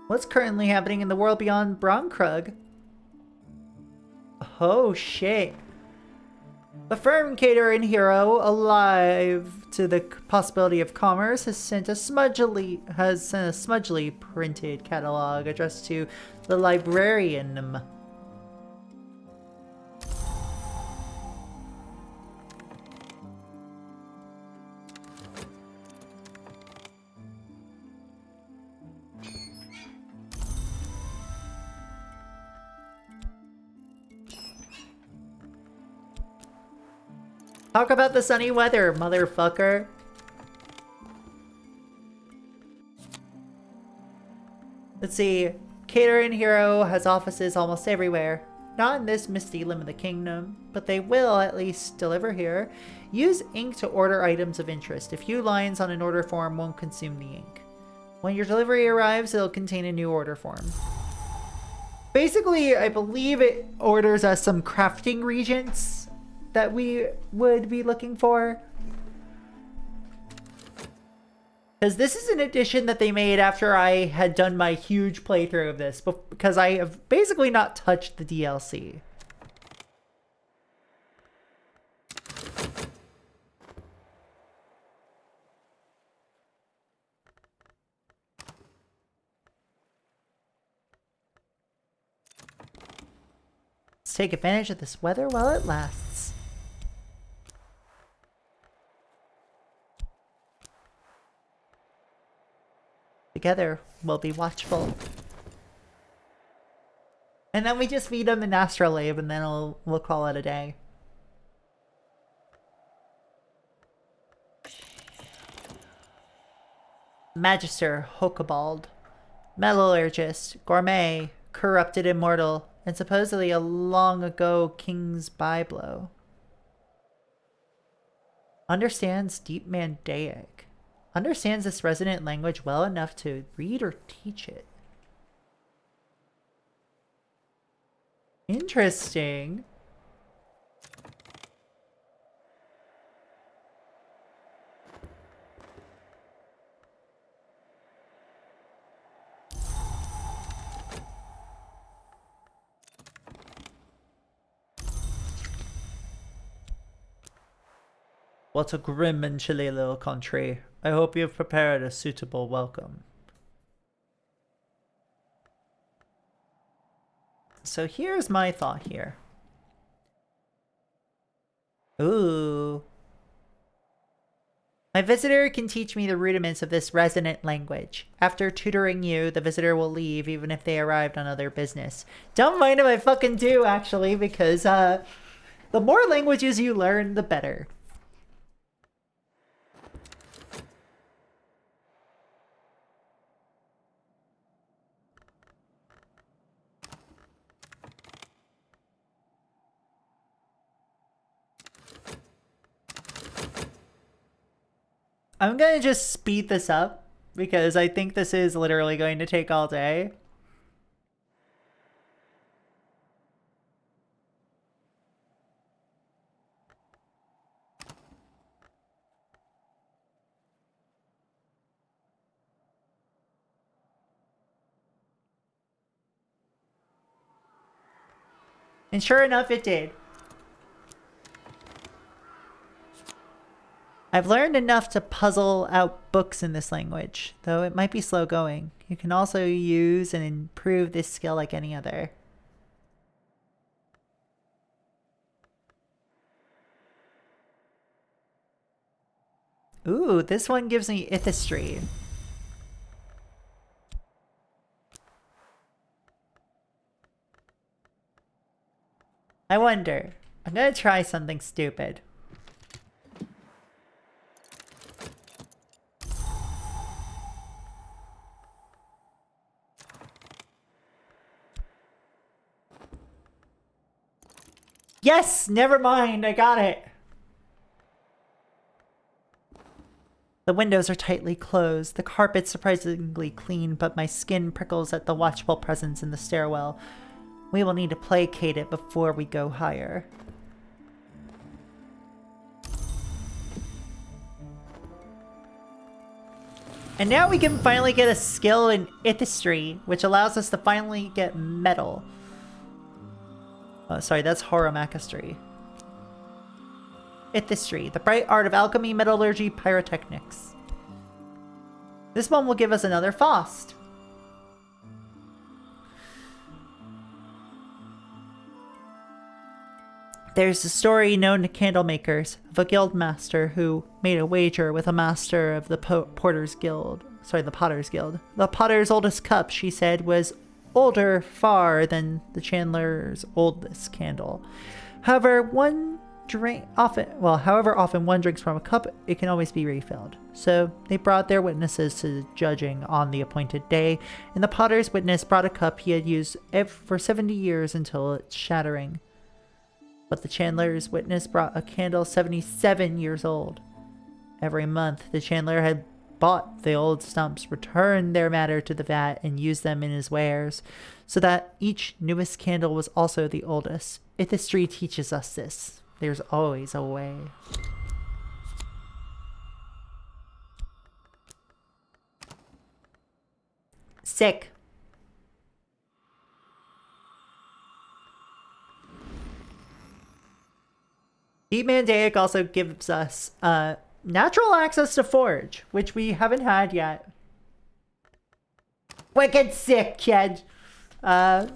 Speaker 1: What's currently happening in the world beyond Bronkrug? Oh shit. The firm Caterer and Hero, alive to the possibility of commerce, has sent a smudgely printed catalog addressed to the librarian. Talk about the sunny weather, motherfucker. Let's see. Caterer and Hero has offices almost everywhere. Not in this misty limb of the kingdom, but they will at least deliver here. Use ink to order items of interest. A few lines on an order form won't consume the ink. When your delivery arrives, it'll contain a new order form. Basically, I believe it orders us some crafting regents that we would be looking for. Because this is an addition that they made after I had done my huge playthrough of this, because I have basically not touched the DLC. Let's take advantage of this weather while it lasts. Together, we'll be watchful. And then we just feed him an astrolabe and then we'll call it a day. Magister Hokabald. Metallurgist, gourmet, corrupted immortal, and supposedly a long ago king's byblow. Understands deep Mandaic. Understands this resonant language well enough to read or teach it. Interesting. What a grim and chilly little country. I hope you've prepared a suitable welcome. So here's my thought here. Ooh. My visitor can teach me the rudiments of this resonant language. After tutoring you, the visitor will leave even if they arrived on other business. Don't mind if I fucking do, actually, because the more languages you learn, the better. I'm gonna just speed this up because I think this is literally going to take all day. And sure enough, it did. I've learned enough to puzzle out books in this language, though it might be slow going. You can also use and improve this skill like any other. Ooh, this one gives me ithistry. I wonder. I'm gonna try something stupid. Yes! Never mind, I got it! The windows are tightly closed, the carpet's surprisingly clean, but my skin prickles at the watchful presence in the stairwell. We will need to placate it before we go higher. And now we can finally get a skill in ithistry, which allows us to finally get metal. Oh, sorry, that's horomachistry. Ithistry, the bright art of alchemy, metallurgy, pyrotechnics. This one will give us another Faust. There's a story known to candle makers of a guild master who made a wager with a master of the Potter's Guild. The Potter's oldest cup, she said, was older far than the chandler's oldest candle. However often one drinks from a cup, it can always be refilled. So they brought their witnesses to the judging on the appointed day, and the Potter's witness brought a cup he had used for 70 years until its shattering. But the chandler's witness brought a candle 77 years old. Every month, the chandler had bought the old stumps, returned their matter to the vat, and used them in his wares, so that each newest candle was also the oldest. Ithistry teaches us this. There's always a way. Sick. Deep Mandaic also gives us natural access to Forge, which we haven't had yet. Wicked sick, kid. And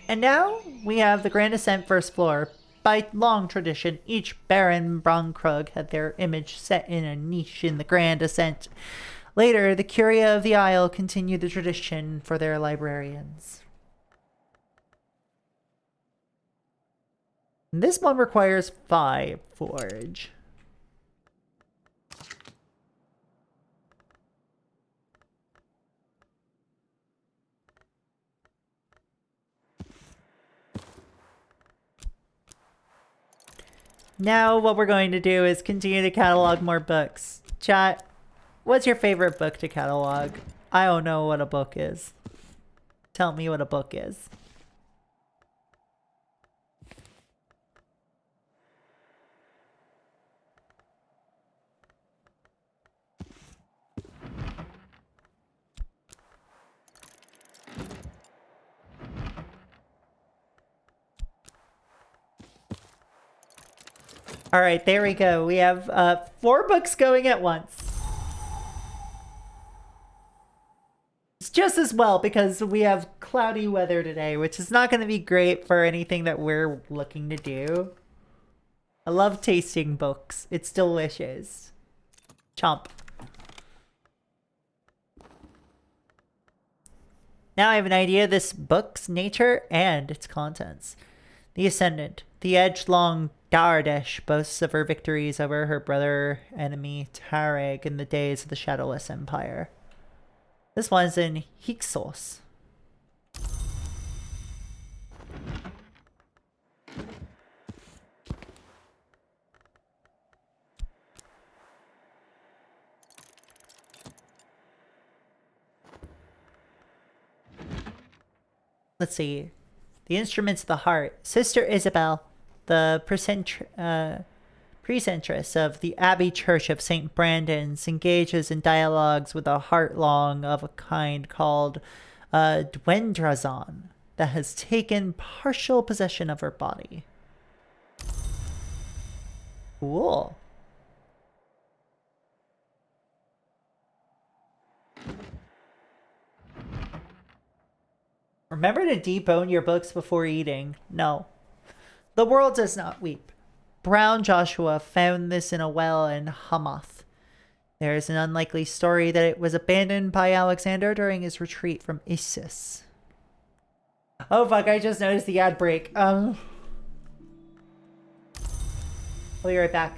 Speaker 1: now we have the Grand Ascent first floor. By long tradition, each Baron Bronkrug had their image set in a niche in the Grand Ascent. Later, the Curia of the Isle continued the tradition for their librarians. This one requires 5 forge. Now what we're going to do is continue to catalog more books. Chat, what's your favorite book to catalog? I don't know what a book is. Tell me what a book is. All right, there we go. We have 4 books going at once. It's just as well because we have cloudy weather today, which is not going to be great for anything that we're looking to do. I love tasting books. It's delicious. Chomp. Now I have an idea of this book's nature and its contents. The Ascendant. The edge-long Dardesh boasts of her victories over her brother enemy Tareg in the days of the Shadowless Empire. This one's in Hyksos. Let's see. The Instruments of the Heart. Sister Isabel, the precentress of the Abbey Church of St. Brandon's, engages in dialogues with a heart-long of a kind called Dwendrazon that has taken partial possession of her body. Cool. Remember to debone your books before eating. No. The world does not weep. Brown Joshua found this in a well in Hamath. There is an unlikely story that it was abandoned by Alexander during his retreat from Issus. Oh fuck, I just noticed the ad break. I'll be right back.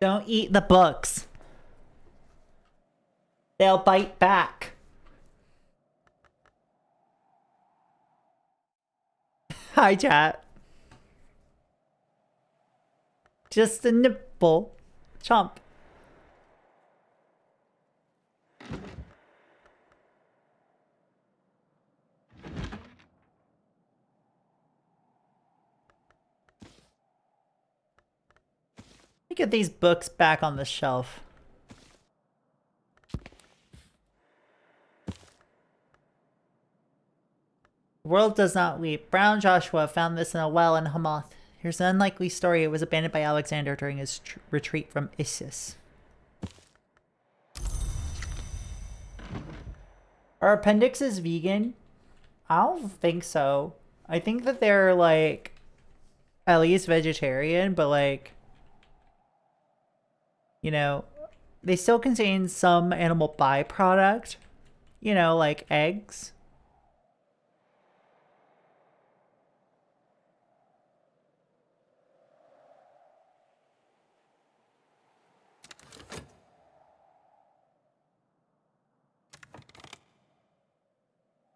Speaker 1: Don't eat the books. They'll bite back. Hi, chat. Just a nibble. Chomp. Let me get these books back on the shelf. The world does not weep. Brown Joshua found this in a well in Hamath. Here's an unlikely story. It was abandoned by Alexander during his retreat from Issus. Are appendixes vegan? I don't think so. I think that they're like at least vegetarian, but like, you know, they still contain some animal byproduct, you know, like eggs.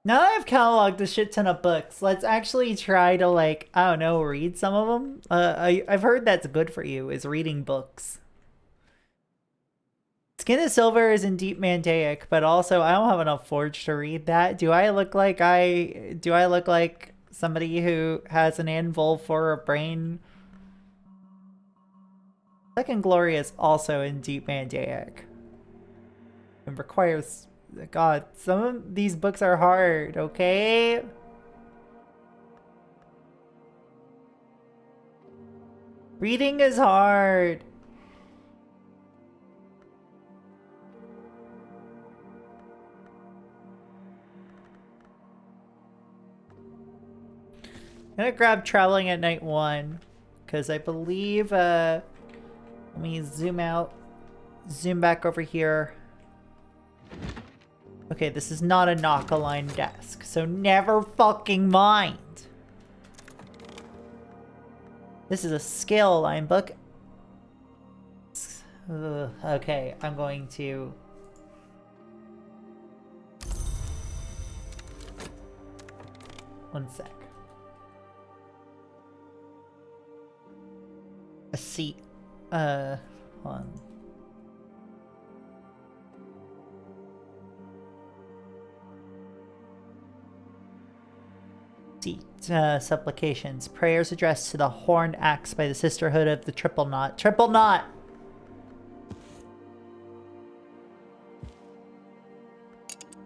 Speaker 1: Now that I've cataloged a shit ton of books, let's actually try to, like, I don't know, read some of them. I've heard that's good for you, is reading books. Skin of Silver is in Deep Mandaic, but also I don't have enough Forge to read that. Do I look like somebody who has an anvil for a brain? Second Glory is also in Deep Mandaic. It requires... God, some of these books are hard, okay? Reading is hard. I'm gonna grab Traveling at Night 1, because I believe, let me zoom out, zoom back over here. Okay, this is not a knock-a-line desk, so never fucking mind. This is a scale line book. Ugh, okay, I'm going to... One sec. A seat. Hold on. Supplications. Prayers addressed to the Horned Axe by the Sisterhood of the Triple Knot. Triple Knot!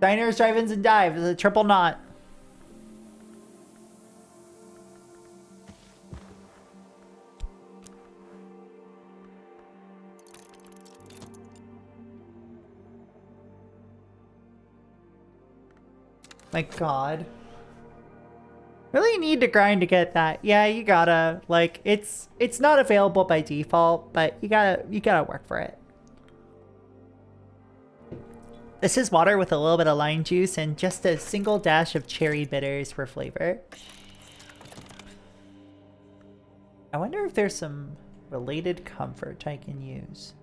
Speaker 1: Diners, drive-ins, and dives. The Triple Knot. My god. Really need to grind to get that. Yeah, you gotta. Like, it's not available by default, but you gotta work for it. This is water with a little bit of lime juice and just a single dash of cherry bitters for flavor. I wonder if there's some related comfort I can use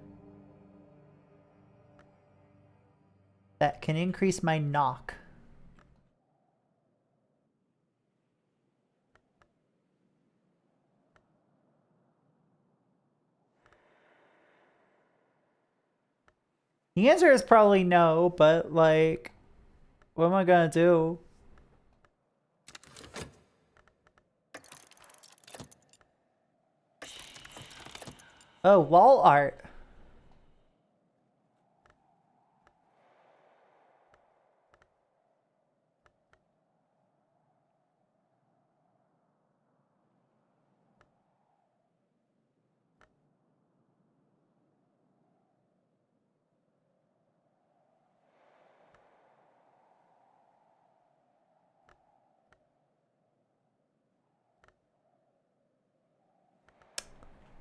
Speaker 1: that can increase my knock. The answer is probably no, but like, what am I gonna do? Oh, wall art.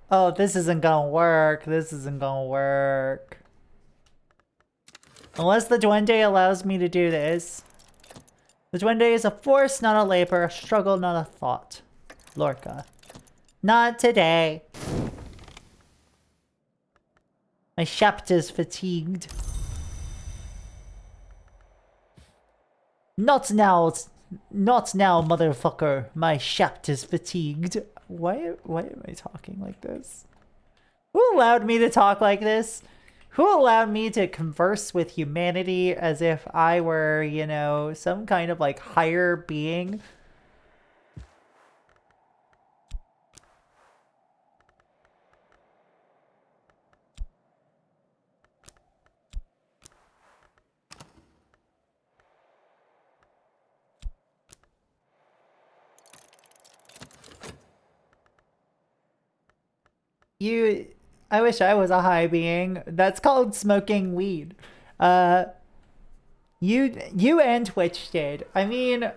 Speaker 1: Oh, this isn't gonna work. This isn't gonna work. Unless the Duende allows me to do this. The Duende is a force, not a labor, a struggle, not a thought. Lorca. Not today. My shaft is fatigued. Not now, motherfucker. My shaft is fatigued. Why am I talking like this? Who allowed me to talk like this? Who allowed me to converse with humanity as if I were, you know, some kind of like higher being? I wish I was a high being. That's called smoking weed. You and Twitch did. I mean,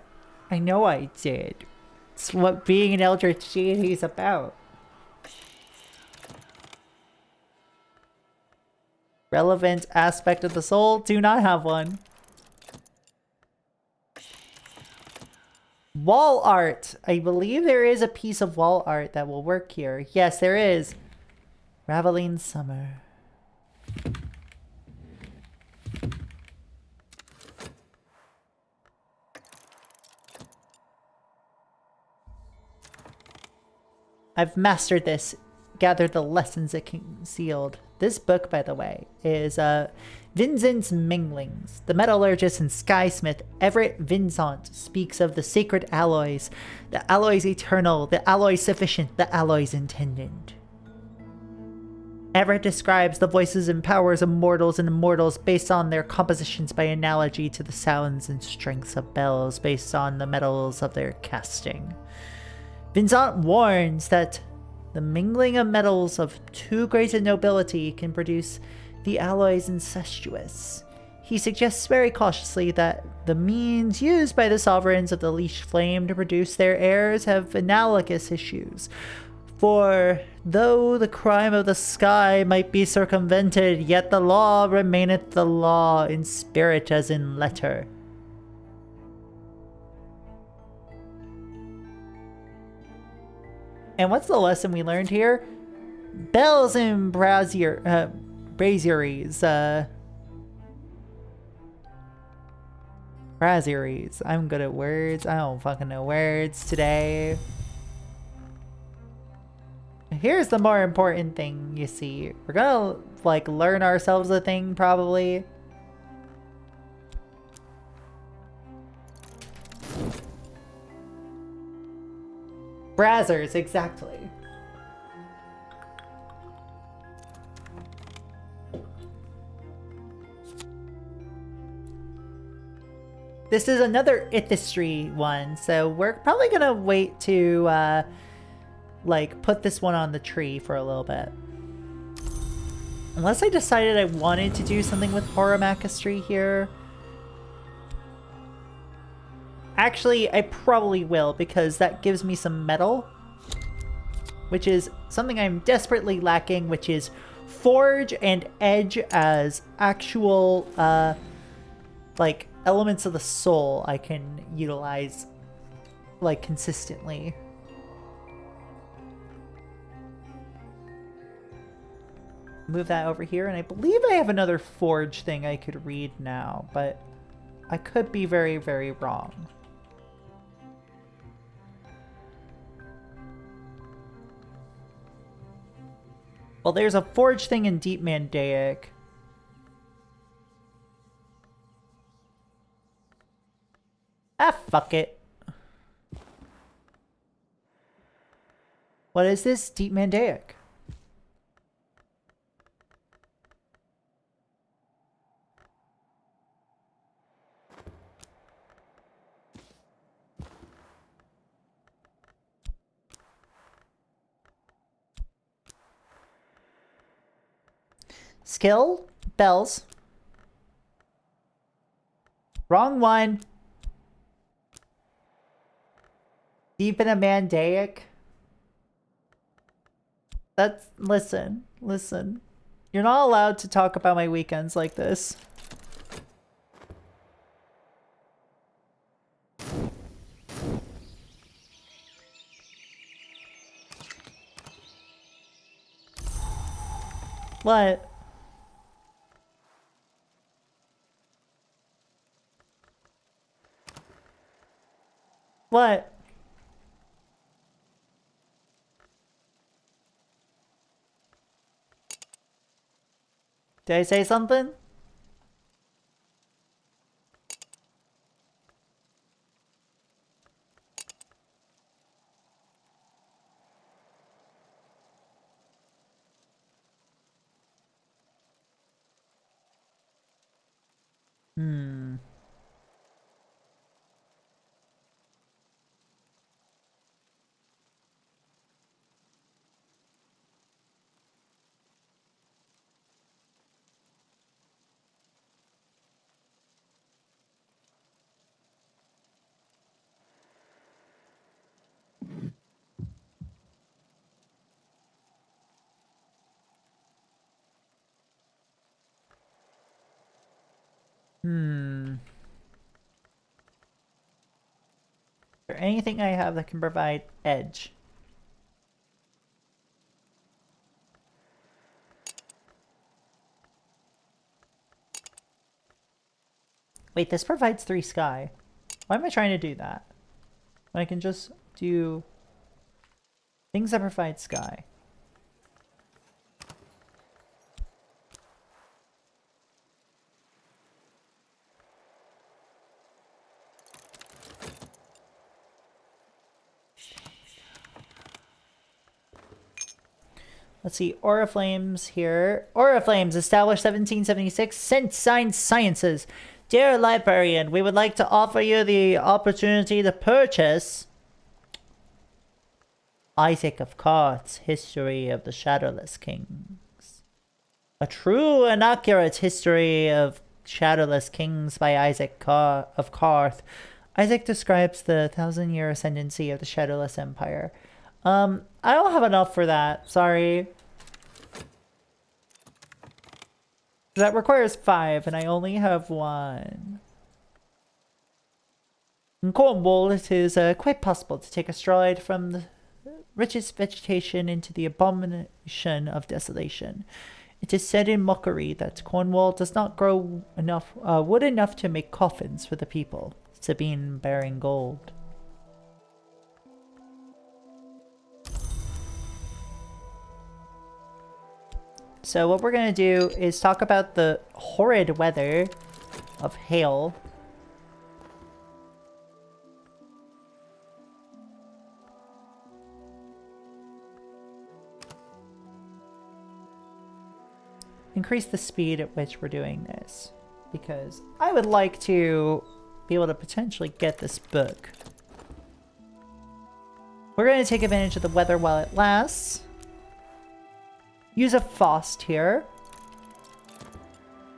Speaker 1: I know I did. It's what being an eldritch deity is about. Relevant aspect of the soul? Do not have one. Wall art. I believe there is a piece of wall art that will work here. Yes, there is. Raveline Summer. I've mastered this. Gathered the lessons it concealed. This book, by the way, is Vincent's Minglings. The metallurgist and skysmith Everett Vincent speaks of the sacred alloys, the alloys eternal, the alloys sufficient, the alloys intended. Everett describes the voices and powers of mortals and immortals based on their compositions by analogy to the sounds and strengths of bells based on the metals of their casting. Vincent warns that the mingling of metals of too great a nobility can produce the alloys incestuous. He suggests very cautiously that the means used by the sovereigns of the leash flame to produce their heirs have analogous issues. For though the crime of the sky might be circumvented, yet the law remaineth the law in spirit as in letter. And what's the lesson we learned here? Bells and braziers. Brasseries. I'm good at words. I don't fucking know words today. Here's the more important thing, you see. We're gonna, like, learn ourselves a thing, probably. Brazzers, exactly. This is another Ithistry one, so we're probably gonna wait to, like, put this one on the tree for a little bit. Unless I decided I wanted to do something with Horamachistry here. Actually, I probably will, because that gives me some metal. Which is something I'm desperately lacking, which is Forge and Edge as actual, like, elements of the soul I can utilize, like, consistently. Move that over here, and I believe I have another Forge thing I could read now, but I could be very, very wrong. Well, there's a Forge thing in Deep Mandaic. Ah, fuck it. What is this? Deep Mandaic. Skill? Bells. Wrong one. Deep in a Mandaic. That's... Listen. You're not allowed to talk about my weekends like this. What? What? Did I say something? Hmm. Hmm. Is there anything I have that can provide edge? Wait, this provides 3 sky. Why am I trying to do that? When I can just do things that provide sky. Let's see, Oriflames here. Oriflames, established 1776, Sense Sciences. Dear librarian, we would like to offer you the opportunity to purchase Isaac of Karth's History of the Shadowless Kings. A true and accurate history of Shadowless Kings by Isaac of Karth. Isaac describes the 1,000-year ascendancy of the Shadowless Empire. I don't have enough for that. Sorry. That requires 5, and I only have 1. In Cornwall, it is quite possible to take a stride from the richest vegetation into the abomination of desolation. It is said in mockery that Cornwall does not grow enough wood enough to make coffins for the people, Sabine bearing gold. So what we're going to do is talk about the horrid weather of hail. Increase the speed at which we're doing this, because I would like to be able to potentially get this book. We're going to take advantage of the weather while it lasts. Use a Faust here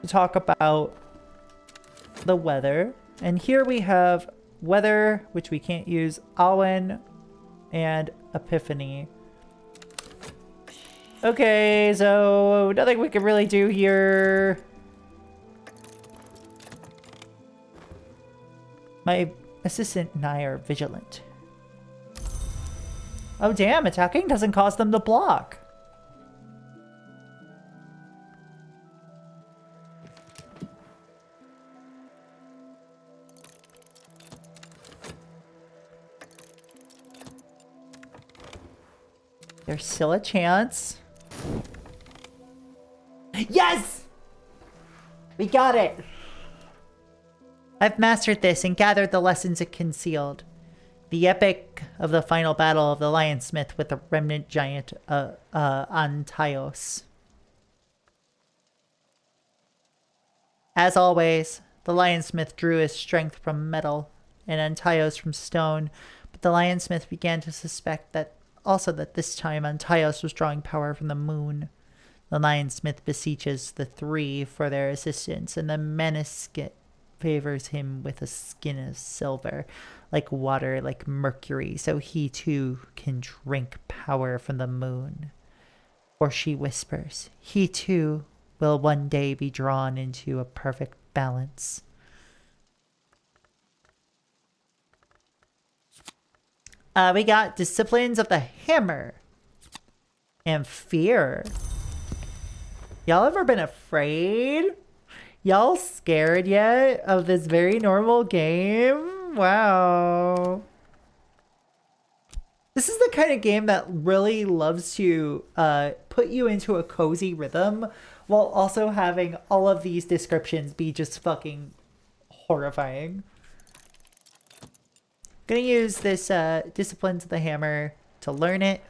Speaker 1: to talk about the weather. And here we have weather, which we can't use, Awen and Epiphany. Okay, so nothing we can really do here. My assistant and I are vigilant. Oh damn, attacking doesn't cause them to block. There's still a chance. Yes! We got it! I've mastered this and gathered the lessons it concealed. The epic of the final battle of the Lionsmith with the remnant giant Antaios. As always, the Lionsmith drew his strength from metal and Antaios from stone, but the Lionsmith began to suspect that this time Antaios was drawing power from the moon. The Lionsmith beseeches the three for their assistance, and the Meniscit favors him with a skin of silver, like water, like mercury, so he too can drink power from the moon. Or she whispers, he too will one day be drawn into a perfect balance. We got Disciplines of the Hammer and Fear. Y'all ever been afraid? Y'all scared yet of this very normal game? Wow. This is the kind of game that really loves to put you into a cozy rhythm while also having all of these descriptions be just fucking horrifying. Gonna use this Disciplines of the Hammer to learn it.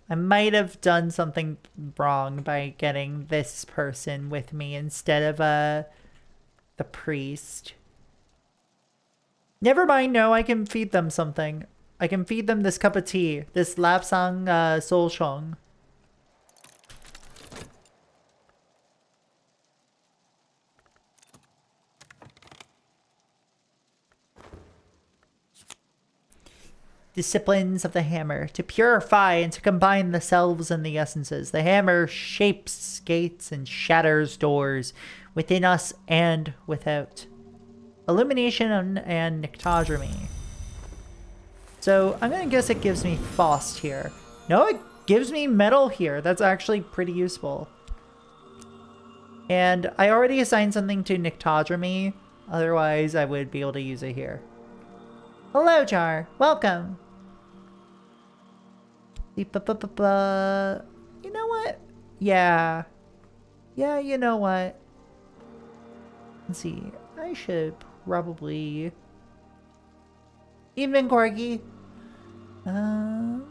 Speaker 1: I might have done something wrong by getting this person with me instead of the priest. Never mind, no, I can feed them something. I can feed them this cup of tea, this Lapsang Solshong. Disciplines of the Hammer, to purify and to combine the selves and the essences. The hammer shapes gates and shatters doors within us and without. Illumination and Nyctodramy. So I'm gonna guess it gives me Faust here. No, it gives me metal here. That's actually pretty useful. And I already assigned something to Nyctodramy. Otherwise, I would be able to use it here. Hello, Jar. Welcome. You know what? Yeah. Yeah, you know what? Let's see. I should probably... Evening, Corgi. I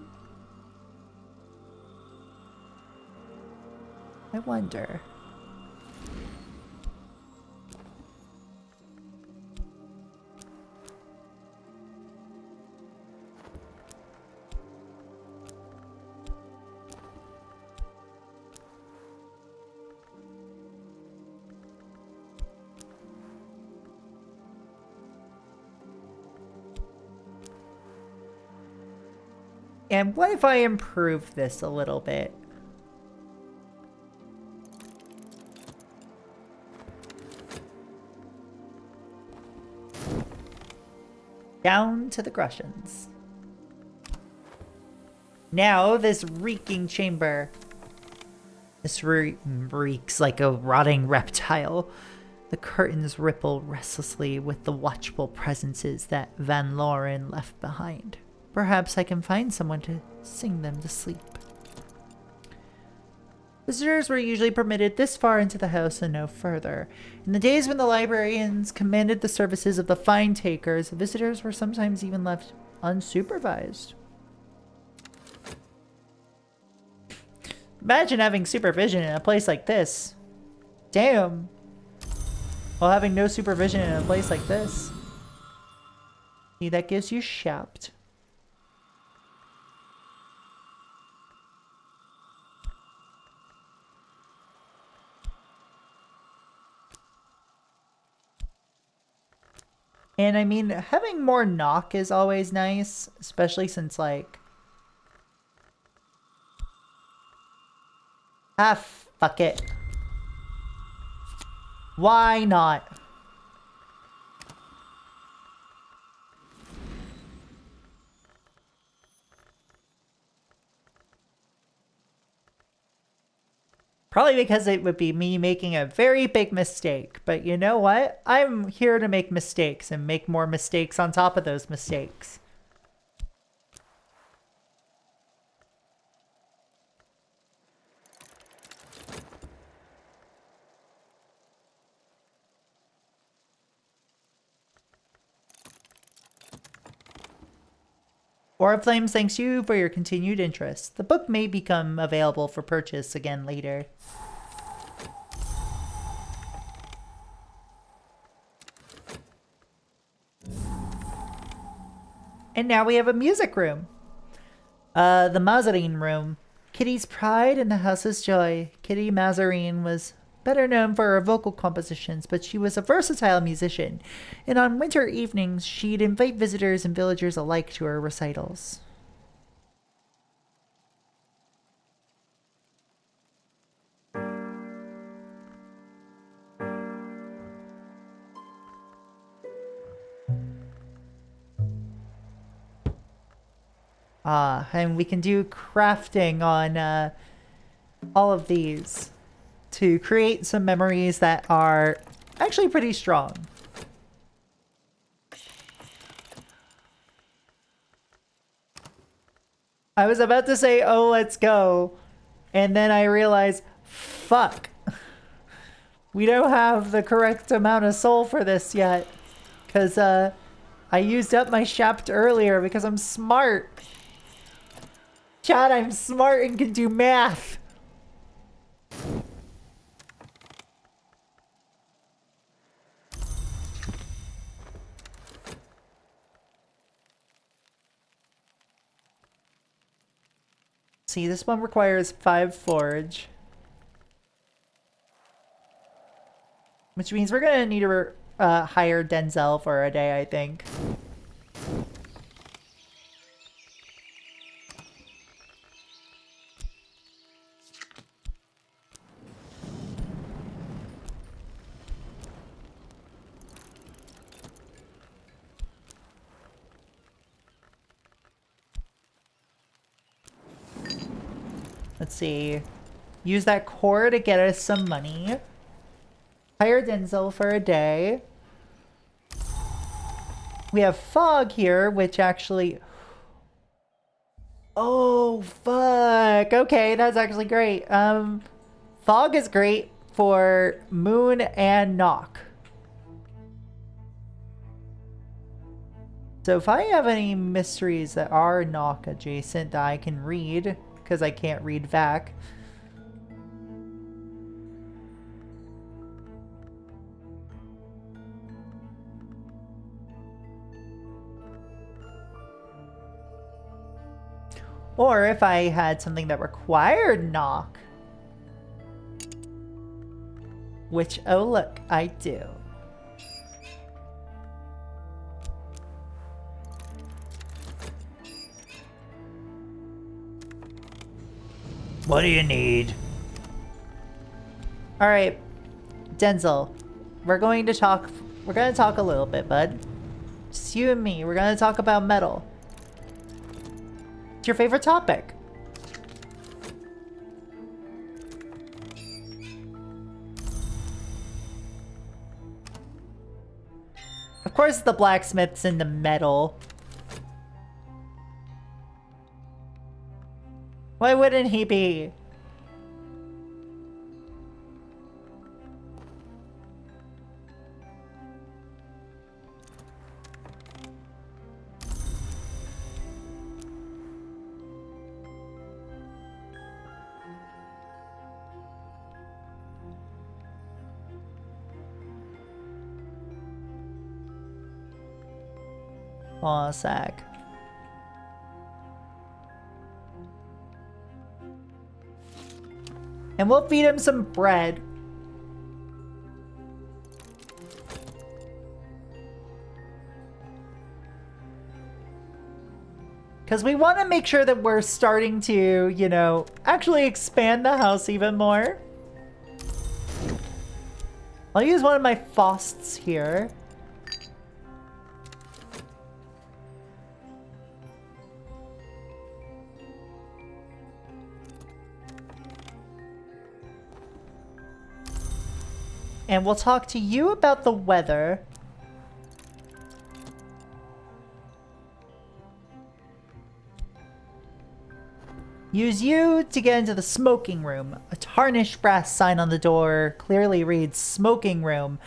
Speaker 1: wonder... And what if I improve this a little bit? Down to the Grushians. Now this reeking chamber. This reeks like a rotting reptile. The curtains ripple restlessly with the watchful presences that Van Loren left behind. Perhaps I can find someone to sing them to sleep. Visitors were usually permitted this far into the house and no further. In the days when the librarians commanded the services of the fine takers, visitors were sometimes even left unsupervised. Imagine having supervision in a place like this. Damn. While having no supervision in a place like this. See, that gives you shout. And I mean, having more knock is always nice, especially since, like... Ah, fuck it. Why not? Probably because it would be me making a very big mistake. But you know what? I'm here to make mistakes and make more mistakes on top of those mistakes. Oriflames thanks you for your continued interest. The book may become available for purchase again later. And now we have a music room. The Mazarine room. Kitty's pride and the house's joy. Kitty Mazarine was better known for her vocal compositions, but she was a versatile musician, and on winter evenings she'd invite visitors and villagers alike to her recitals. And we can do crafting on all of these to create some memories that are actually pretty strong. I was about to say, oh, let's go. And then I realized, fuck. We don't have the correct amount of soul for this yet. Because I used up my shaft earlier because I'm smart. Chad, I'm smart and can do math. See, this one requires 5 forge. Which means we're gonna need to hire Denzel for a day, I think. Let's see. Use that core to get us some money. Hire Denzel for a day. We have fog here, which actually... Oh, fuck. Okay, that's actually great. Fog is great for Moon and Knock. So if I have any mysteries that are Knock adjacent that I can read, because I can't read VAC. Or if I had something that required Knock. Which, oh look, I do. What do you need? All right, Denzel, we're going to talk a little bit, bud. Just you and me. We're going to talk about metal. What's your favorite topic? Of course, the blacksmith's into metal. Why wouldn't he be? Hold on a sec. And we'll feed him some bread. Because we want to make sure that we're starting to, you know, actually expand the house even more. I'll use one of my Fausts here. And we'll talk to you about the weather. Use you to get into the smoking room. A tarnished brass sign on the door clearly reads smoking room.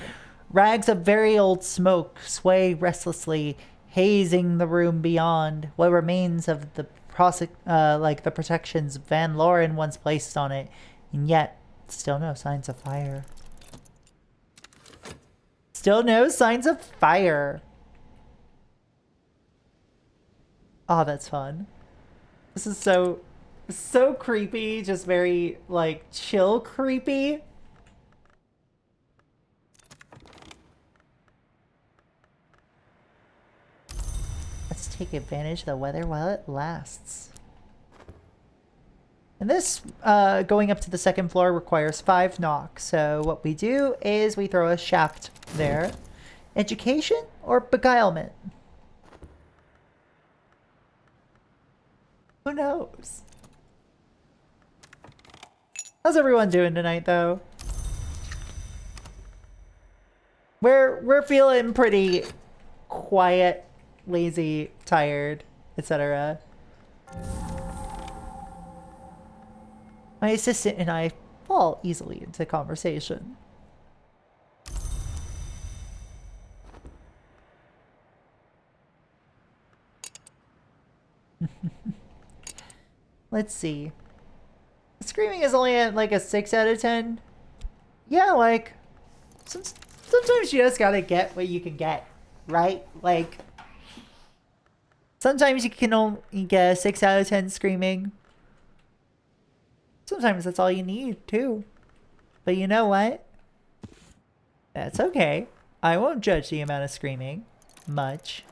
Speaker 1: Rags of very old smoke sway restlessly, hazing the room beyond. What remains of the the protections Van Loren once placed on it, and yet still no signs of fire. Still no signs of fire. Oh, that's fun. This is so creepy, just very, like, chill creepy. Let's take advantage of the weather while it lasts. And this, going up to the second floor requires 5 knock. So what we do is we throw a shaft there. Education or beguilement? Who knows? How's everyone doing tonight, though? We're feeling pretty quiet, lazy, tired, etc. My assistant and I fall easily into conversation. Let's see. Screaming is only at like a 6 out of 10. Yeah, like sometimes you just gotta get what you can get, right? Like sometimes you can only get a 6 out of 10 screaming. Sometimes that's all you need too. But you know what? That's okay. I won't judge the amount of screaming much.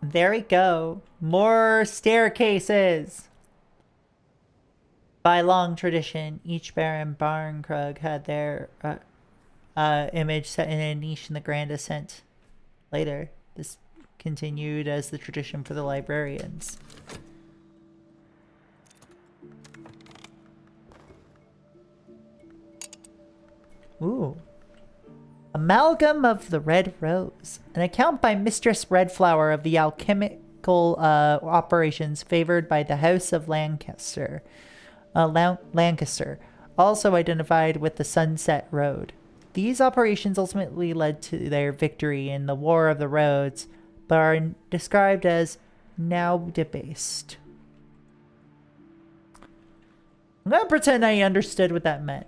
Speaker 1: There we go. More staircases. By long tradition, each Baron Barnkrug had their image set in a niche in the Grand Ascent. Later, this continued as the tradition for the librarians. Ooh. Amalgam of the Red Rose. An account by Mistress Redflower of the alchemical operations favored by the House of Lancaster. Lancaster, also identified with the Sunset Road. These operations ultimately led to their victory in the War of the Roads, but are described as now debased. I'm gonna pretend I understood what that meant.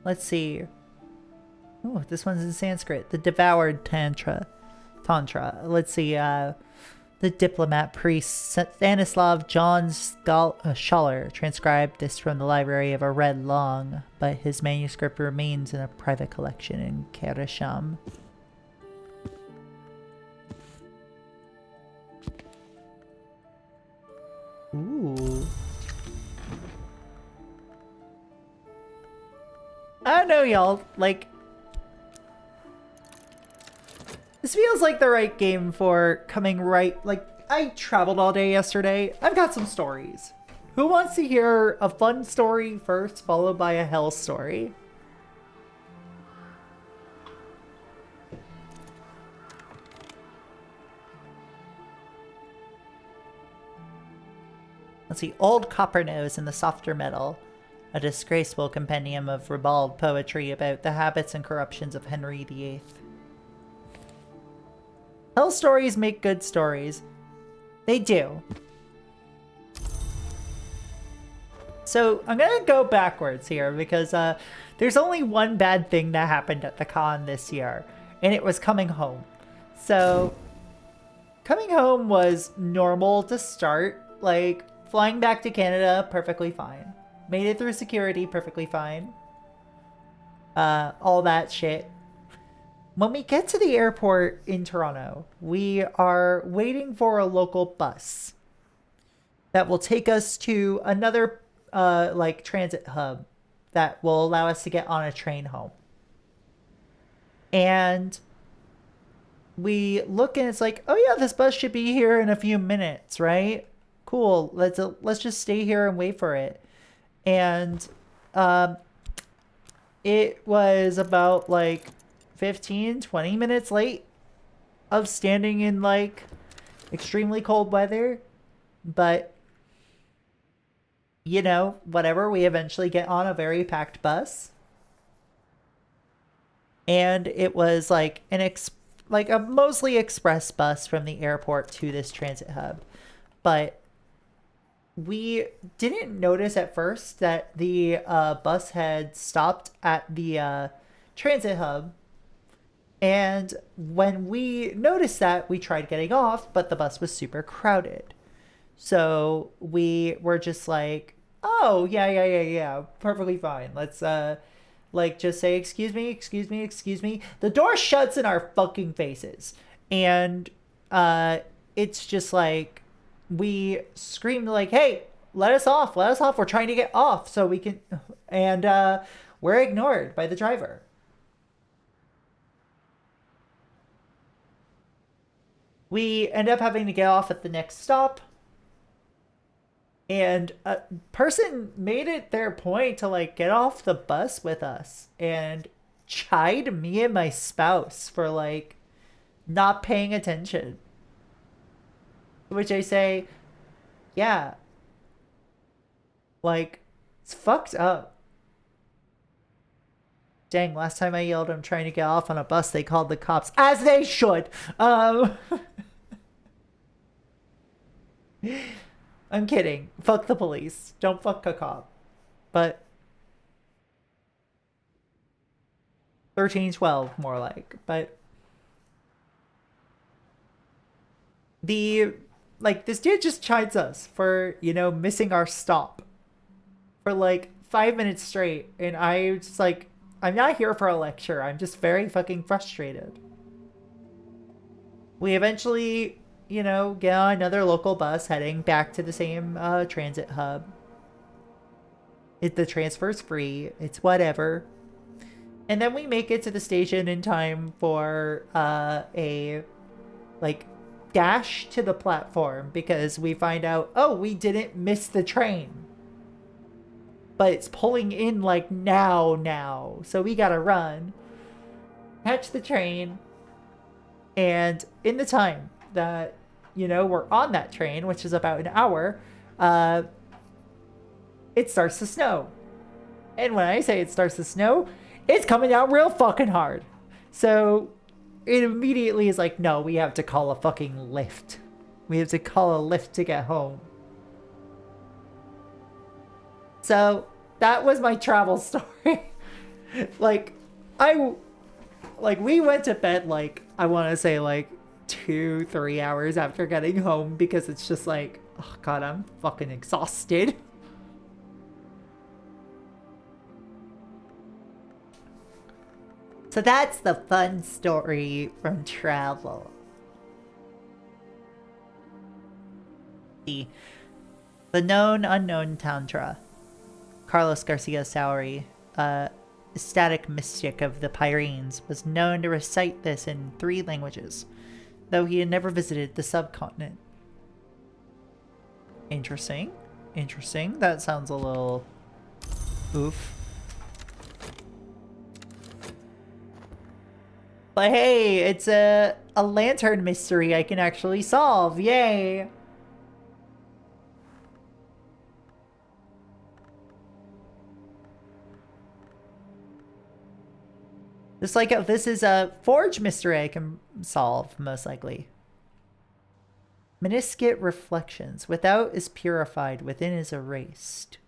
Speaker 1: Let's see. Oh, this one's in Sanskrit. The Devoured Tantra. Let's see. The diplomat priest Stanislav John Schaller transcribed this from the library of a Red Long, but his manuscript remains in a private collection in Keresham. Ooh. I don't know, y'all. Like, this feels like the right game for coming right. Like, I traveled all day yesterday. I've got some stories. Who wants to hear a fun story first, followed by a hell story? Let's see. Old Copper-Nose and the Softer Metal. A disgraceful compendium of ribald poetry about the habits and corruptions of Henry VIII. Hell stories make good stories. They do. So I'm gonna go backwards here because there's only one bad thing that happened at the con this year, and it was coming home. So coming home was normal to start. Like, flying back to Canada, perfectly fine. Made it through security, perfectly fine. All that shit. When we get to the airport in Toronto, we are waiting for a local bus that will take us to another like transit hub that will allow us to get on a train home. And we look and it's like, oh yeah, this bus should be here in a few minutes, right? Cool. Let's just stay here and wait for it. And it was about like 15-20 minutes late of standing in like extremely cold weather, but you know, whatever, we eventually get on a very packed bus, and it was like like a mostly express bus from the airport to this transit hub. But we didn't notice at first that the bus had stopped at the transit hub. And when we noticed that, we tried getting off, but the bus was super crowded. So we were just like, oh, yeah, yeah, yeah, yeah, perfectly fine. Let's, like, just say, excuse me, excuse me, excuse me. The door shuts in our fucking faces. And, uh, it's just like, we screamed, like, hey, let us off. We're trying to get off so we can. And, we're ignored by the driver. We end up having to get off at the next stop, and a person made it their point to like get off the bus with us and chide me and my spouse for like not paying attention. Which I say, yeah, like it's fucked up. Dang, last time I yelled I'm trying to get off on a bus, they called the cops, as they should. I'm kidding. Fuck the police. Don't fuck a cop. But 1312 more like. But the like this dude just chides us for, you know, missing our stop for like 5 minutes straight, and I just like, I'm not here for a lecture. I'm just very fucking frustrated. We eventually, you know, get on another local bus heading back to the same transit hub. The transfer's free. It's whatever. And then we make it to the station in time for a like dash to the platform because we find out, oh, we didn't miss the train. But it's pulling in like now. So we gotta run, catch the train, and in the time that, you know, we're on that train, which is about an hour, it starts to snow. And when I say it starts to snow, it's coming down real fucking hard. So it immediately is like, no, we have to call a fucking lift. We have to call a lift to get home. So that was my travel story. like, we went to bed, like, I want to say, like, 2-3 hours after getting home because it's just like, oh god, I'm fucking exhausted. So that's the fun story from travel. The known unknown Tantra. Carlos Garcia Sauri, ecstatic mystic of the Pyrenees, was known to recite this in 3 languages, though he had never visited the subcontinent. Interesting. Interesting. That sounds a little oof. But hey, it's a lantern mystery I can actually solve. Yay! Just like this is a forge mystery I can solve, most likely. Meniscate reflections. Without is purified, within is erased.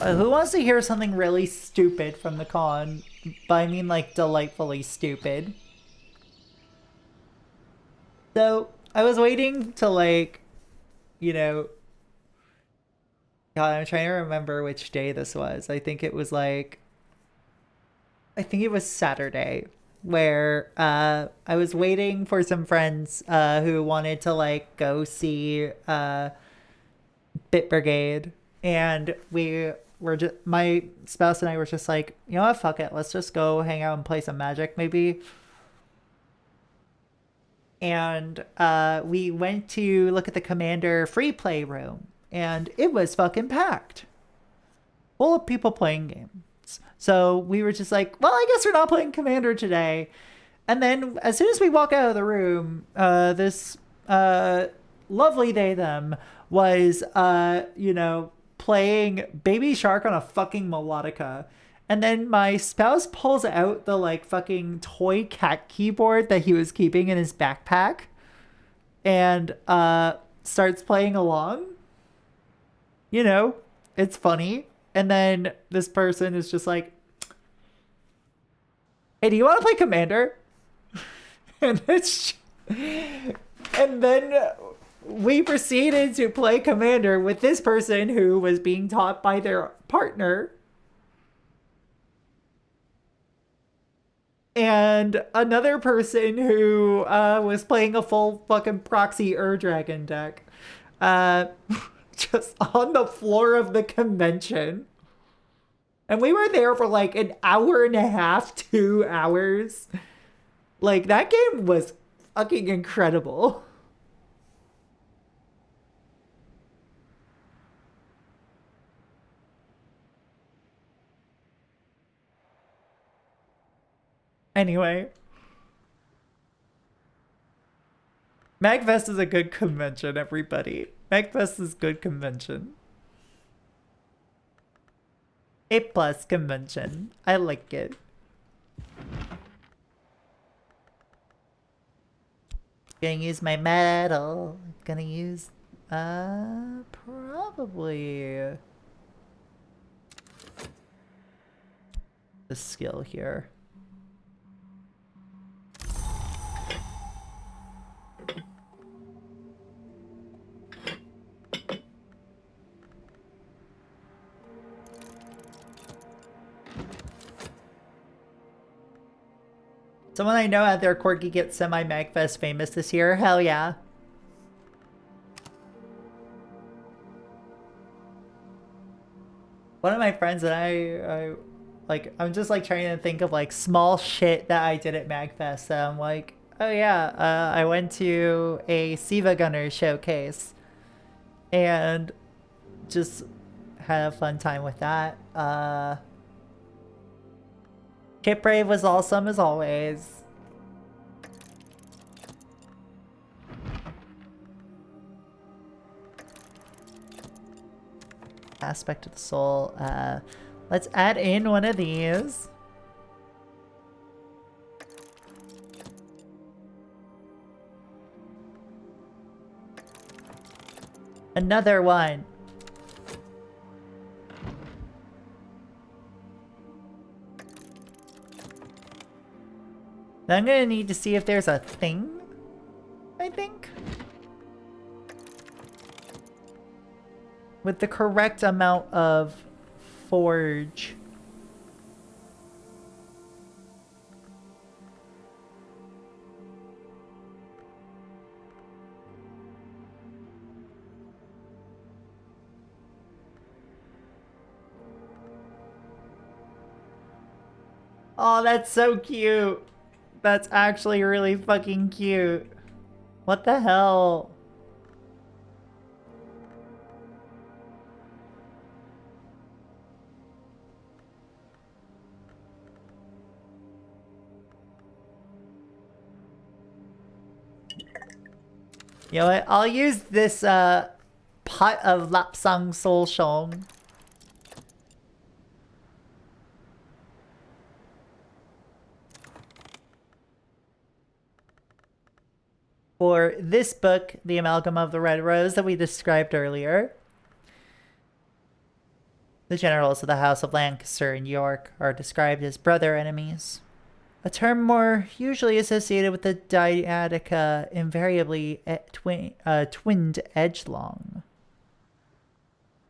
Speaker 1: Who wants to hear something really stupid from the con? But I mean like delightfully stupid. So I was waiting to like, you know, God, I'm trying to remember which day this was. I think it was Saturday where I was waiting for some friends who wanted to like go see Bit Brigade, and we were just, my spouse and I were just like, you know what, fuck it, let's just go hang out and play some Magic maybe. And we went to look at the Commander free play room, and it was fucking packed, full of people playing games. So we were just like, well, I guess we're not playing Commander today. And then as soon as we walk out of the room, this lovely they them was you know, playing Baby Shark on a fucking melodica. And then my spouse pulls out the like fucking toy cat keyboard that he was keeping in his backpack and starts playing along. You know, it's funny. And then this person is just like, Hey, do you want to play Commander? and it's and then we proceeded to play Commander with this person who was being taught by their partner. And another person who was playing a full fucking proxy Dragon deck. Uh, just on the floor of the convention. And we were there for like an hour and a half, 2 hours. Like, that game was fucking incredible. Anyway. MagFest is a good convention, everybody. MagFest is good convention. A+ convention. I like it. Gonna use my medal. Gonna use probably the skill here. Someone I know had their Corgi get semi-Magfest famous this year. Hell yeah. One of my friends and I'm just like trying to think of like small shit that I did at Magfest. That I'm like, oh yeah, I went to a Siva Gunner showcase and just had a fun time with that. Kit Brave was awesome as always. Aspect of the soul. Let's add in one of these. Another one. Then I'm gonna need to see if there's a thing, I think. With the correct amount of forge. Oh, that's so cute. That's actually really fucking cute. What the hell? You know what? I'll use this pot of Lapsang Solshong. For this book, The Amalgam of the Red Rose, that we described earlier. The generals of the House of Lancaster and York are described as brother enemies, a term more usually associated with the dyadica invariably twinned edgelong.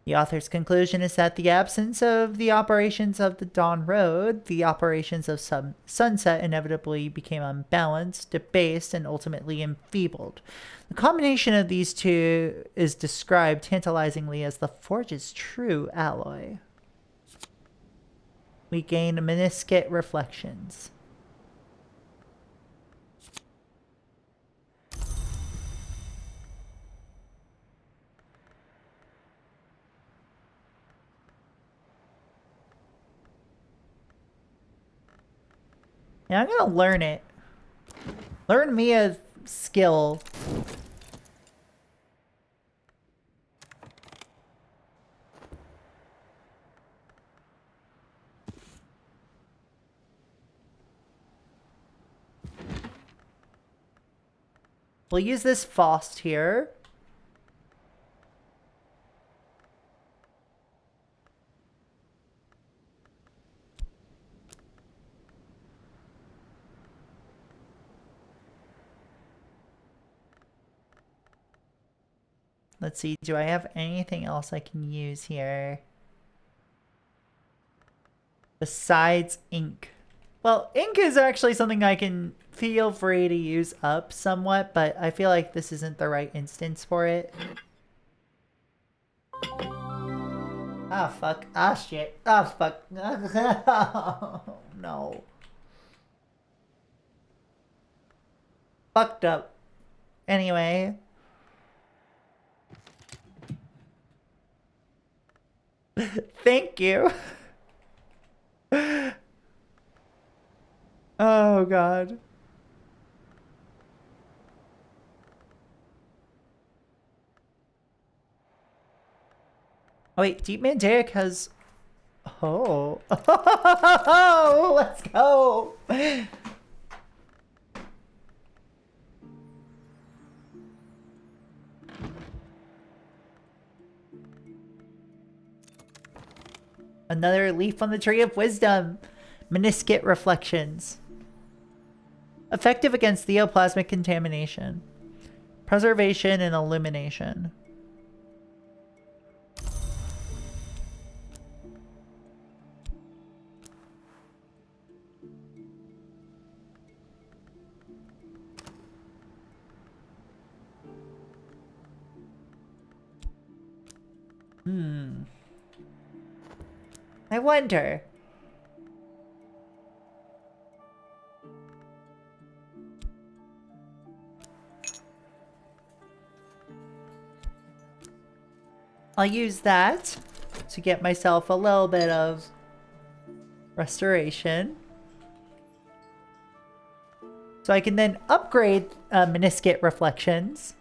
Speaker 1: The author's conclusion is that the absence of the operations of the Dawn Road, the operations of Sunset inevitably became unbalanced, debased, and ultimately enfeebled. The combination of these two is described tantalizingly as the Forge's true alloy. We gain meniscate reflections. Yeah, I'm gonna learn it. Learn me a skill. We'll use this Faust here. Let's see, do I have anything else I can use here? Besides ink. Well, ink is actually something I can feel free to use up somewhat, but I feel like this isn't the right instance for it. Ah, fuck. Ah, shit. Ah, fuck. No. Fucked up. Anyway. Thank you. Oh, God. Oh, wait, Deep Mandaic has... Oh. Let's go. Another leaf on the Tree of Wisdom. Meniscate Reflections. Effective against theoplasmic contamination. Preservation and illumination. I wonder. I'll use that to get myself a little bit of restoration. So I can then upgrade Meniscate Reflections.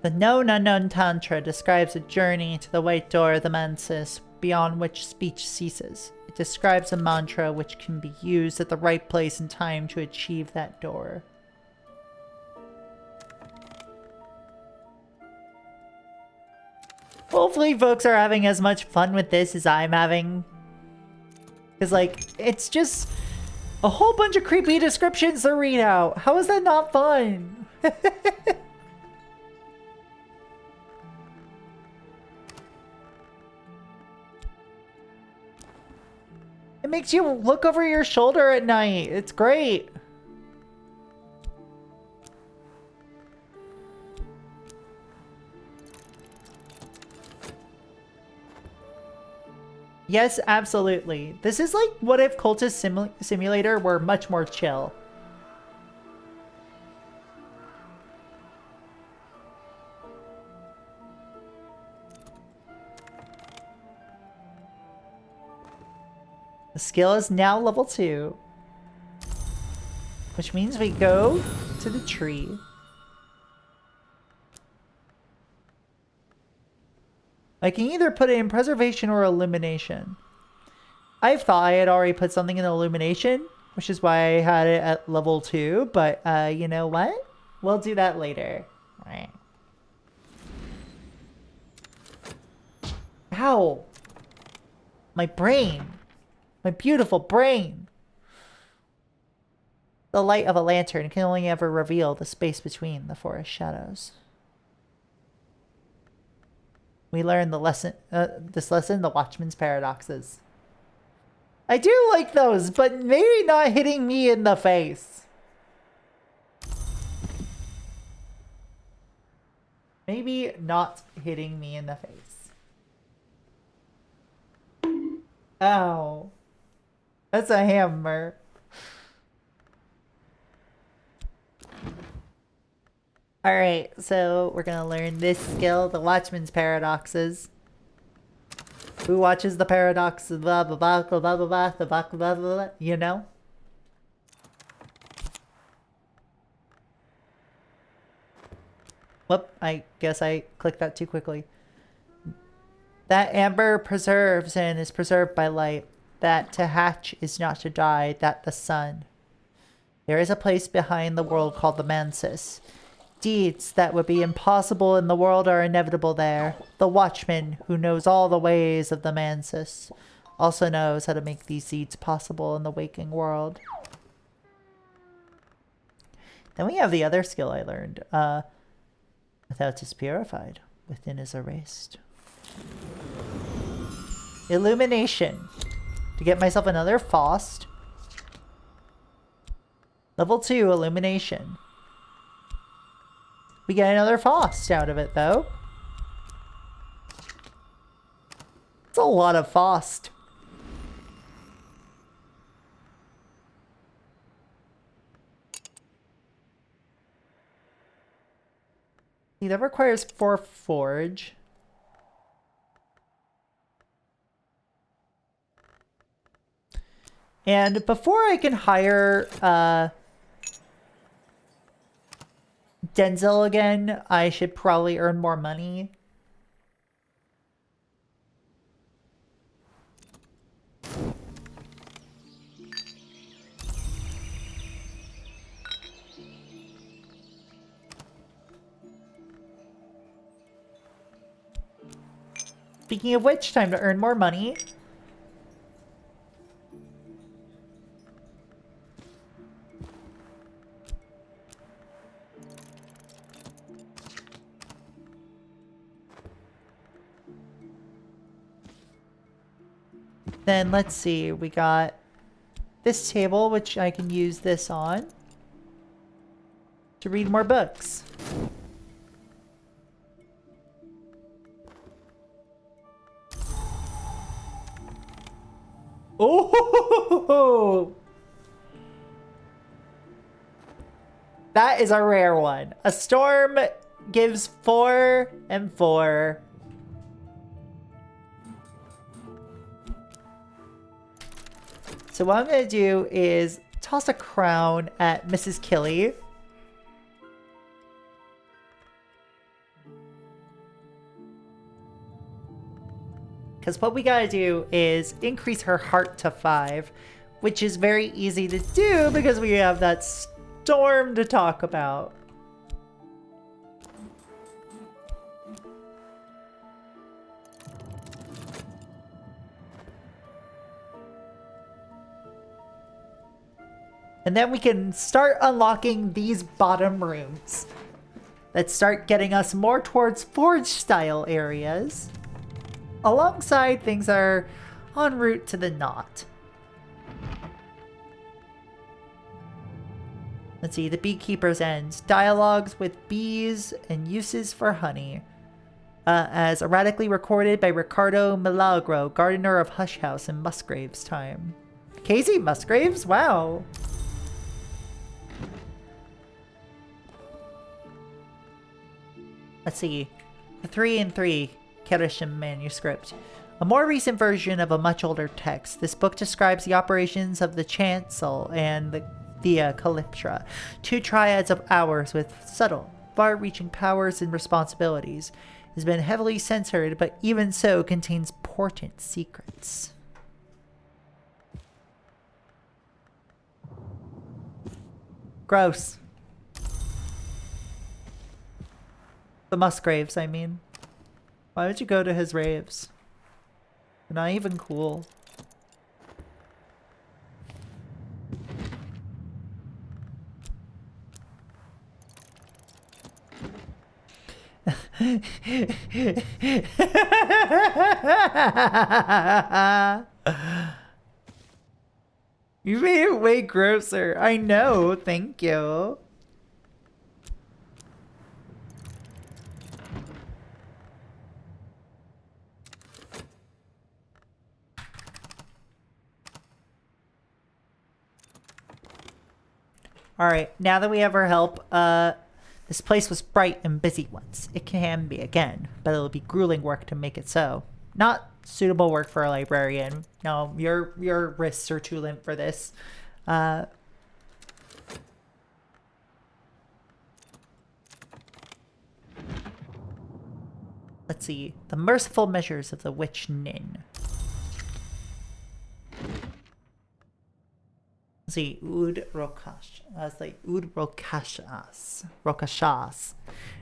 Speaker 1: The Known Unknown Tantra describes a journey to the White Door of the Mansis, beyond which speech ceases. It describes a mantra which can be used at the right place and time to achieve that door. Hopefully folks are having as much fun with this as I'm having. Because, like, it's just a whole bunch of creepy descriptions to read out. How is that not fun? It makes you look over your shoulder at night. It's great. Yes, absolutely. This is like what if Cultist Simulator were much more chill. The skill is now level 2. Which means we go to the tree. I can either put it in preservation or illumination. I thought I had already put something in illumination, which is why I had it at level 2, but you know what? We'll do that later. Right. Ow! My brain! My beautiful brain! The light of a lantern can only ever reveal the space between the forest shadows. We learned the lesson, this lesson, the Watchman's Paradoxes. I do like those, but maybe not hitting me in the face. Maybe not hitting me in the face. Ow. That's a hammer. Alright, so we're gonna learn this skill, the Watchman's Paradoxes. Who watches the paradox? Blah blah blah blah blah blah blah blah blah blah, you know? Whoop, I guess I clicked that too quickly. That amber preserves and is preserved by light. That to hatch is not to die, that the sun. There is a place behind the world called the Mansis. deeds that would be impossible in the world are inevitable there. The watchman, who knows all the ways of the Mansus, also knows how to make these deeds possible in the waking world. Then we have the other skill I learned. Without is purified, within is erased. Illumination. To get myself another Faust. Level 2, Illumination. We get another Faust out of it, though. It's a lot of Faust. See, that requires 4 Forge. And before I can hire Denzel again, I should probably earn more money. Speaking of which, time to earn more money. Then let's see, we got this table, which I can use this on to read more books. Oh! That is a rare one. A storm gives 4 and 4. So what I'm going to do is toss a crown at Mrs. Killy. Because what we gotta do is increase her heart to 5, which is very easy to do because we have that storm to talk about. And then we can start unlocking these bottom rooms that start getting us more towards forge style areas, alongside things that are en route to the knot. Let's see, the Beekeeper's End. Dialogues with bees and uses for honey. As erratically recorded by Ricardo Milagro, gardener of Hush House in Musgrave's time. Casey Musgraves? Wow. Let's see. The 3 and 3 Kereshim manuscript. A more recent version of a much older text. This book describes the operations of the Chancel and the Calyptra, 2 triads of hours with subtle, far-reaching powers and responsibilities. It has been heavily censored, but even so contains important secrets. Gross. The Musgraves, I mean. Why would you go to his raves? They're not even cool. You made it way grosser. I know, thank you. Alright, now that we have our help, this place was bright and busy once. It can be again, but it'll be grueling work to make it so. Not suitable work for a librarian. No, your wrists are too limp for this. Let's see. The merciful measures of the witch Nin. Let's see, Oud Rokash. That's like Oud Rokashas.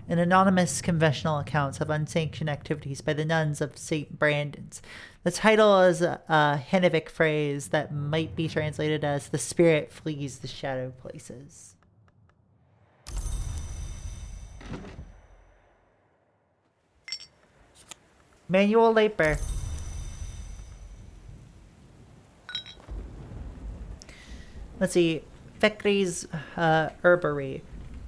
Speaker 1: An anonymous confessional accounts of unsanctioned activities by the nuns of St. Brandon's. The title is a Hennevic phrase that might be translated as "the spirit flees the shadow places." Manual labor. Let's see, Fekri's herbery.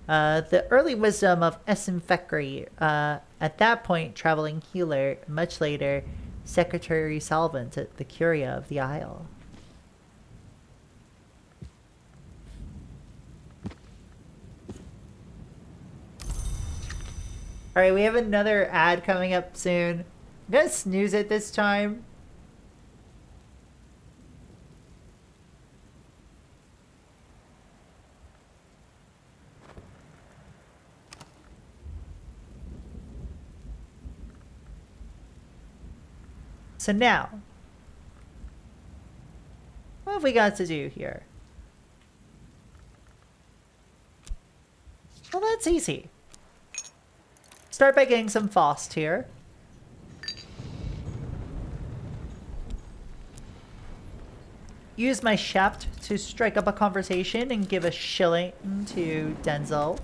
Speaker 1: The early wisdom of Essen Fekri, at that point traveling healer, much later secretary solvent at the Curia of the Isle. Alright, we have another ad coming up soon. I'm gonna snooze it this time. So now, what have we got to do here? Well, that's easy. Start by getting some Faust here. Use my Shept to strike up a conversation and give a shilling to Denzel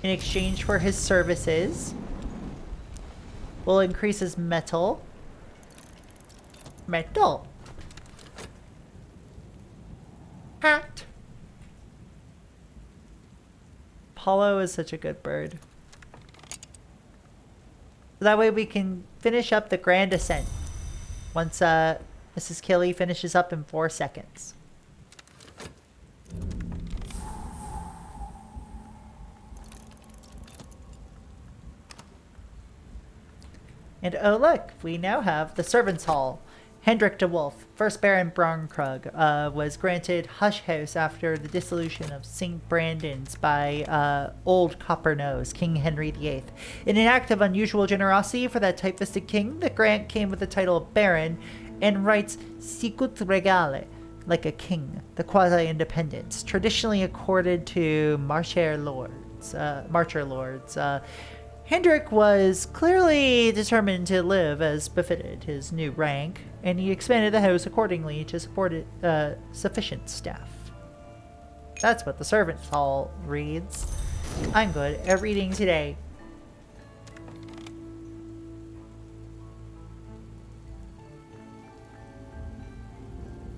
Speaker 1: in exchange for his services. We'll increase his metal. Metal. Hat. Apollo is such a good bird. That way we can finish up the Grand Ascent once Mrs. Killy finishes up in 4 seconds. And oh look, we now have the Servants' Hall. Hendrik de Wolf, first Baron Braunkrug, was granted Hush House after the dissolution of St. Brandon's by Old Copper-Nose, King Henry VIII. In an act of unusual generosity for that tight-fisted king, the grant came with the title of Baron and rights sicut regale, like a king, the quasi-independence, traditionally accorded to marcher lords. Hendrik was clearly determined to live as befitted his new rank, and he expanded the house accordingly to support sufficient staff. That's what the Servants' Hall reads. I'm good at reading today.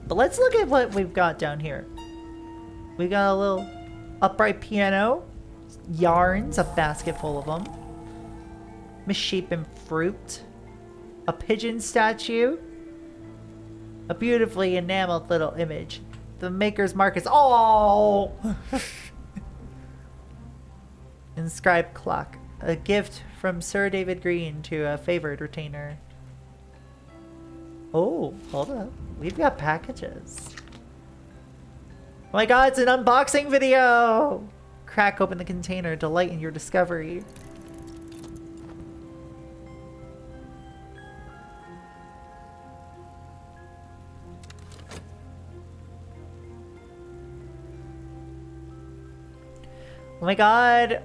Speaker 1: But let's look at what we've got down here. We got a little upright piano, yarns, a basket full of them, misshapen fruit, a pigeon statue, a beautifully enameled little image. The maker's mark is oh! Inscribed clock, a gift from Sir David Green to a favored retainer. Oh, hold up. We've got packages. Oh my god, it's an unboxing video! Crack open the container, delight in your discovery. Oh my god!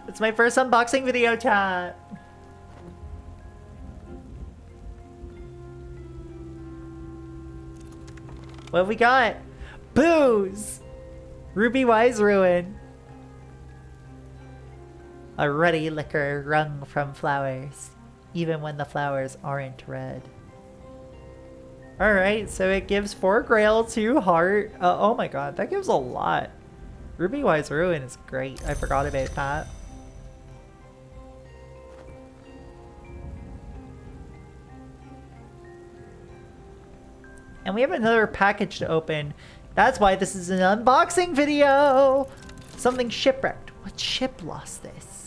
Speaker 1: It's my first unboxing video, chat! What have we got? Booze! Ruby Wise Ruin. A ruddy liquor wrung from flowers, even when the flowers aren't red. Alright, so it gives 4 Grail, 2 Heart. Oh my god, that gives a lot. Ruby Wise Ruin is great. I forgot about that. And we have another package to open. That's why this is an unboxing video! Something shipwrecked. What ship lost this?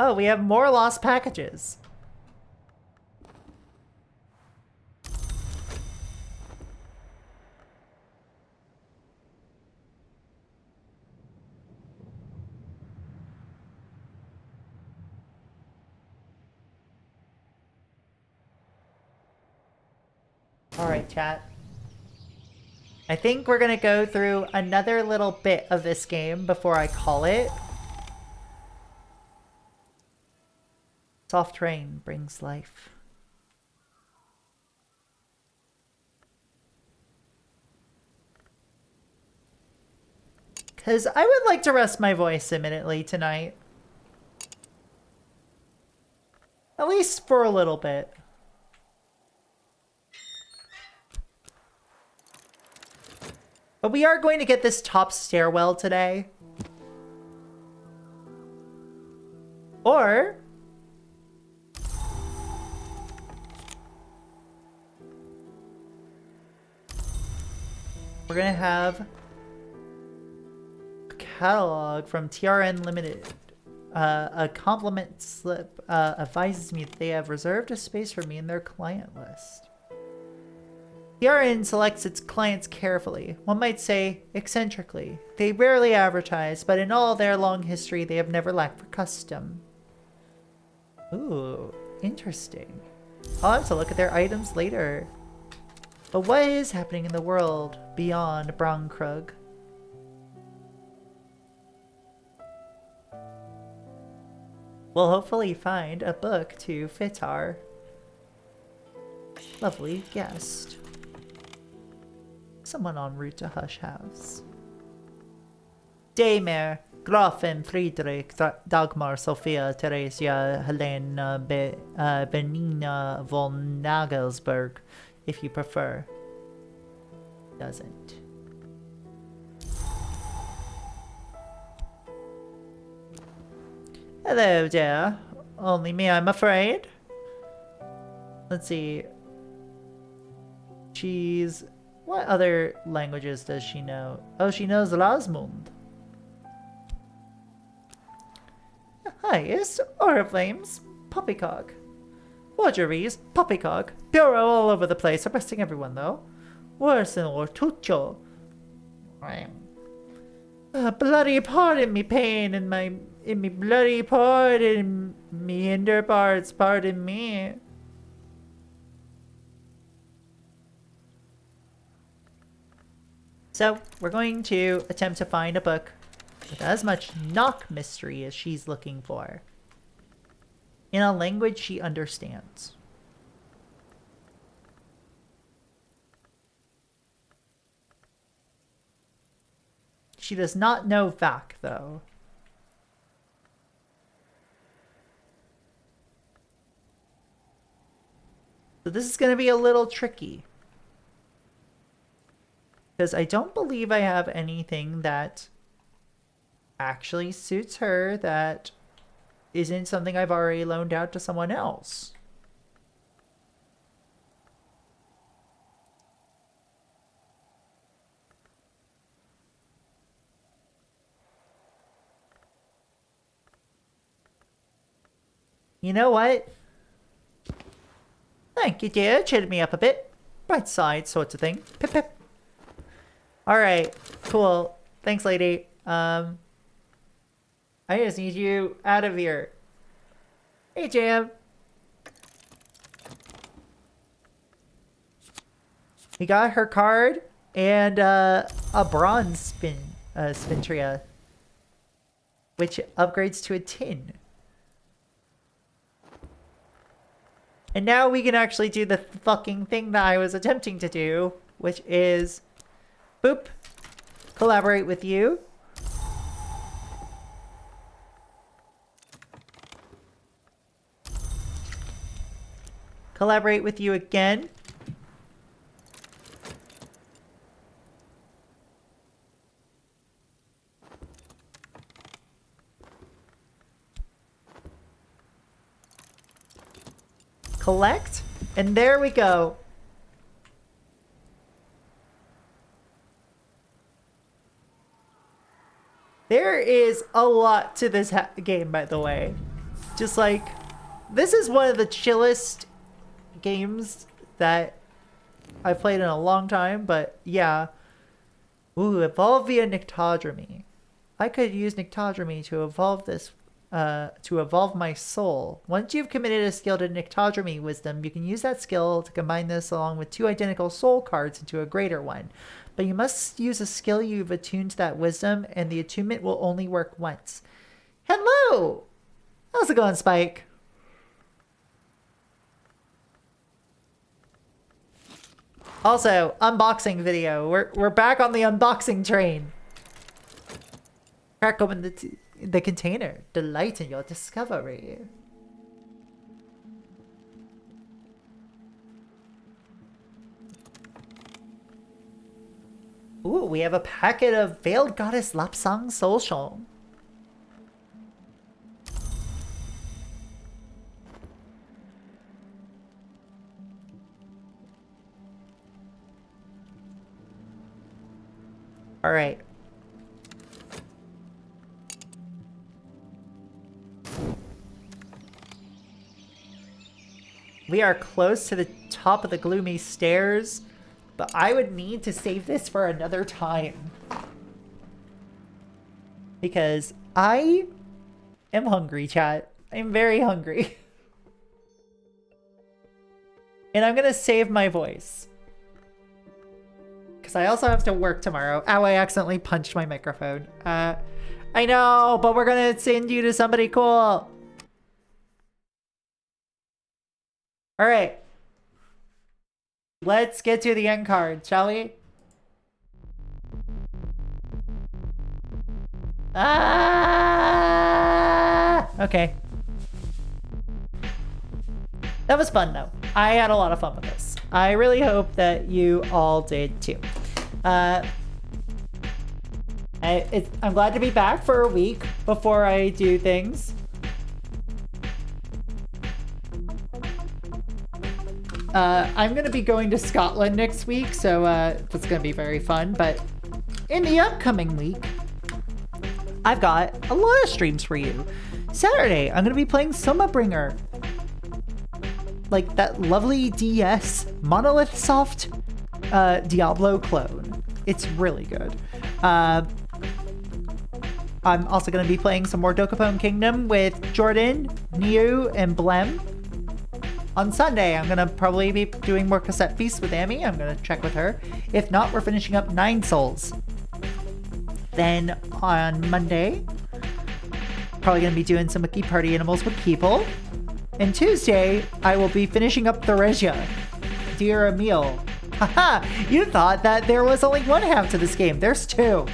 Speaker 1: Oh, we have more lost packages. Alright, chat. I think we're gonna go through another little bit of this game before I call it. Soft rain brings life. Because I would like to rest my voice imminently tonight. At least for a little bit. But we are going to get this top stairwell today. Or we're gonna have a catalog from TRN Limited. A compliment slip advises me that they have reserved a space for me in their client list. TRN selects its clients carefully, one might say eccentrically. They rarely advertise, but in all their long history they have never lacked for custom. Ooh, interesting. I'll have to look at their items later. But what is happening in the world beyond Braunkrug? We'll hopefully find a book to fit our lovely guest. Someone en route to Hush House. Daimler, Grafen, Friedrich, Dagmar, Sophia, Theresia, Helena, Benina von Nagelsberg, if you prefer. Doesn't. Hello, dear. Only me, I'm afraid. Let's see. She's... What other languages does she know? Oh, she knows Lasmund. Hi, it's Oriflames, Poppycock. Forgeries, Poppycock. Bureau all over the place, arresting everyone though. Worse than Ortuccio. Bloody pardon me pain in me bloody pardon me hinder parts, pardon me. So, we're going to attempt to find a book with as much knock mystery as she's looking for. In a language she understands. She does not know Vak, though. So this is going to be a little tricky. Because I don't believe I have anything that actually suits her that isn't something I've already loaned out to someone else. You know what? Thank you, dear. Cheered me up a bit. Bright side sorts of thing. Pip pip. Alright, cool. Thanks, lady. I just need you out of here. Hey, Jam. We got her card and a bronze Spintria, which upgrades to a tin. And now we can actually do the fucking thing that I was attempting to do, which is boop, collaborate with you. Collaborate with you again. Collect, and there we go. There is a lot to this game, by the way. Just like, this is one of the chillest games that I've played in a long time, but yeah. Ooh, evolve via Nyctodromy. I could use Nyctodromy to evolve this to evolve my soul. Once you've committed a skill to Nyctodromy wisdom, you can use that skill to combine this along with 2 identical soul cards into a greater one. But you must use a skill you've attuned to that wisdom, and the attunement will only work once. Hello! How's it going, Spike? Also, unboxing video. We're back on the unboxing train. Crack open the container. Delight in your discovery. Ooh, we have a packet of Veiled Goddess Lapsang Soulshong. All right. We are close to the top of the gloomy stairs, but I would need to save this for another time. Because I am hungry, chat. I'm very hungry. And I'm gonna save my voice. Because I also have to work tomorrow. Ow, I accidentally punched my microphone. I know, but we're gonna send you to somebody cool. Alright. Let's get to the end card, shall we? Ah! Okay. That was fun, though. I had a lot of fun with this. I really hope that you all did, too. I'm glad to be back for a week before I do things. I'm going to be going to Scotland next week, so that's going to be very fun. But in the upcoming week, I've got a lot of streams for you. Saturday, I'm going to be playing Summerbringer. Like that lovely DS Monolith Soft Diablo clone. It's really good. I'm also going to be playing some more Dokapon Kingdom with Jordan, Niu, and Blem. On Sunday, I'm going to probably be doing more Cassette Feast with Amy. I'm going to check with her. If not, we're finishing up 9 Souls. Then on Monday, probably going to be doing some Wiki Party Animals with people. And Tuesday, I will be finishing up Theresia. Dear Emil. Haha, you thought that there was only one half to this game. There's 2.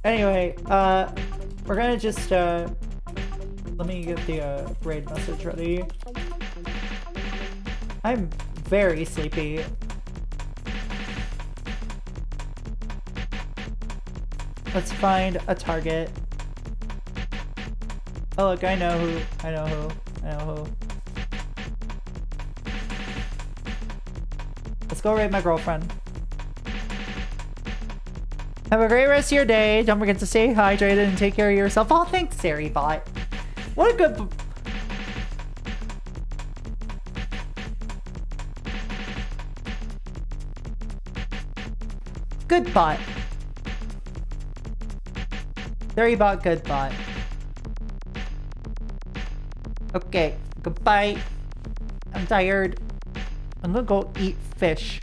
Speaker 1: Anyway, we're gonna just, let me get the raid message ready. I'm very sleepy. Let's find a target. Oh look, I know who. Let's go raid my girlfriend. Have a great rest of your day. Don't forget to stay hydrated and take care of yourself. Oh, thanks, Sarybot. What a good... Good bot. Sarybot, good bot. Okay, goodbye. I'm tired. I'm gonna go eat fish.